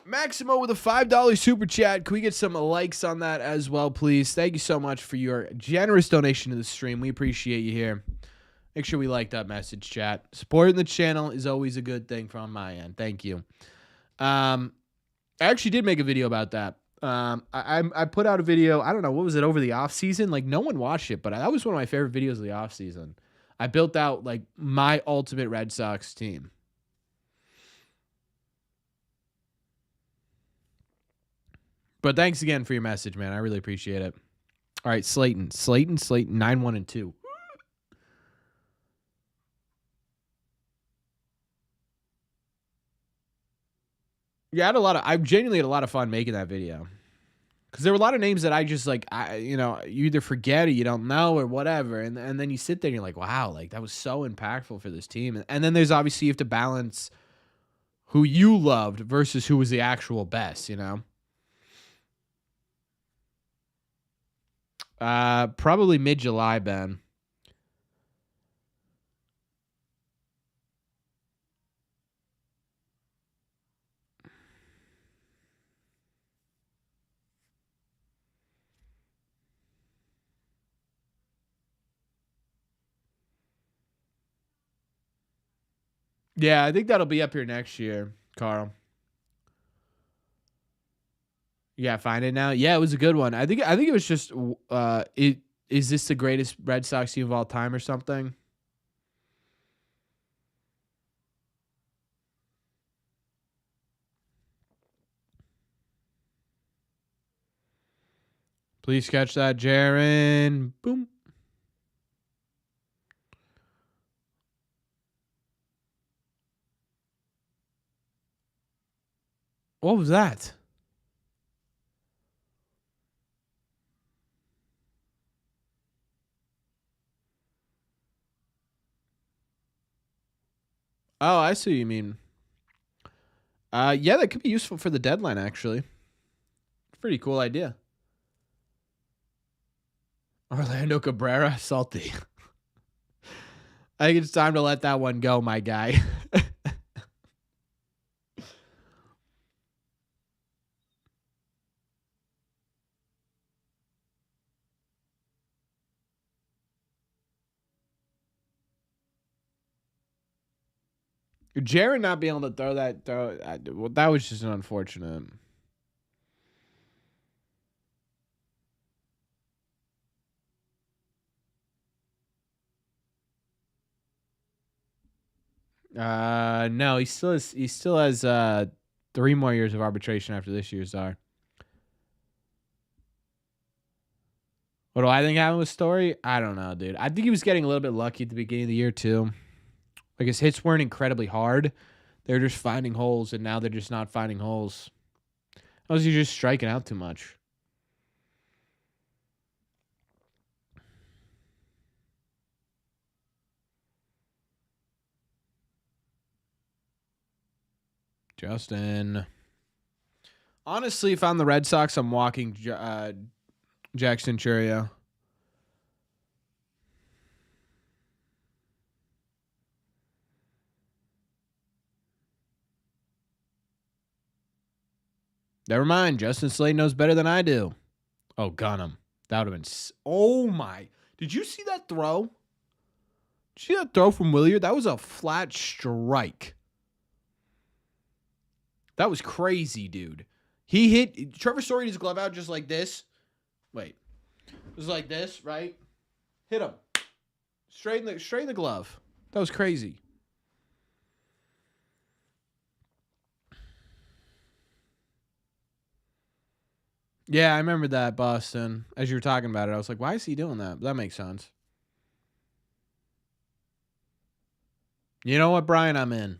Maximo with a $5 super chat. Can we get some likes on that as well, please? Thank you so much for your generous donation to the stream. We appreciate you here. Make sure we like that message, chat. Supporting the channel is always a good thing from my end. Thank you. I actually did make a video about that. I put out a video. I don't know, what was it, over the offseason? Like, no one watched it, but that was one of my favorite videos of the offseason. I built out like my ultimate Red Sox team. But thanks again for your message, man. I really appreciate it. All right, Slayton, 9-1-2. Yeah, I genuinely had a lot of fun making that video. Because there were a lot of names that I just like, you either forget or you don't know or whatever. And then you sit there and you're like, wow, like that was so impactful for this team. And then there's obviously, you have to balance who you loved versus who was the actual best, you know? Probably mid-July, Ben. Yeah, I think that'll be up here next year, Carl. Yeah, find it now. Yeah, it was a good one. I think it was just is this the greatest Red Sox team of all time or something? Please catch that, Jaron. Boom. What was that? Oh, I see what you mean. Yeah, that could be useful for the deadline, actually. Pretty cool idea. Orlando Cabrera, salty. I think it's time to let that one go, my guy. Jared not being able to throw well, that was just an unfortunate. No, he still has 3 more years of arbitration after this year's are. What do I think happened with Story? I don't know, dude. I think he was getting a little bit lucky at the beginning of the year too. Like his hits weren't incredibly hard. They're just finding holes, and now they're just not finding holes. I was just striking out too much. Justin. Honestly, if I'm the Red Sox, I'm walking Jackson Churio. Never mind. Justin Slade knows better than I do. Oh, gun him. That would have been. Oh, my. Did you see that throw? Did you see that throw from Williard? That was a flat strike. That was crazy, dude. He hit. Trevor Story his glove out just like this. Wait. It was like this, right? Hit him. Straight in the glove. That was crazy. Yeah, I remember that, Boston. As you were talking about it, I was like, why is he doing that? But that makes sense. You know what, Brian? I'm in.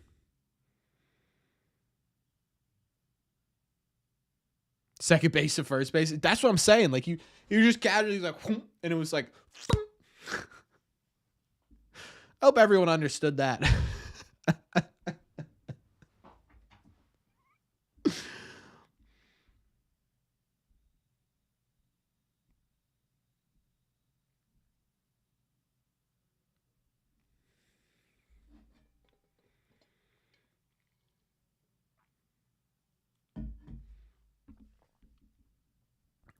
Second base to first base. That's what I'm saying. Like you just casually like, and it was like. I hope everyone understood that.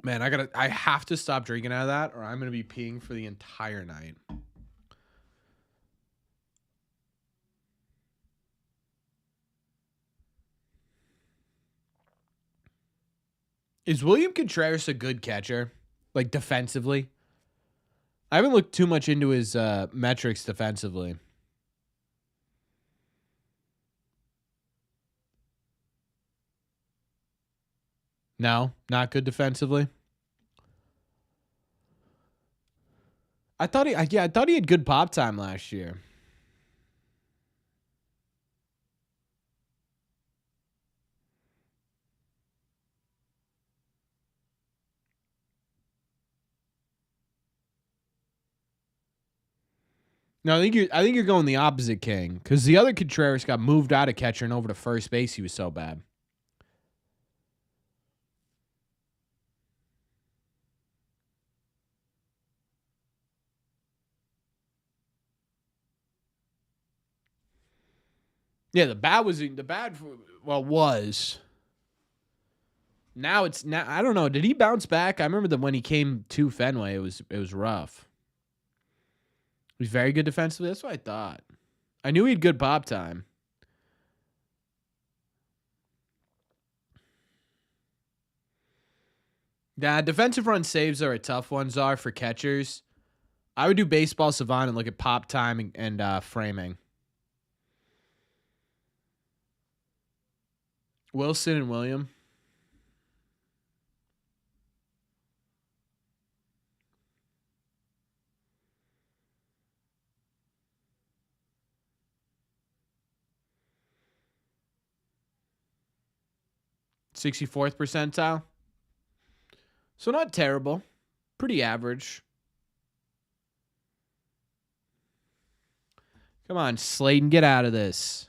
Man, I have to stop drinking out of that, or I'm gonna be peeing for the entire night. Is William Contreras a good catcher? Like defensively? I haven't looked too much into his metrics defensively. No, not good defensively. I thought he had good pop time last year. No, I think you're going the opposite, King, because the other Contreras got moved out of catcher and over to first base. He was so bad. Yeah, the bad was. Now I don't know. Did he bounce back? I remember that when he came to Fenway, it was rough. He was very good defensively. That's what I thought. I knew he had good pop time. Yeah, defensive run saves are a tough ones are for catchers. I would do baseball savant and look at pop time and framing. Wilson and William. '64th percentile. So not terrible. Pretty average. Come on, Slayton, get out of this.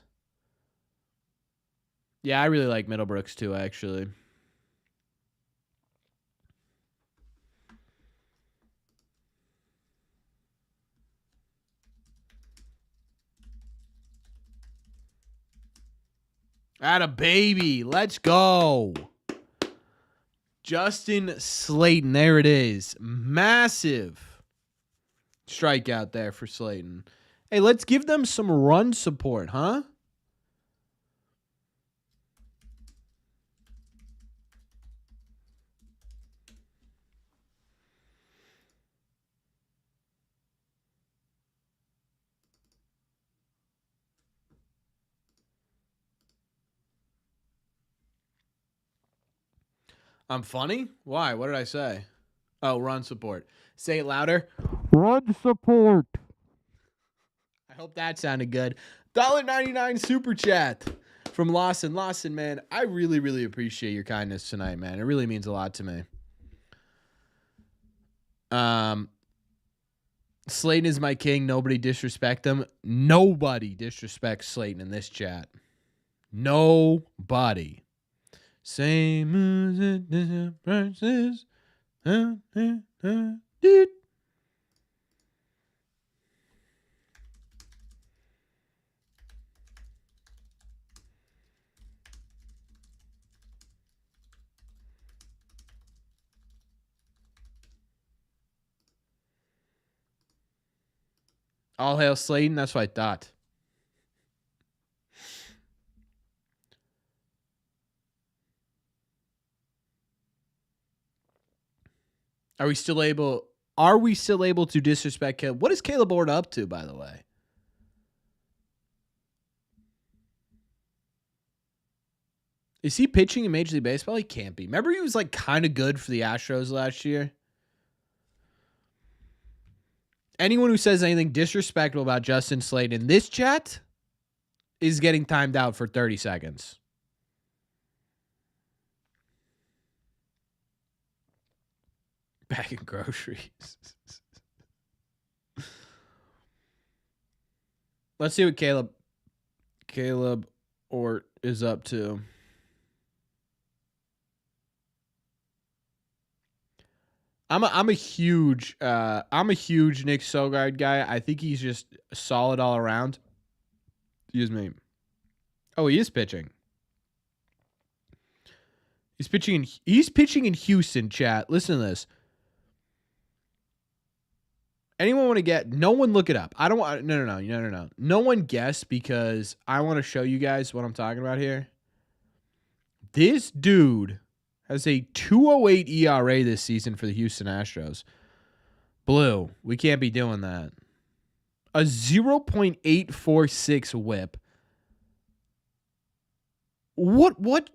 Yeah, I really like Middlebrooks too, actually. Atta baby. Let's go. Justin Slayton. There it is. Massive strikeout there for Slayton. Hey, let's give them some run support, huh? I'm funny? Why? What did I say? Oh, run support. Say it louder. Run support. I hope that sounded good. $1.99 super chat from Lawson. Lawson, man, I really, really appreciate your kindness tonight, man. It really means a lot to me. Slayton is my king. Nobody disrespect him. Nobody disrespects Slayton in this chat. Nobody. Same as it is. Dude. All hail Slayton. That's what I thought. Are we still able to disrespect Caleb? What is Caleb Ward up to, by the way? Is he pitching in Major League Baseball? He can't be. Remember he was like kind of good for the Astros last year? Anyone who says anything disrespectful about Justin Slayton in this chat is getting timed out for 30 seconds. Bagging groceries. Let's see what Caleb Ort is up to. I'm a huge Nick Sogard guy. I think he's just solid all around. Excuse me. Oh, he is pitching. He's pitching in Houston, chat. Listen to this. Anyone want to get? No one look it up. I don't want. No. No one guess because I want to show you guys what I'm talking about here. This dude has a 2.08 ERA this season for the Houston Astros. Blue, we can't be doing that. A 0.846 whip. What?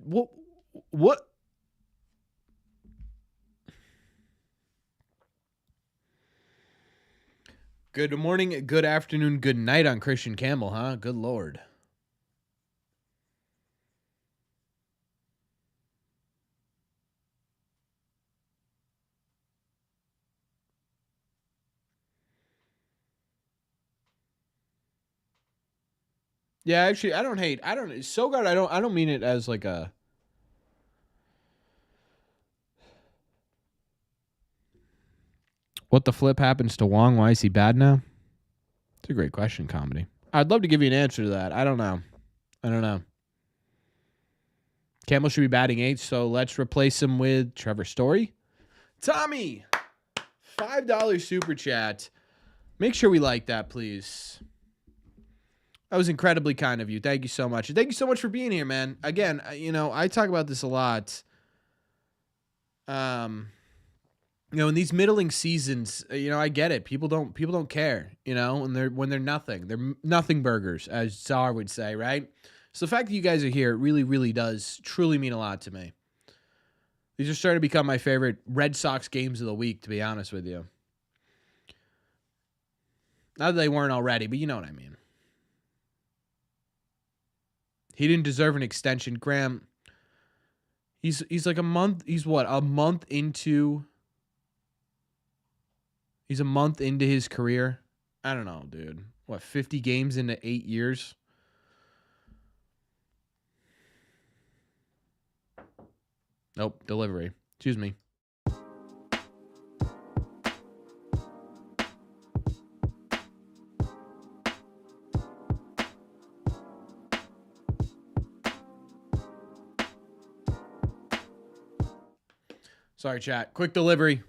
Good morning, good afternoon, good night on Christian Campbell, huh? Good Lord. Yeah, actually, I don't Sogard, I don't mean it as like a what the flip happens to Wong? Why is he bad now? It's a great question, comedy. I'd love to give you an answer to that. I don't know. Campbell should be batting 8, so let's replace him with Trevor Story. Tommy, $5 super chat. Make sure we like that, please. That was incredibly kind of you. Thank you so much. And thank you so much for being here, man. Again, I talk about this a lot. In these middling seasons, I get it. People don't care, when they're nothing. They're nothing burgers, as Czar would say, right? So the fact that you guys are here, it really, really does truly mean a lot to me. These are starting to become my favorite Red Sox games of the week, to be honest with you. Not that they weren't already, but you know what I mean. He didn't deserve an extension. Graham, he's like a month. He's what? A month into. He's a month into his career. I don't know, dude. What, 50 games into 8 years? Nope, delivery. Excuse me. Sorry, chat. Quick delivery.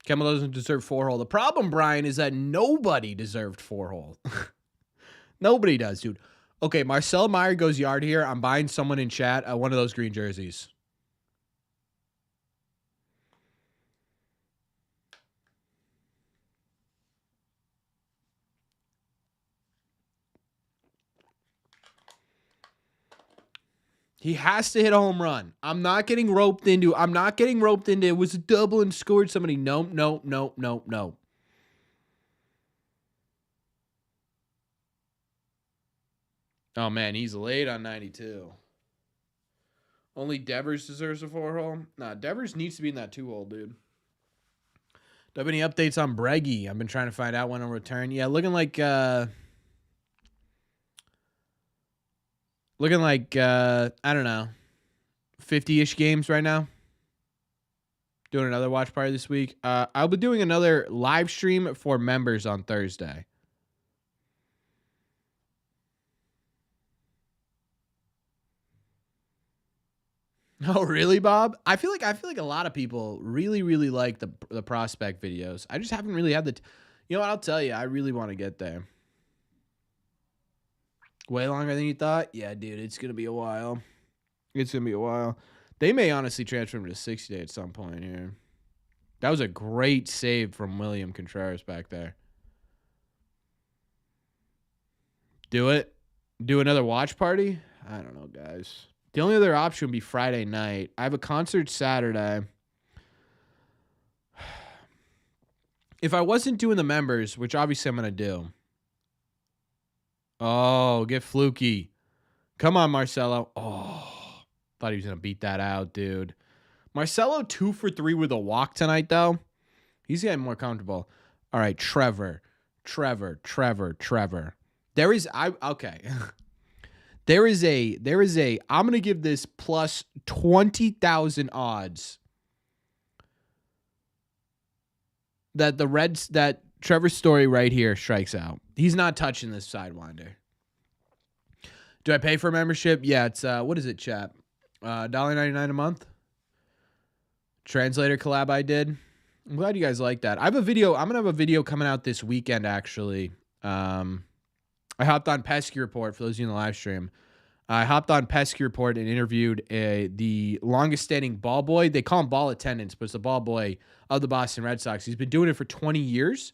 Kemmel doesn't deserve 4-hole. The problem, Brian, is that nobody deserved 4-hole. Nobody does, dude. Okay, Marcel Meyer goes yard here. I'm buying someone in chat one of those green jerseys. He has to hit a home run. I'm not getting roped into. It was a double and scored somebody. No. Oh, man, he's late on 92. Only Devers deserves a 4-hole? Nah, Devers needs to be in that 2-hole, dude. Do you have any updates on Breggy? I've been trying to find out when he'll return. Yeah, looking like I don't know, 50-ish games right now. Doing another watch party this week. I'll be doing another live stream for members on Thursday. Oh, really, Bob? I feel like a lot of people really, really like the prospect videos. I just haven't really had you know what? I'll tell you, I really want to get there. Way longer than you thought? Yeah, dude, it's gonna be a while. They may honestly transfer him to 60 at some point here. That was a great save from William Contreras back there. Do it. Do another watch party? I don't know, guys. The only other option would be Friday night. I have a concert Saturday. If I wasn't doing the members, which obviously I'm going to do. Oh, get fluky. Come on, Marcelo. Oh, thought he was going to beat that out, dude. Marcelo 2 for 3 with a walk tonight, though. He's getting more comfortable. All right, Trevor. There is, okay. There is a, I'm going to give this plus 20,000 odds that Trevor Story right here strikes out. He's not touching this Sidewinder. Do I pay for a membership? Yeah, it's, what is it, chat? $1.99 a month. Translator collab I did. I'm glad you guys like that. I have a video. I'm going to have a video coming out this weekend, actually. I hopped on Pesky Report for those of you in the live stream. I hopped on Pesky Report and interviewed the longest standing ball boy. They call him ball attendants, but it's the ball boy of the Boston Red Sox. He's been doing it for 20 years.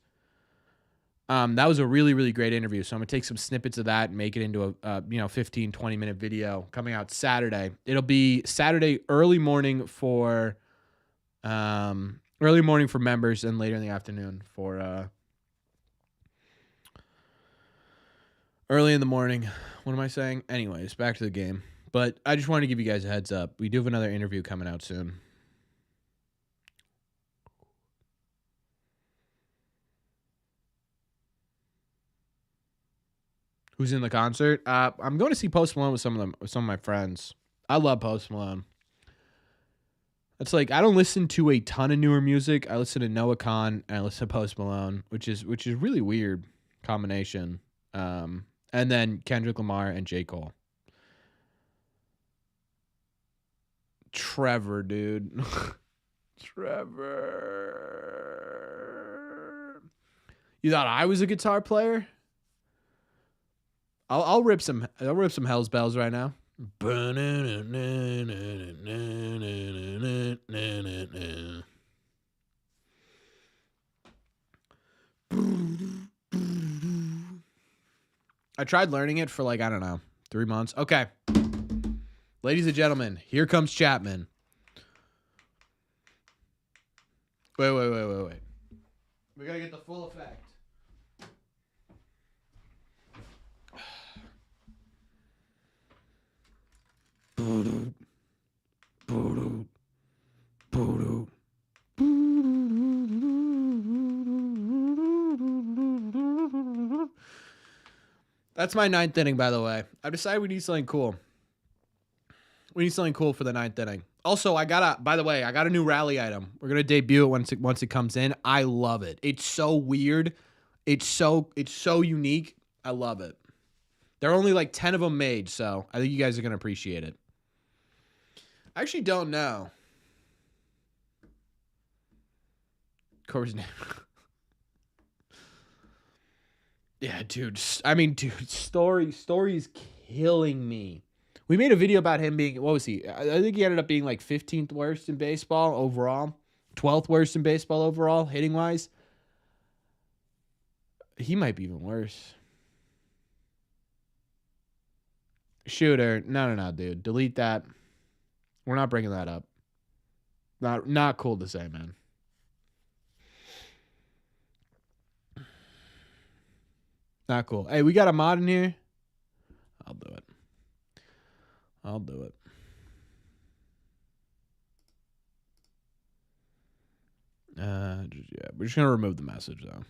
That was a really, really great interview. So I'm going to take some snippets of that and make it into a 15, 20-minute video coming out Saturday. It'll be Saturday early morning for members and later in the afternoon for early in the morning. What am I saying? Anyways, back to the game. But I just wanted to give you guys a heads up. We do have another interview coming out soon. Who's in the concert? I'm going to see Post Malone with some of my friends. I love Post Malone. It's like I don't listen to a ton of newer music. I listen to Noah Khan and I listen to Post Malone, which is really weird combination. And then Kendrick Lamar and J. Cole. Trevor, dude. Trevor. You thought I was a guitar player? I'll rip some Hell's Bells right now. I tried learning it for like, I don't know, 3 months. Okay. Ladies and gentlemen, here comes Chapman. Wait. We gotta get the full effect. That's my ninth inning, by the way. I decided we need something cool. We need something cool for the ninth inning. Also, by the way, I got a new rally item. We're gonna debut it once it comes in. I love it. It's so weird. It's so unique. I love it. There are only like 10 of them made, so I think you guys are gonna appreciate it. I actually don't know. Cora's name. Yeah, dude. I mean, dude, Story's killing me. We made a video about him being, what was he? I think he ended up being like 15th worst in baseball overall. 12th worst in baseball overall, hitting wise. He might be even worse. Shooter. No, dude. Delete that. We're not bringing that up. Not cool to say, man. Not cool. Hey, we got a mod in here. I'll do it. Yeah, we're just gonna remove the message though.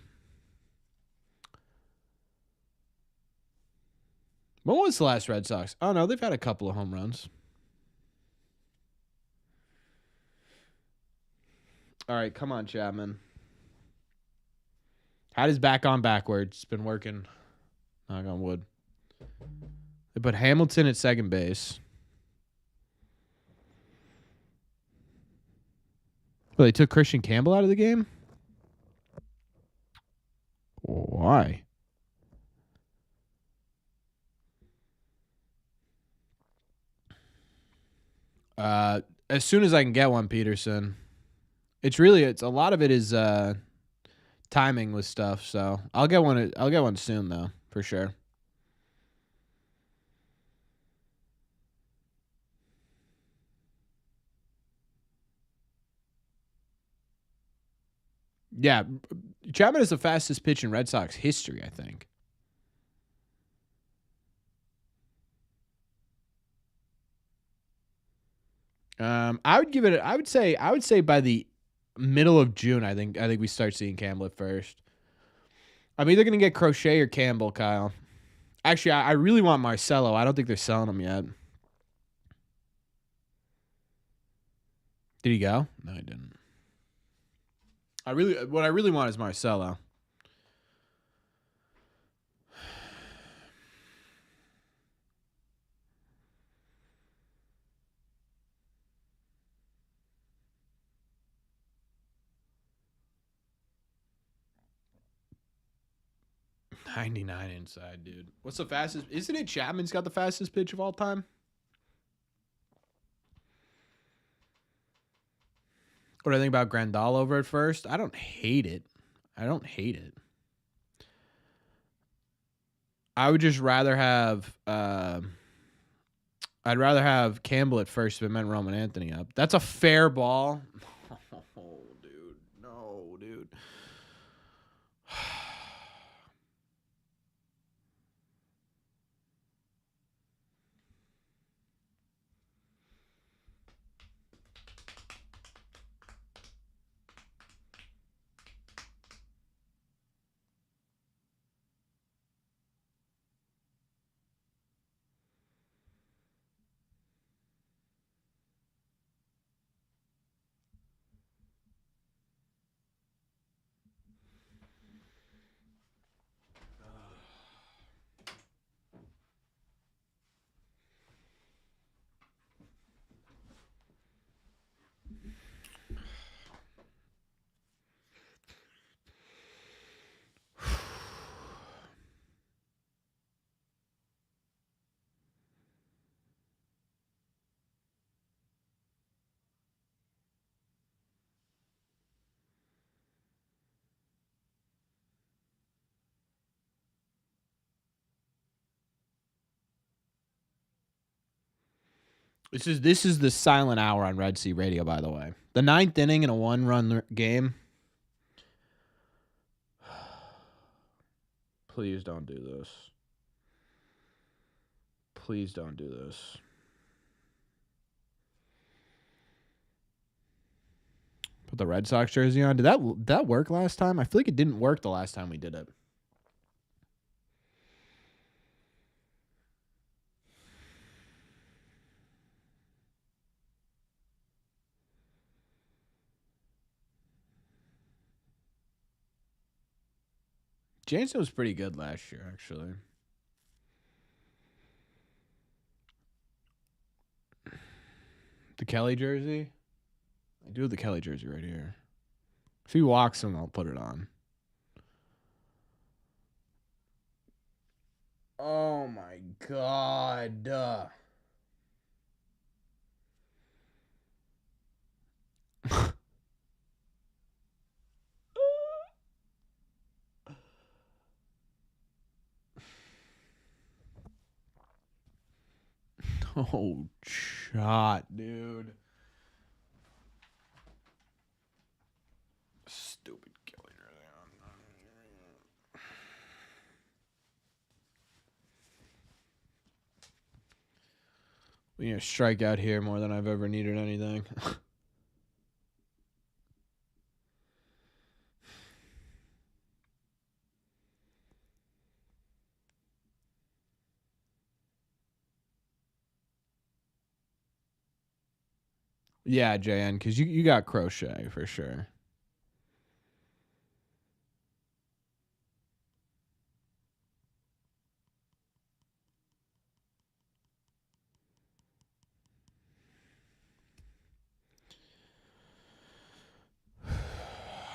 When was the last Red Sox? Oh no, they've had a couple of home runs. All right, come on, Chapman. Had his back on backwards. It's been working. Knock on wood. They put Hamilton at second base. Well, they took Christian Campbell out of the game? Why? As soon as I can get one, Peterson. It's a lot of it is timing with stuff, so I'll get one soon though, for sure. Yeah, Chapman is the fastest pitch in Red Sox history, I think. I would say by the middle of June, I think we start seeing Campbell at first. I'm either gonna get Crochet or Campbell, Kyle. Actually, I really want Marcelo. I don't think they're selling him yet. Did he go? No, he didn't. What I really want is Marcelo. $99 inside, dude. What's the fastest? Isn't it Chapman's got the fastest pitch of all time? What do I think about Grandal over at first? I don't hate it. I would just rather have I'd rather have Campbell at first if it meant Roman Anthony up. That's a fair ball. Oh, dude. No, dude. This is the silent hour on Red Sea Radio, by the way. The ninth inning in a one-run game. Please don't do this. Please don't do this. Put the Red Sox jersey on. Did that work last time? I feel like it didn't work the last time we did it. Jansen was pretty good last year, actually. The Kelly jersey? I do have the Kelly jersey right here. If he walks him, I'll put it on. Oh, my God. Oh, shot, dude. Stupid Kelly jersey. We need to strike out here more than I've ever needed anything. Yeah, JN, because you got Crochet for sure.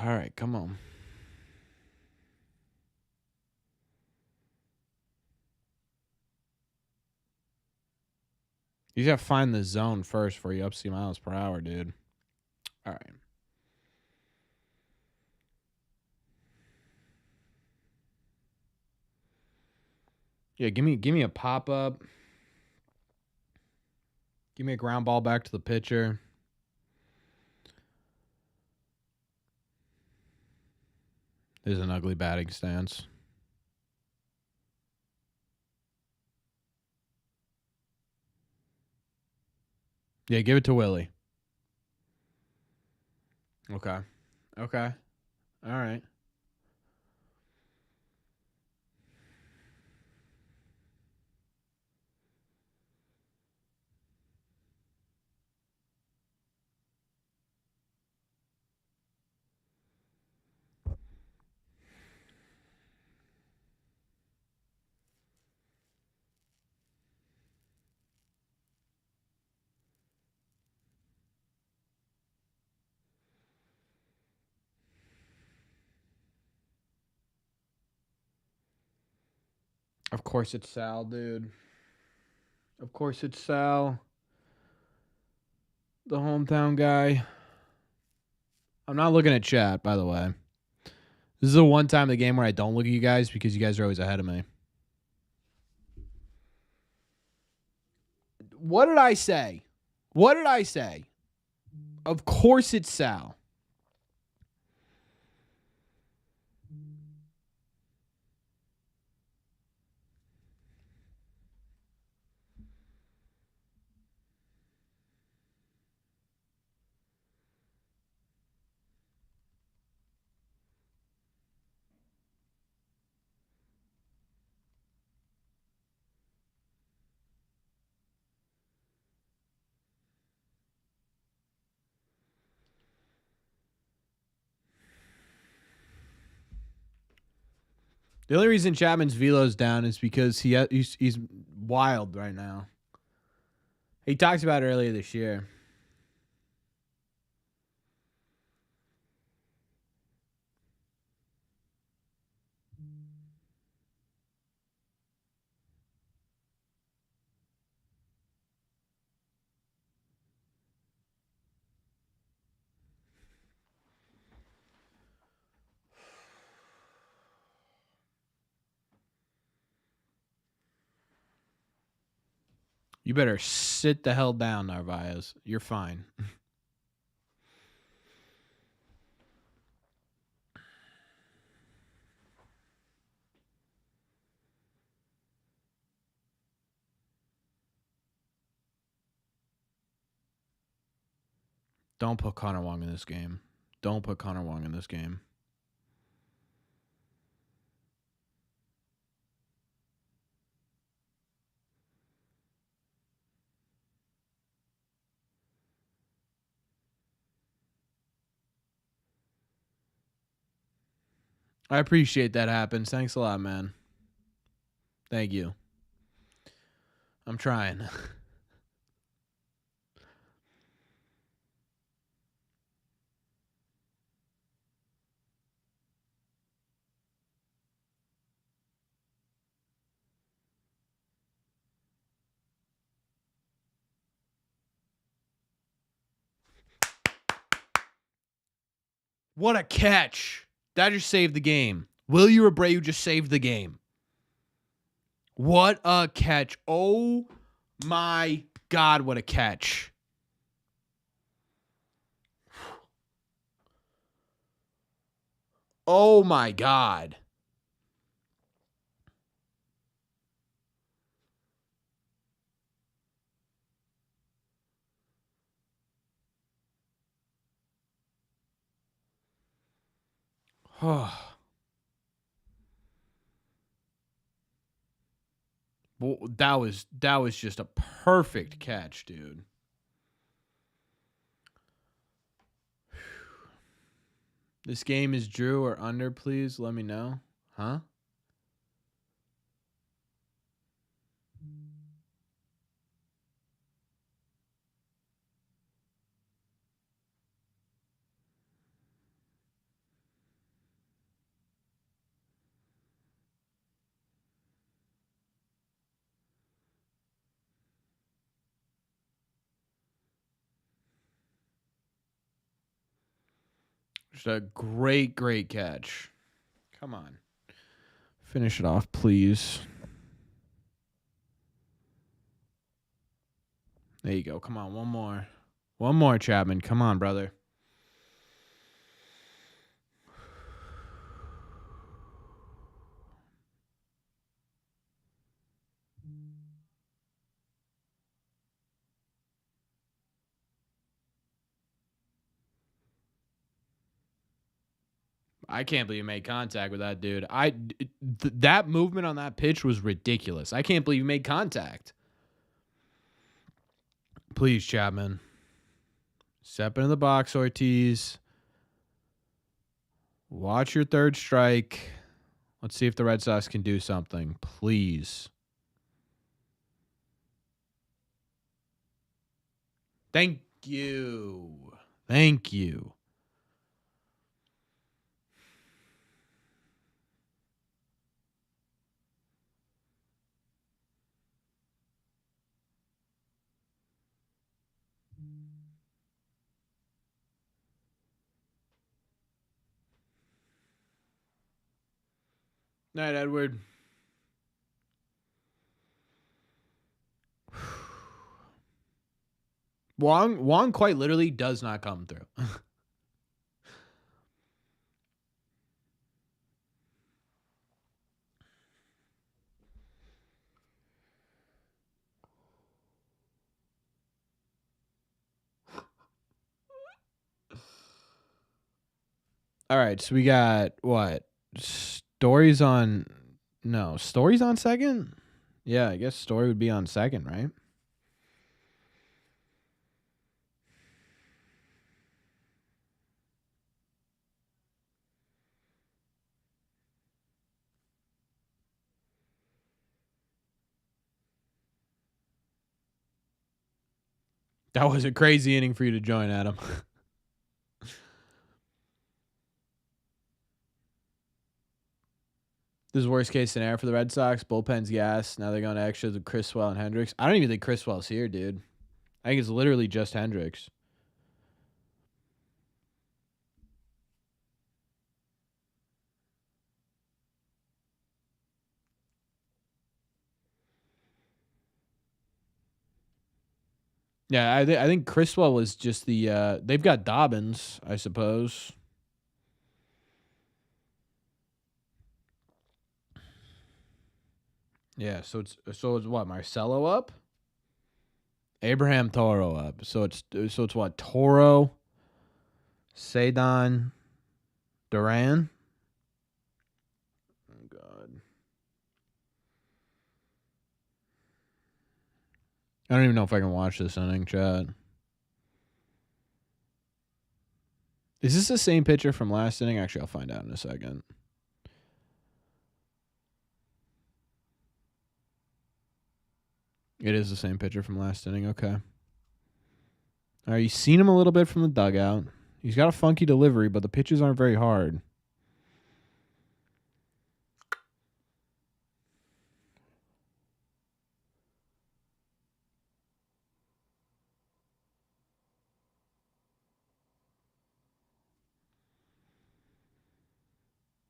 All right, come on. You got to find the zone first before you up miles per hour, dude. All right. Yeah, give me a pop up. Give me a ground ball back to the pitcher. This is an ugly batting stance. Yeah, give it to Willie. Okay. Okay. All right. Of course it's Sal, dude. Of course it's Sal. The hometown guy. I'm not looking at chat, by the way. This is the one time in the game where I don't look at you guys because you guys are always ahead of me. What did I say? What did I say? Of course it's Sal. The only reason Chapman's velo's down is because he's wild right now. He talked about it earlier this year. You better sit the hell down, Narvaez. You're fine. Don't put Connor Wong in this game. Don't put Connor Wong in this game. I appreciate that happens. Thanks a lot, man. Thank you. I'm trying. What a catch. That just saved the game. Wilyer Abreu just saved the game. What a catch. Oh, my God, what a catch. Oh, my God. Well, that was just a perfect catch, dude. This game is Drew or under, please let me know. Huh? Just a great, great catch. Come on. Finish it off, please. There you go. Come on, one more. One more, Chapman. Come on, brother. I can't believe you made contact with that dude. That movement on that pitch was ridiculous. I can't believe you made contact. Please, Chapman. Step into the box, Ortiz. Watch your third strike. Let's see if the Red Sox can do something. Please. Thank you. Thank you. Night, Edward. Wong quite literally does not come through. All right, so we got what? Story's on second? Yeah, I guess Story would be on second, right? That was a crazy inning for you to join, Adam. This is worst case scenario for the Red Sox. Bullpen's gas. Now they're going to extras with Criswell and Hendricks. I don't even think Criswell's here, dude. I think it's literally just Hendricks. Yeah, I think Criswell was just the they've got Dobbins, I suppose. Yeah, so it's what, Marcelo up? Abraham Toro up. So it's what, Toro, Cedon, Duran. Oh God. I don't even know if I can watch this inning, chat. Is this the same pitcher from last inning? Actually, I'll find out in a second. It is the same pitcher from last inning. Okay. All right, you've seen him a little bit from the dugout. He's got a funky delivery, but the pitches aren't very hard.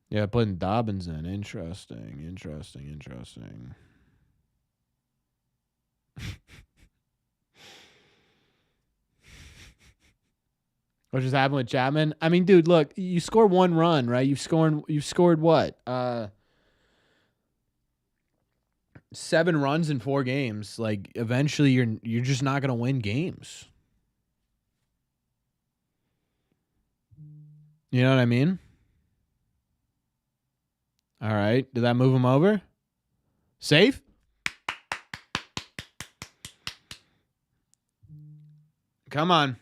Yeah, putting Dobbins in. Interesting. What just happened with Chapman? I mean, dude, look, you score one run, right? You've scored what? 7 runs in 4 games. Like, eventually you're just not gonna win games. You know what I mean? All right. Did that move him over? Safe? Come on.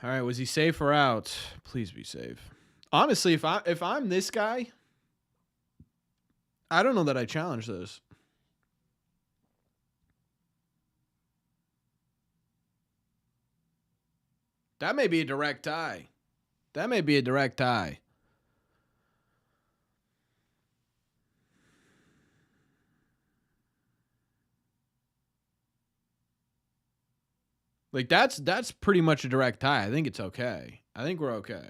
All right, was he safe or out? Please be safe. Honestly, if I'm this guy, I don't know that I challenge this. That may be a direct tie. Like that's pretty much a direct tie. I think it's okay. I think we're okay.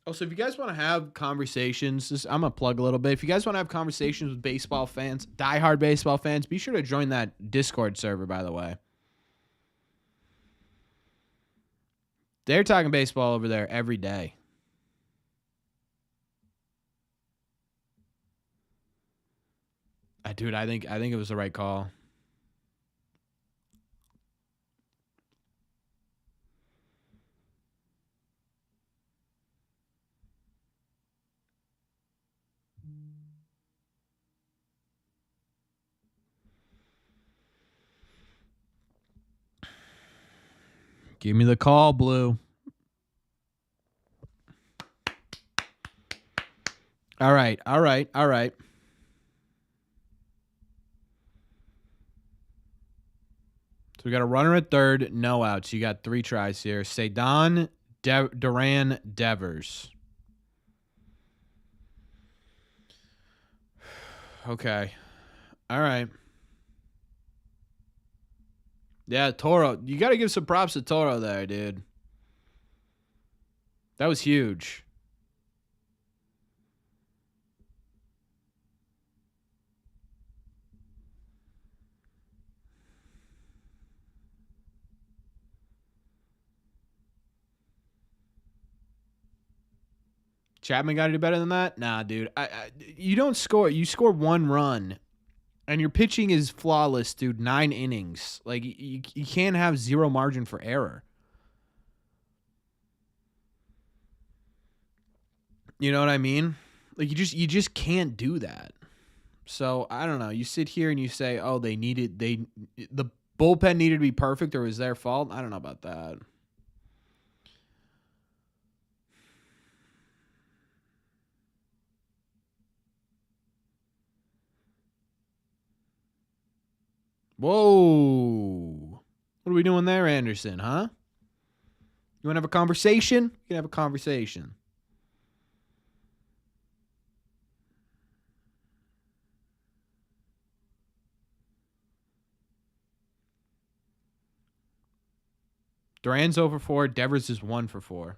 Also, if you guys want to have conversations, I'm going to plug a little bit. If you guys want to have conversations with baseball fans, diehard baseball fans, be sure to join that Discord server, by the way. They're talking baseball over there every day. Dude, I think it was the right call. Give me the call, Blue. All right. So we got a runner at third, no outs. You got 3 tries here. Cedon, Duran, Devers. Okay. All right. Yeah, Toro. You got to give some props to Toro there, dude. That was huge. Chapman got to do better than that? Nah, dude. You don't score. You score 1 run, and your pitching is flawless, dude. 9 innings. Like, you can't have 0 margin for error. You know what I mean? Like, you just can't do that. So, I don't know. You sit here and you say, oh, the bullpen needed to be perfect or it was their fault. I don't know about that. Whoa. What are we doing there, Anderson, huh? You want to have a conversation? You can have a conversation. Duran's 0 for 4. Devers is 1 for 4.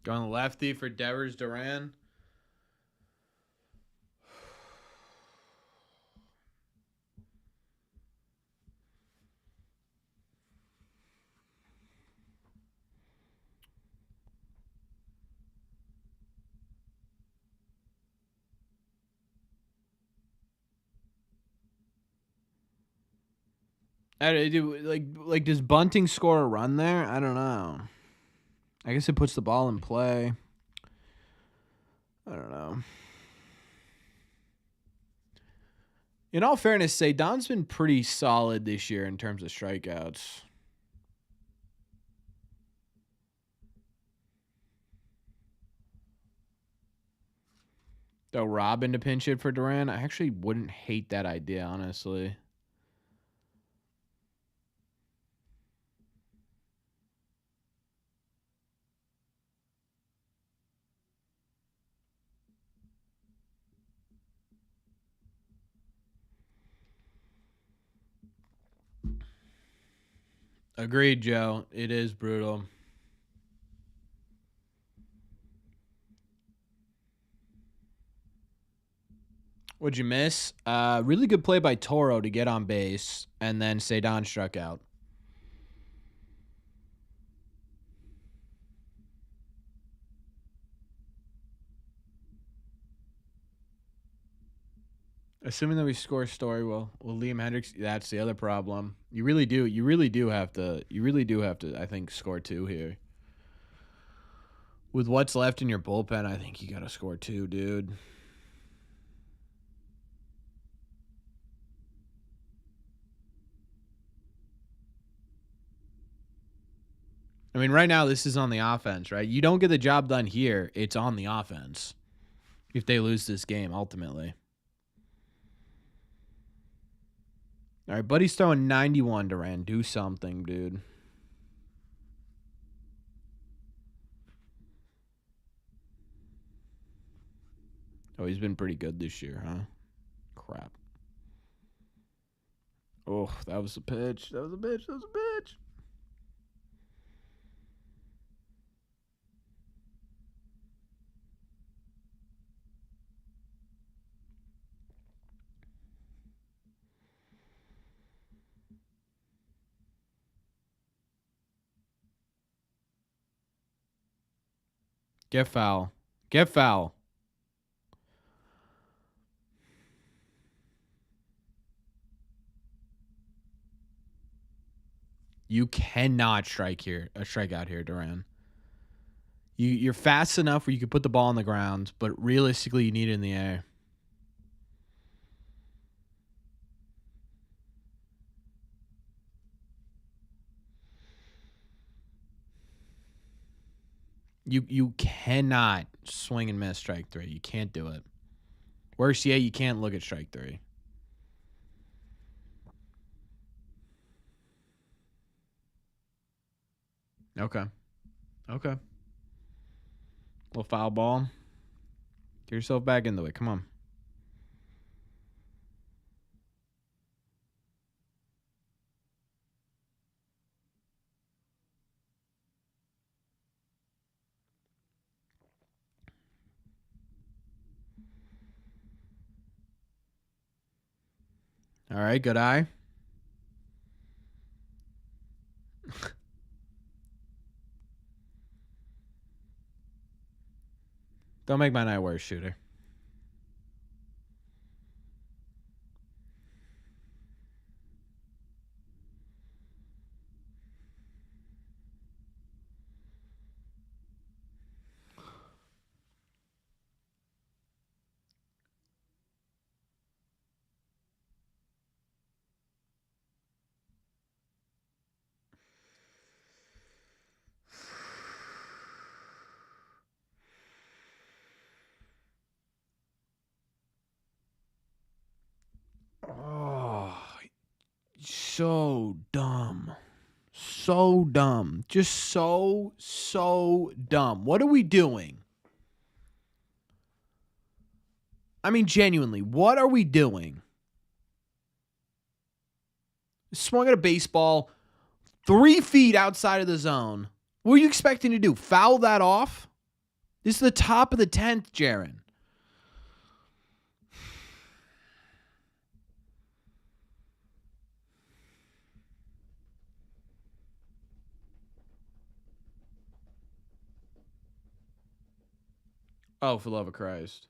Going lefty for Devers Duran. Like does Bunting score a run there? I don't know. I guess it puts the ball in play. I don't know. In all fairness, Cedon's been pretty solid this year in terms of strikeouts. Throw Robin to pinch hit for Duran. I actually wouldn't hate that idea, honestly. Agreed, Joe. It is brutal. What'd you miss? Really good play by Toro to get on base, and then Cedon struck out. Assuming that we score Story, will Liam Hendricks? That's the other problem. You really do have to. I think score 2 here. With what's left in your bullpen, I think you got to score 2, dude. I mean, right now this is on the offense, right? You don't get the job done here, it's on the offense. If they lose this game, ultimately. All right, Buddy's throwing 91 Duran. Do something, dude. Oh, he's been pretty good this year, huh? Crap. Oh, that was a pitch. That was a pitch. Get foul. You cannot strike out here, Duran. You're fast enough where you can put the ball on the ground, but realistically, you need it in the air. You cannot swing and miss strike 3. You can't do it. Worse yet, you can't look at strike 3. Okay. Little foul ball. Get yourself back into it. Come on. All right, good eye. Don't make my night worse, shooter. Oh, so dumb. Just so dumb. What are we doing? I mean, genuinely, what are we doing? Swung at a baseball 3 feet outside of the zone. What are you expecting to do? Foul that off? This is the top of the 10th, Jaron. Oh, for the love of Christ.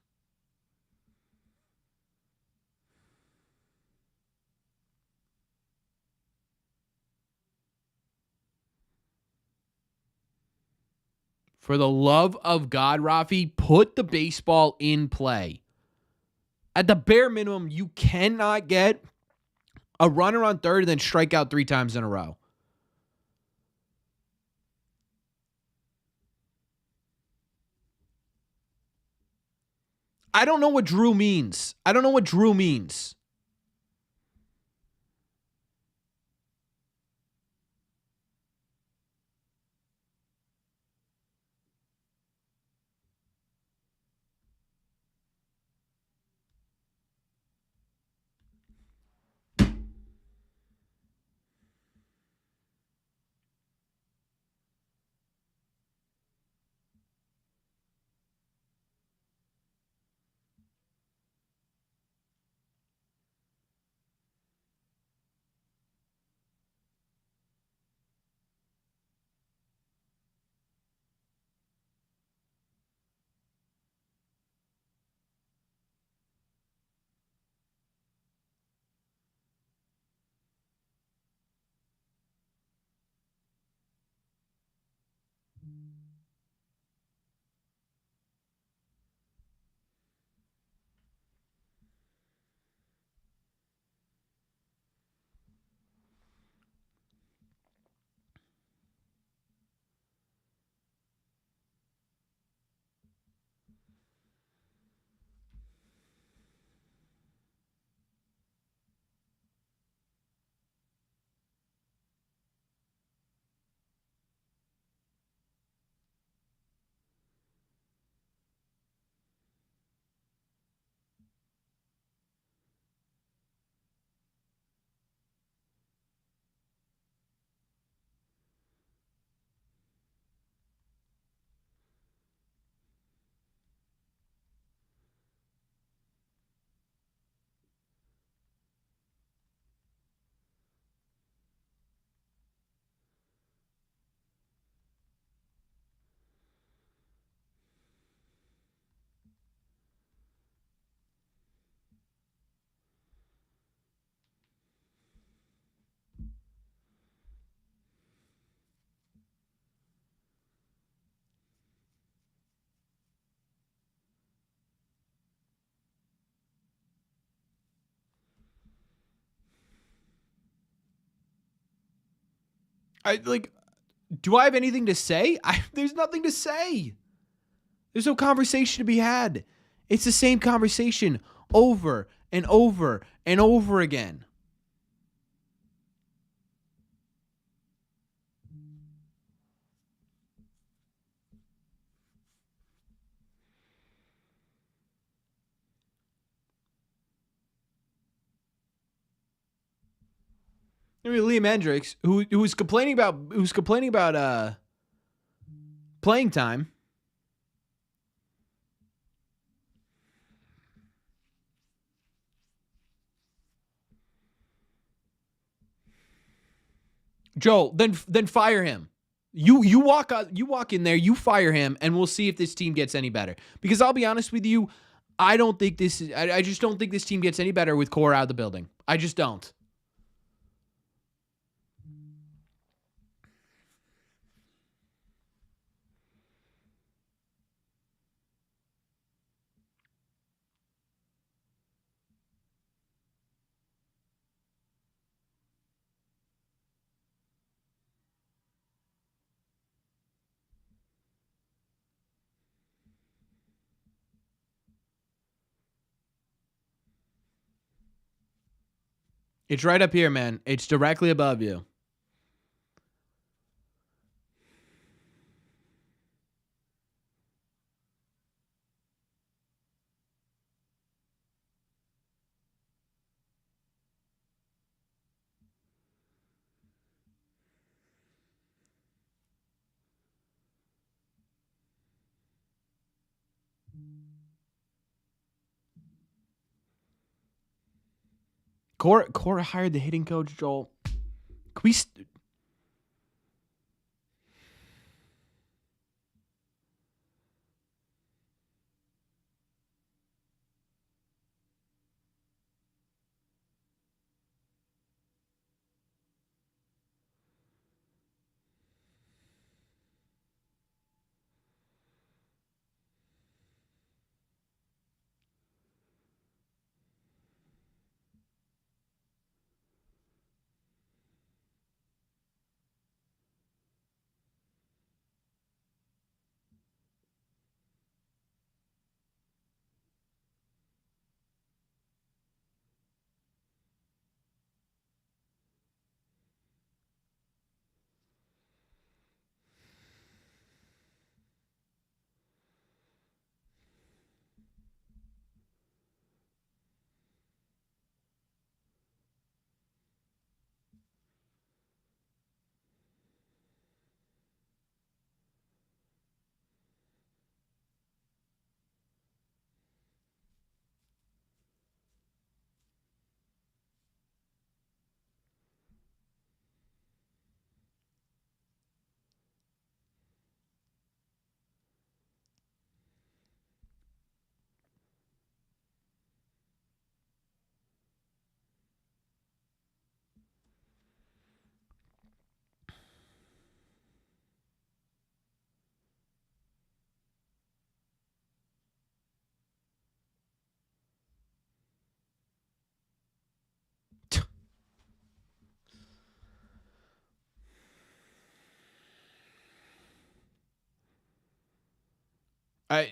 For the love of God, Rafi, put the baseball in play. At the bare minimum, you cannot get a runner on third and then strike out 3 times in a row. I don't know what Drew means. Do I have anything to say? There's nothing to say. There's no conversation to be had. It's the same conversation over and over and over again. I mean, Liam Hendricks, who's complaining about playing time. Joel, then fire him. You walk in there, you fire him, and we'll see if this team gets any better. Because I'll be honest with you, I just don't think this team gets any better with Cora out of the building. I just don't. It's right up here, man. It's directly above you. Cora hired the hitting coach, Joel. Can we... I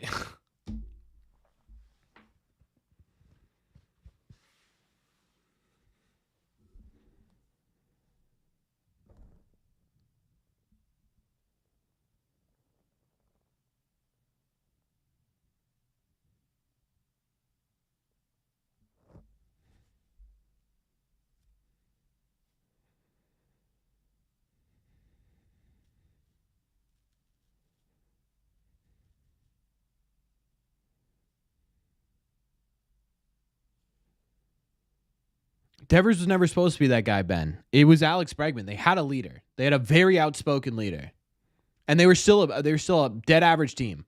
Devers was never supposed to be that guy, Ben. It was Alex Bregman. They had a leader. They had a very outspoken leader, and they were still a dead average team.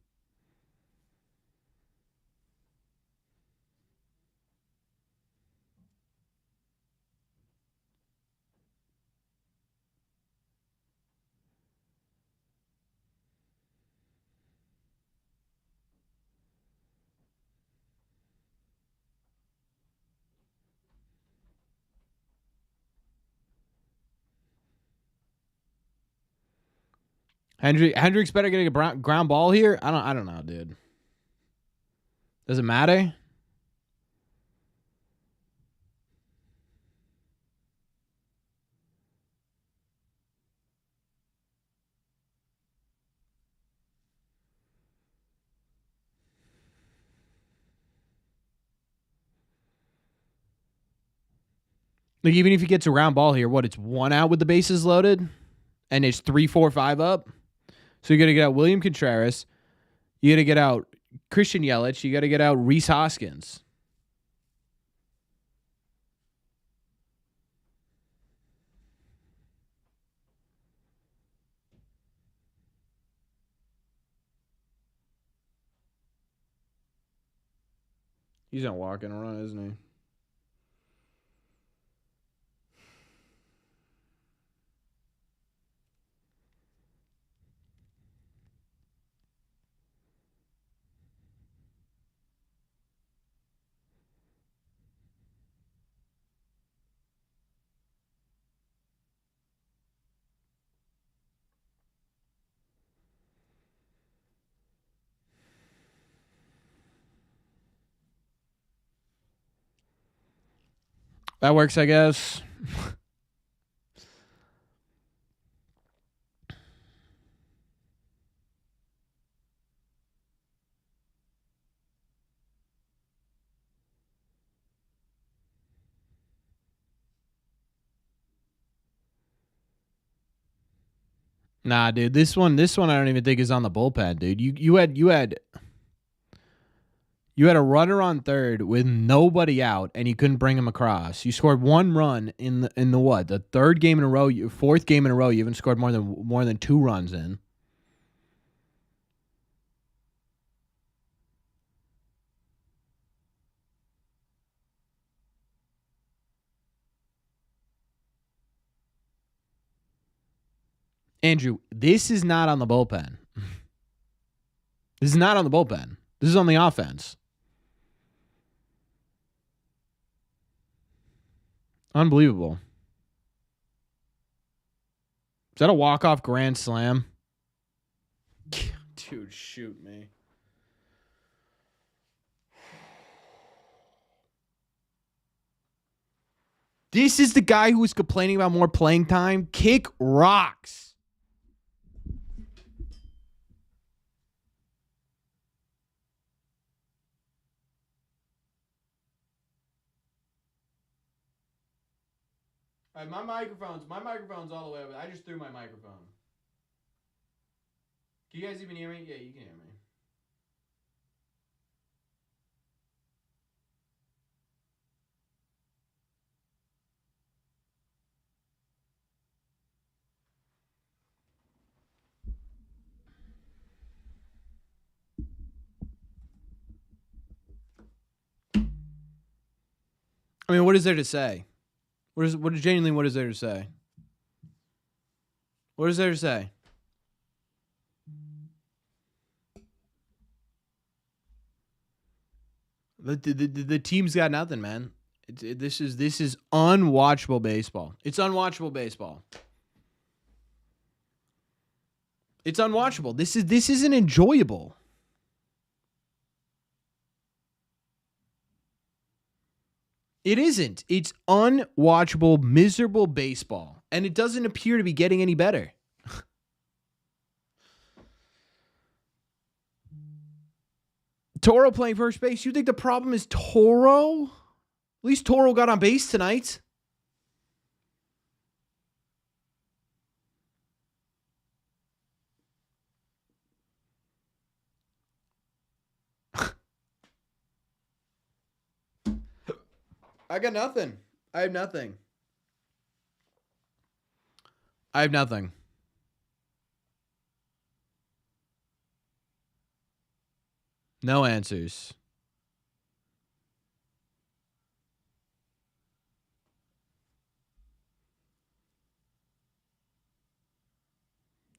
Hendricks better get a ground ball here. I don't know, dude. Does it matter? Like, even if he gets a ground ball here, it's 1 out with the bases loaded, and it's 3, 4, 5 up. So you got to get out William Contreras. You got to get out Christian Yelich. You got to get out Rhys Hoskins. He's not walking around, isn't he? That works, I guess. Nah, dude. This one I don't even think is on the bullpen, dude. You had You had a runner on third with nobody out, and you couldn't bring him across. You scored one run in the what? The third game in a row, fourth game in a row. You haven't scored more than 2 runs in. Andrew, this is not on the bullpen. This is not on the bullpen. This is on the offense. Unbelievable. Is that a walk-off grand slam? Dude, shoot me. This is the guy who was complaining about more playing time. Kick rocks. All right, my microphone's all the way over. I just threw my microphone. Can you guys even hear me? Yeah, you can hear me. I mean, what is there to say? What is there to say? What is there to say? The team's got nothing, man. This is unwatchable baseball. It's unwatchable baseball. It's unwatchable. This isn't enjoyable. It isn't. It's unwatchable, miserable baseball. And it doesn't appear to be getting any better. Toro playing first base. You think the problem is Toro? At least Toro got on base tonight. I got nothing. I have nothing. No answers.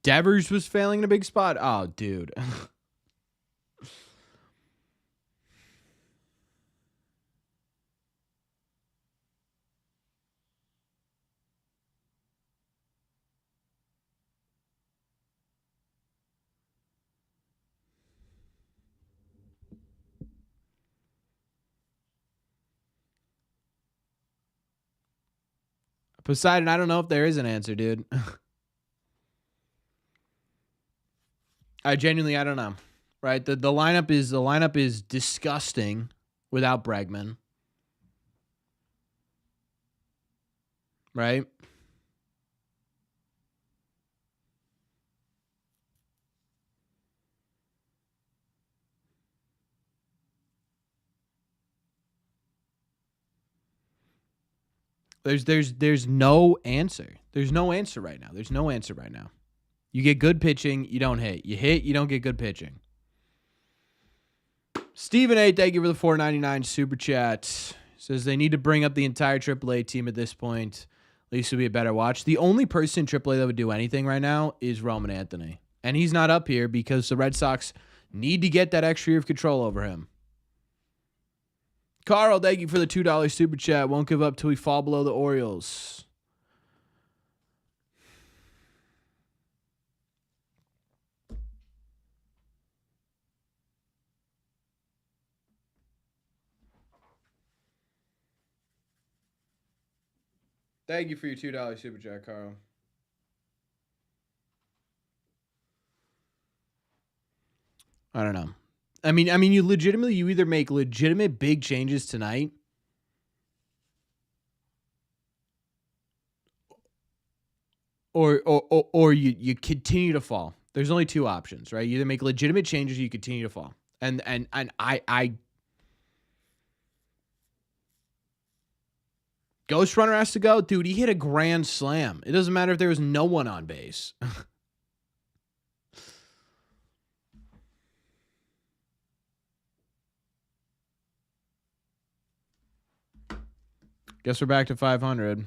Devers was failing in a big spot. Oh, dude. Poseidon, I don't know if there is an answer, dude. I don't know. Right? The lineup is disgusting without Bregman. Right? There's no answer. There's no answer right now. You get good pitching, you don't hit. You hit, you don't get good pitching. Stephen A, thank you for the $4.99 super chat. Says they need to bring up the entire AAA team at this point. At least it would be a better watch. The only person in AAA that would do anything right now is Roman Anthony. And he's not up here because the Red Sox need to get that extra year of control over him. Carl, thank you for the $2 super chat. Won't give up till we fall below the Orioles. Thank you for your $2 super chat, Carl. I don't know. I mean, you either make legitimate big changes tonight, or you continue to fall. There's only two options, right? You either make legitimate changes or you continue to fall. And I Ghost runner has to go. Dude, he hit a grand slam. It doesn't matter if there was no one on base. Guess we're back to 500.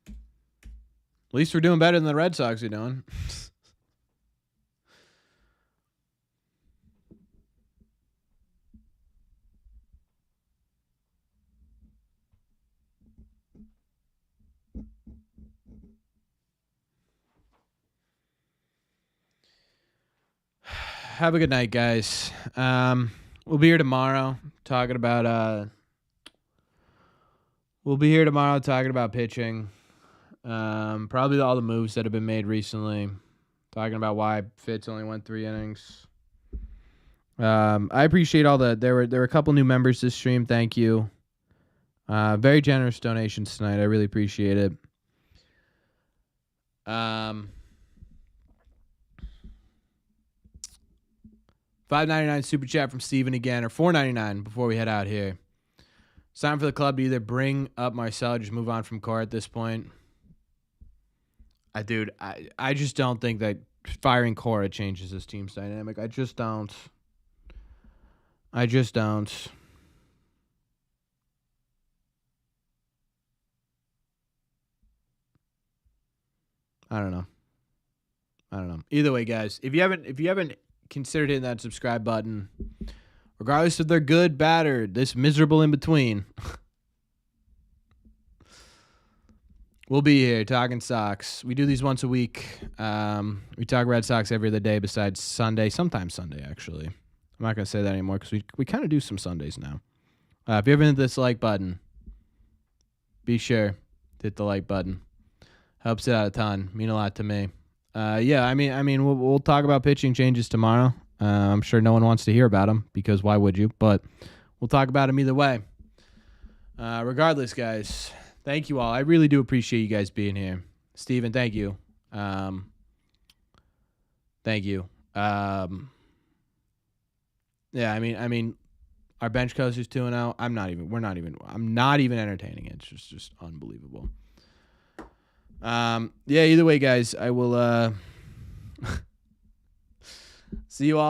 At least we're doing better than the Red Sox are doing. Have a good night, guys. We'll be here tomorrow talking about pitching. Probably all the moves that have been made recently. Talking about why Fitz only went 3 innings. I appreciate all there were a couple new members this stream. Thank you. Very generous donations tonight. I really appreciate it. $5.99 super chat from Steven again, or $4.99 before we head out here. It's time for the club to either bring up Marcel or just move on from Cora at this point. I just don't think that firing Cora changes this team's dynamic. I just don't. I don't know. Either way, guys, if you haven't considered hitting that subscribe button, regardless if they're good, bad, or this miserable in between, we'll be here talking Sox. We do these once a week. We talk Red Sox every other day besides Sunday, sometimes Sunday, actually. I'm not going to say that anymore because we kind of do some Sundays now. If you haven't hit this like button, be sure to hit the like button. Helps it out a ton. Mean a lot to me. We'll talk about pitching changes tomorrow. I'm sure no one wants to hear about them because why would you? But we'll talk about them either way. Regardless, guys, thank you all. I really do appreciate you guys being here. Steven, thank you. Thank you. Our bench coach is 2-0. I'm not even entertaining it. It's just unbelievable. Either way, guys, I will see you all.